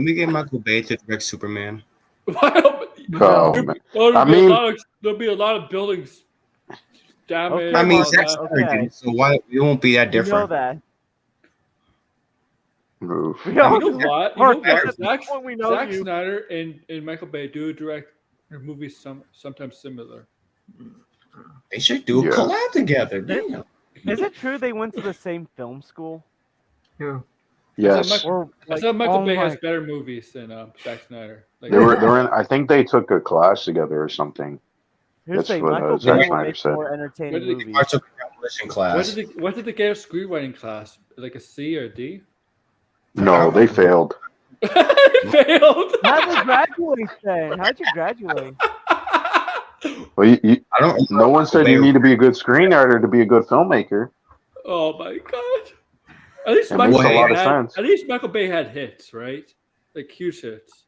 we get Michael Bay to direct Superman? Oh, There'll man. there'll be a lot of buildings damaged. Okay, I mean, Marcus, Zack Snyder okay. did, so why it won't be that You know different? that. Move. We You all know know what? Marcus, You know at what? this point we know Zack you. Snyder and Michael Bay do direct movies sometimes similar. They should do a Yeah. collab together. Damn. Is it true they went to the same film school? Who? Yes, Or I like, said Michael oh Bay my, has better movies than Zack Snyder. Like, they were in. I think they took a class together or something. here's That's saying what Michael They Bay Zack might, will Snyder make said. more Where entertaining did it- they movies. might took a demolition class. what did they get a screenwriting class? Like a C or a D? No, they failed. Failed. How'd you graduate then? How'd you graduate? Well, I don't remember no one Michael said you Bay. need to be a good screenwriter to be a good filmmaker. Oh my god. At least It Michael makes a Bay lot of had. sense. At least Michael Bay had hits, right? Like huge hits.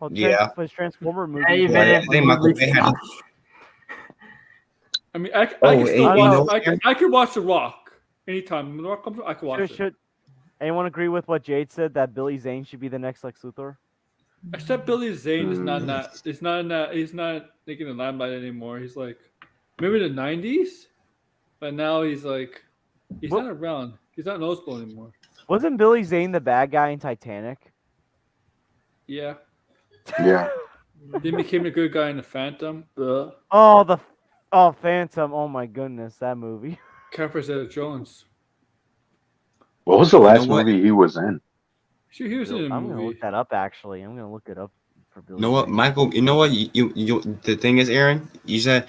Well, Yeah. his Transformer Yeah, movie. even Yeah, I if think Michael movie Bay had. sucks. I mean, I Oh, can still you know, watch. I can watch The Rock anytime. When The Rock comes, I can watch it. Should anyone agree with what Jade said that Billy Zane should be the next Lex Luthor? Except Billy Zane is not Mm. that. It's not in that. He's not taking the limelight anymore. He's like maybe the '90s, but now he's like he's Well- not around. He's not noticeable anymore. Wasn't Billy Zane the bad guy in Titanic? Yeah, Yeah. then became a good guy in the Phantom. Ugh. Oh Phantom. Oh my goodness, that movie. Catherine Zeta-Jones. What was the know last what? movie he was in? He was in a I'm gonna movie. look that up. Actually, I'm gonna look it up for Billy. You know what, Zane. Michael? You know what? You the thing is, Aaron. You said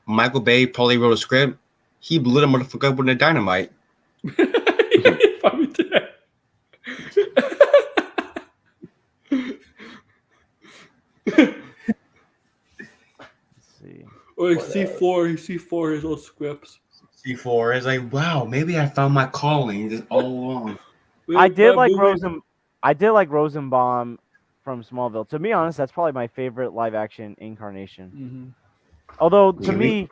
Michael Bay probably wrote a script. He blew the motherfucker up with the dynamite. Yeah, he probably did. Let's see. Or like C4 his old scripts. C4 is like, wow, maybe I found my calling just all along. I did like Rosen. I did like Rosenbaum from Smallville. To be honest, that's probably my favorite live action incarnation. Although to Really?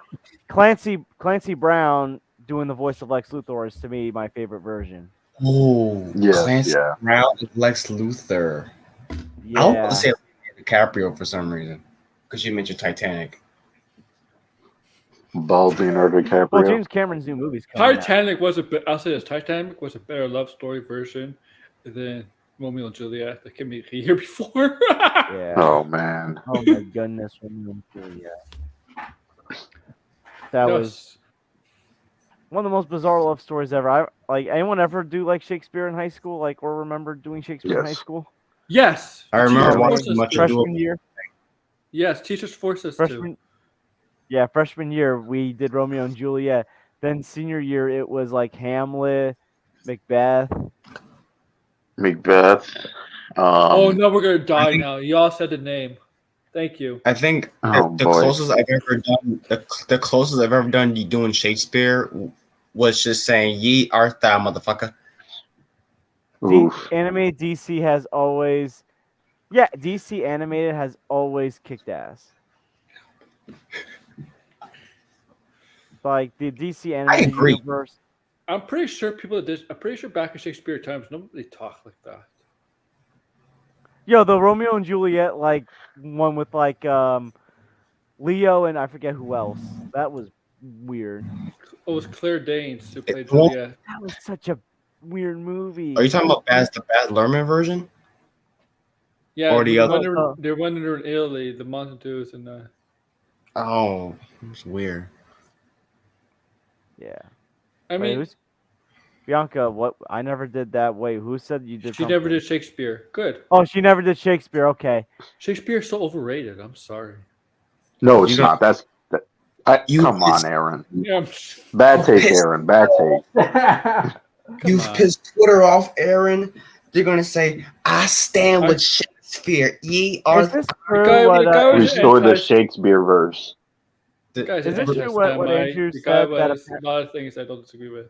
me, Clancy Brown doing the voice of Lex Luthor is to me my favorite version. Oh, Yeah, Clancy yeah. Brown with Lex Luthor. I Yeah. want to say DiCaprio for some reason because you mentioned Titanic. Bald Leonardo Well, DiCaprio. James Cameron's new movie's coming out. Titanic was a bit. I'll say this: Titanic was a better love story version than Romeo and Juliet that came out a year before. Yeah. Oh man. Oh my goodness, Romeo and Juliet. That was one of the most bizarre love stories ever. Like anyone ever do like Shakespeare in high school, like or remember doing Shakespeare in high Yes. school? Yes, I remember teachers watching forced us much to. of it. Freshman year. Yes, teachers forced us to. Freshman year we did Romeo and Juliet. Then senior year it was like Hamlet, Macbeth. Macbeth. Oh no, we're gonna die now. You all said the name. Thank you. I think Oh, the boy. closest I've ever done the closest I've ever done doing Shakespeare was just saying "Ye art thou, motherfucker." Oof. Animated DC has always, DC animated has always kicked ass. Like the DC animated agree. universe. I'm pretty sure I'm pretty sure back in Shakespeare times, nobody talked like that. Yo, the Romeo and Juliet like one with like Leo and I forget who else. That was weird. It was Claire Danes who played Well- Juliet. That was such a weird movie. Are you talking about the Baz Luhrmann version? Yeah, Or the other- they're when they're in Italy, the Montagues and Oh, it's weird. Yeah. I Wait, mean, Bianca, what? I never did that. Wait, who said you did she something? never did Shakespeare. Good. Oh, she never did Shakespeare. Okay. Shakespeare's so overrated. I'm sorry. No, it's You got- not. Come on, Aaron. Yeah, Bad take, pissed. Aaron. Bad take. You've on. pissed Twitter off, Aaron. They're gonna say, "I stand with Shakespeare." Ye are. Is this guy- true? What, the guy was- Restore the anti- Shakespeare verse. the- Guys, Is it's it just true what Semite. Andrew The guy said that was a lot of things I don't disagree with.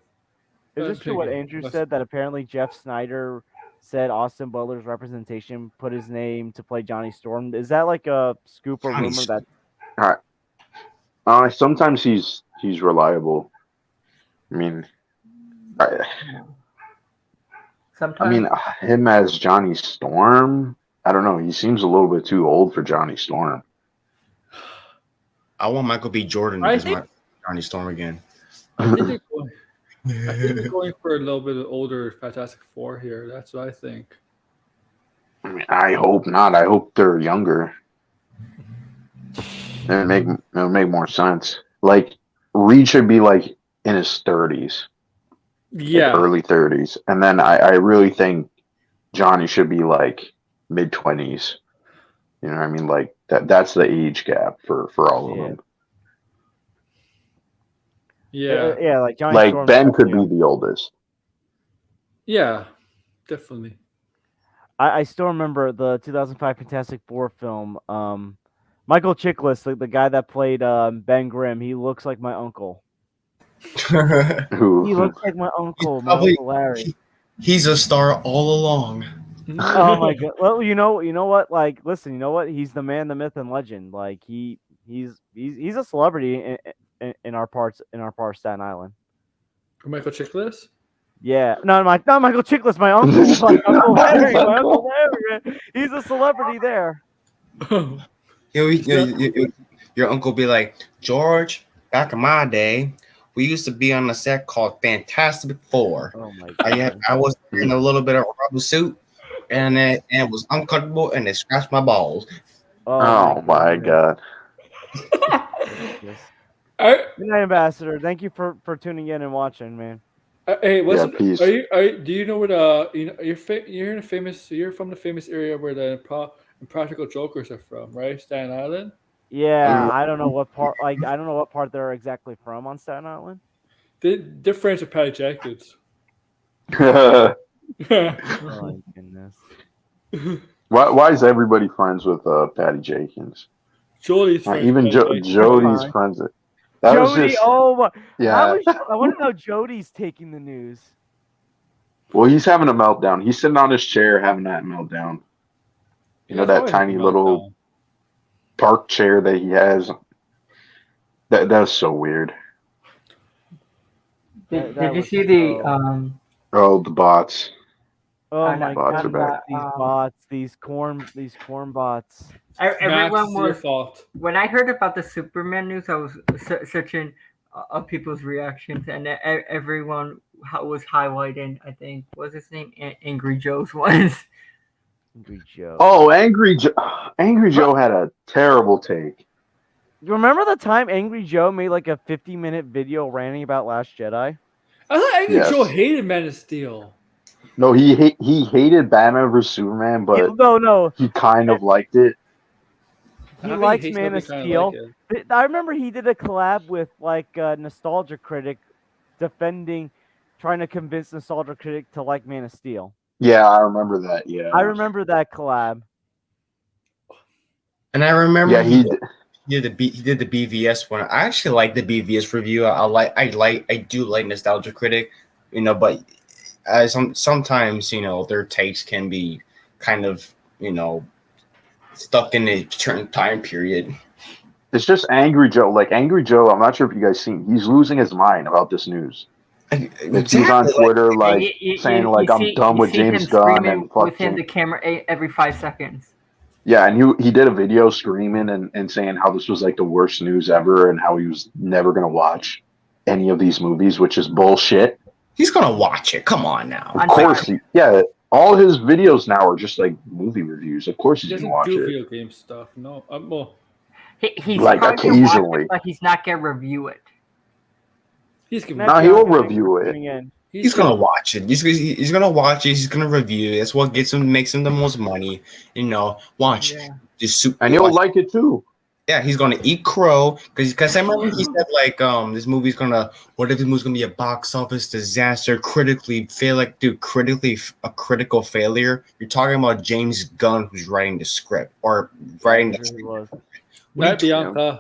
Is this true what Opinion. Andrew What's- said that apparently Jeff Snyder said Austin Butler's representation put his name to play Johnny Storm? Is that like a scoop or Johnny rumor Storm. that Sometimes he's reliable. I mean, Sometimes him as Johnny Storm. I don't know. He seems a little bit too old for Johnny Storm. I want Michael B. Jordan I as think- my Johnny Storm again. I think they're going for a little bit of older Fantastic Four here. That's what I think. I mean, I hope not. I hope they're younger. It'll make more sense. Like Reed should be like in his 30s, like Yeah. early 30s, and then I really think Johnny should be like mid 20s. You know what I mean? Like that's the age gap for all of Yeah. them. Yeah. Yeah, like Johnny Like Storm's Ben could definitely be the oldest. Yeah. Definitely. I still remember the 2005 Fantastic Four film. Michael Chiklis, the guy that played Ben Grimm, he looks like my uncle. Who? He looks like my uncle, my Probably uncle Larry. he's a star all along. Oh my god! Well, you know what? Like, listen, you know what? He's the man, the myth, and legend. Like, he's a celebrity in our parts of Staten Island. Michael Chiklis? Yeah, not Michael Chiklis, my uncle, my uncle Larry. Man. He's a celebrity there. Your uncle be like, George, back in my day, we used to be on a set called Fantastic Four. Oh my I, god! I was in a little bit of rubber suit, and it was uncomfortable, and it scratched my balls. Oh my god! Yes. I, Good night, Ambassador. Thank you for tuning in and watching, man. hey, Yeah, peace. do you know where the you're in a famous you're from the famous area where the Impractical Jokers are from, right? Staten Island. Yeah, I don't know what part. Like, I don't know what part they're exactly from on Staten Island. They're friends with Patty Jenkins. Oh my goodness. Why is everybody friends with Patty Jenkins? Jody's friends. Even with Patty Jenkins. Jody's friends. That was Jody, just oh my! yeah. I want to know how Jody's taking the news. Well, he's having a meltdown. He's sitting on his chair having that meltdown. You know, that always tiny meltdown. little park chair that he has. That's so weird. Did That you was see the so- Oh, the bots. Oh I my know, Bots are god! back. These bots, these corn bots. everyone Max, your was fault. when I heard about the Superman news, I was searching people's reactions, and everyone was highlighting. I think was his name Angry Joe's ones. Angry Joe. Oh, Angry Joe had a terrible take. You remember the time Angry Joe made like a 50-minute video ranting about Last Jedi? I thought Angry Yes. Joe hated Man of Steel. No, he hated Batman vs Superman, but No. he kind of liked it. I He think likes hates Man of nobody kinda Steel. like it. I remember he did a collab with like Nostalgia Critic, trying to convince Nostalgia Critic to like Man of Steel. Yeah, I remember that. Yeah, I remember that collab. And I remember yeah, he did the BVS one. I actually like the BVS review. I do like Nostalgia Critic, but sometimes their takes can be kind of stuck in a certain time period. It's just Angry Joe. Like Angry Joe, I'm not sure if you guys seen. He's losing his mind about this news. Like, he's on Twitter, saying I'm done with James Gunn and fuck within the camera every 5 seconds. Yeah, and he did a video screaming and saying how this was like the worst news ever and how he was never gonna watch any of these movies, which is bullshit. He's gonna watch it. Come on now. Of course, yeah. All his videos now are just like movie reviews. Of course, He he's doesn't gonna watch do it. video game stuff. No, well, He's Like, probably gonna watch occasionally. it, but he's not gonna review it. he's gonna. No, he will review it. He's gonna watch it. He's gonna watch it. He's gonna review it. That's what makes him the most money. Watch. Yeah. And he'll like it too. Yeah, he's gonna eat crow because I remember he said this movie's gonna what if this movie's gonna be a box office disaster, critically fail, a critical failure. You're talking about James Gunn who's writing the script or writing the script. Night, Bianca.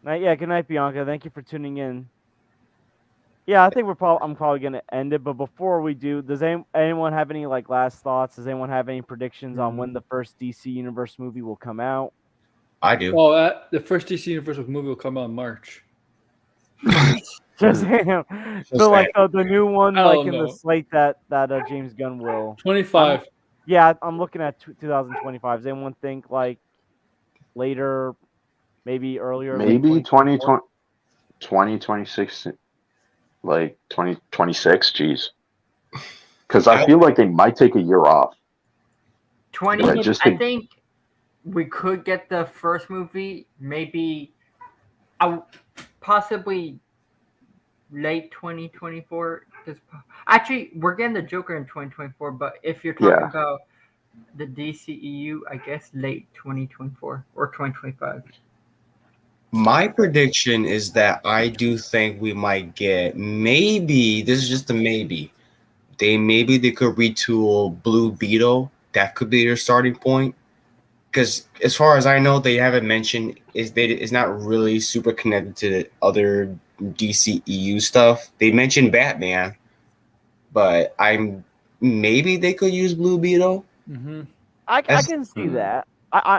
Good night, Bianca. Thank you for tuning in. Yeah, I think I'm probably gonna end it, but before we do, does anyone have any last thoughts? Does anyone have any predictions on when the first DC Universe movie will come out? I do. Well, the first DC Universe movie will come out in March. Shazam. So the new one in the slate that James Gunn will 25. I'm looking at 2025. Does anyone think later, maybe earlier? Maybe 2026, like 2026. Jeez, because I feel like they might take a year off. I think we could get the first movie maybe possibly late 2024. Actually, we're getting the Joker in 2024, but if you're talking Yeah. about the DCEU, I guess late 2024 or 2025. My prediction is that I do think we might get, maybe this is just a maybe. Maybe they could retool Blue Beetle. That could be their starting point. Because as far as I know, they haven't mentioned is not really super connected to the other DCEU stuff. They mentioned Batman, but I'm maybe they could use Blue Beetle Mm-hmm. I as can see Hmm. that.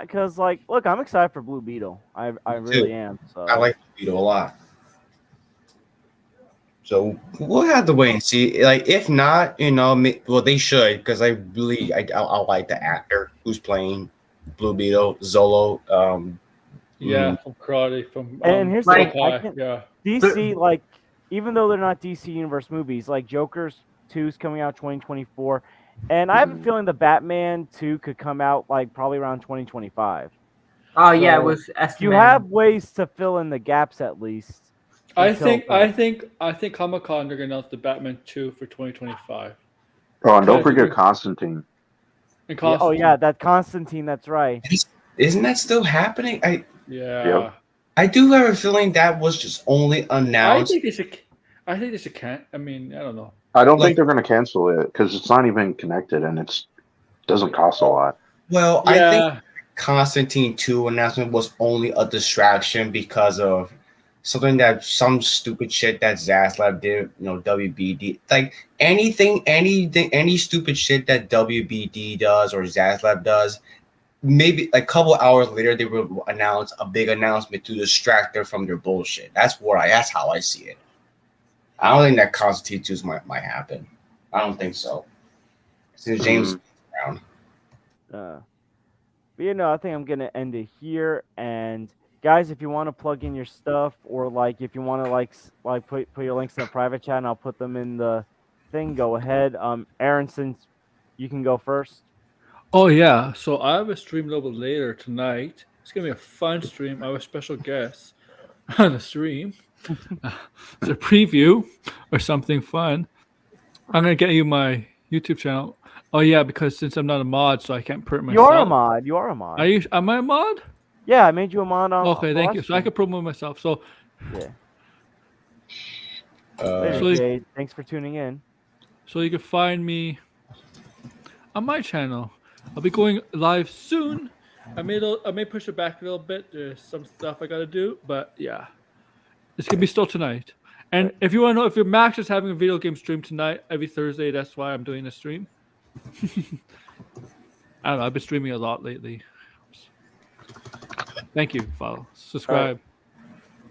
Because like, look, I'm excited for Blue Beetle. I too. really am. I So like Blue Beetle a lot. So we'll have to wait and see. Like, if not, well, they should because I like the actor who's playing Blue Beetle, Zolo. Yeah, from karate, from and here's the Cobra thing, Like, I Kai. can Yeah. DC like even though they're not DC Universe movies, like Joker's 2 is coming out 2024, and I have a Mhm. feeling the Batman 2 could come out like probably around 2025. oh yeah, it So was you estimated. have ways to fill in the gaps at least I until think then. I think I think Comic Con they're gonna announce the Batman 2 for 2025. Oh, and don't Because forget Constantine. and Yeah, oh yeah, Constantine. that Constantine, that's right. Isn't that still happening? Yeah. Yep. I do have a feeling that was just only I announced. think they should I think they should can I mean, I don't know. I don't think Like, they're going to cancel it because it's not even connected and it doesn't cost a lot. well, I think Yeah. Constantine 2 announcement was only a distraction because of some stupid shit that Zaslav did, WBD. Like anything, any stupid shit that WBD does or Zaslav does, maybe a couple hours later they will announce a big announcement to distract them from their bullshit. That's how I see it. I don't think that Constantine 2 might happen. I don't think so. Since James Mm. Brown. Uh, but I think I'm gonna end it here. And guys, if you want to plug in your stuff, or like if you want to like put your links in the private chat, and I'll put them in the thing. Go ahead. Aaron, since you can go first. Oh yeah. So I have a stream a little bit later tonight. It's gonna be a fun stream. I have a special guest on the stream. It's a preview or something fun. I'm gonna get you my YouTube channel. Oh yeah, because since I'm not a mod, so I can't print You are a myself. mod. You are a mod. Am I a mod? Yeah, I made you a mod on Okay, the thank you. last So I stream. can promote myself. So Yeah. Later, Uh, so Jade. Thanks for tuning in. you can find me on my channel. I'll be going live soon. I may push it back a little bit. There's some stuff I gotta do, but yeah, it's gonna be still tonight. And Right. if you want to know if your Max is having a video game stream tonight, every Thursday, that's why I'm doing a stream. I don't know. I've been streaming a lot lately. Thank you. Follow, All right. subscribe.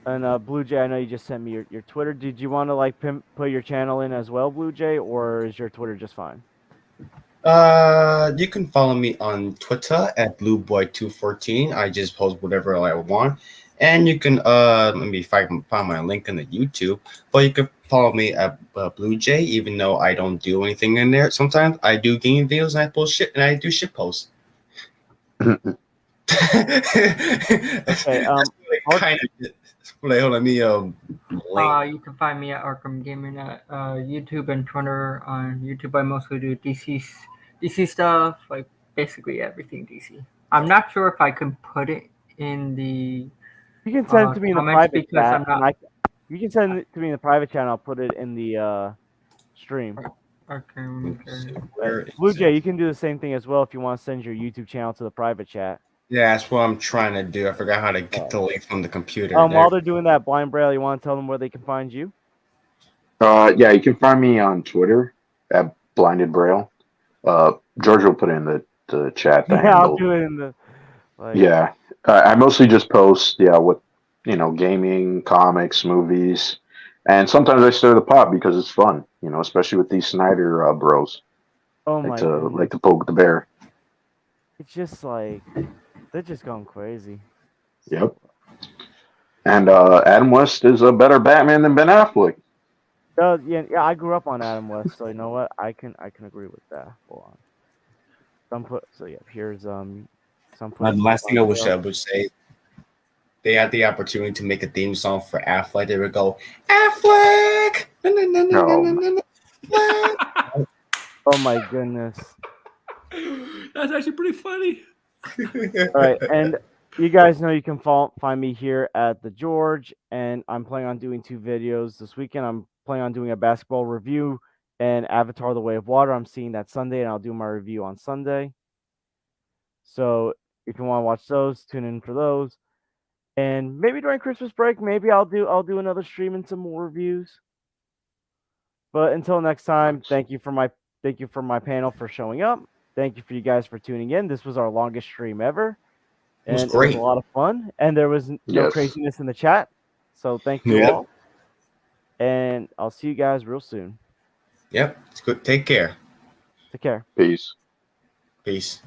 And Blue Jay, I know you just sent me your Twitter. Did you want to like put your channel in as well, Blue Jay, or is your Twitter just fine? you can follow me on Twitter at BlueBoy214. I just post whatever I want. And you can maybe if I can find my link in the YouTube, but you can follow me at Blue Jay, even though I don't do anything in there. Sometimes I do game videos and I post shit and I do shit posts. Okay. Kind of. Hold on, let me link. You can find me at Arkham Gaming at YouTube and Twitter. On YouTube, I mostly do DC stuff, like basically everything DC. I'm not sure if I can put it in the You can send it to me in the comments private because chat, I'm and not. you can send it to me in the private chat. And I'll put it in the stream. Okay. Where Blue is Jay, it? you can do the same thing as well if you want to send your YouTube channel to the private chat. Yeah, that's what I'm trying to do. I forgot how to get the link from the computer. While they're doing that, Blind Braille, you want to tell them where they can find you? Yeah, you can find me on Twitter at Blinded Braille. George will put in the chat the Yeah, I'll handle. do it in the like. Yeah, I mostly just post what gaming, comics, movies, and sometimes I stir the pot because it's fun. Especially with these Snyder bros. Oh Like my to goodness, like to poke the bear. it's just like they're just going crazy. Yep. And Adam West is a better Batman than Ben Affleck. Yeah, I grew up on Adam West, so you know what? I can agree with that. Hold on. Here's some The putting last thing I Blind wish Braille. I would say they had the opportunity to make a theme song for Affleck, they would go Affleck. Na, na, na, na, na, na, na, na. Oh my goodness. That's actually pretty funny. All right, and you guys know you can find me here at the George, and I'm planning on doing 2 videos this weekend. I'm planning on doing a basketball review and Avatar: The Way of Water. I'm seeing that Sunday, and I'll do my review on Sunday. So if you want to watch those, tune in for those. And maybe during Christmas break, maybe I'll do another stream and some more reviews. But until next time, Nice. thank you for my panel for showing up. Thank you for you guys for tuning in. This was our longest stream ever. It was And it was a great. lot of fun, and there was no Yes. craziness in the chat. So thank you Yep. all, and I'll see you guys real soon. Yep. It's good. Take care. Take care. Peace. Peace.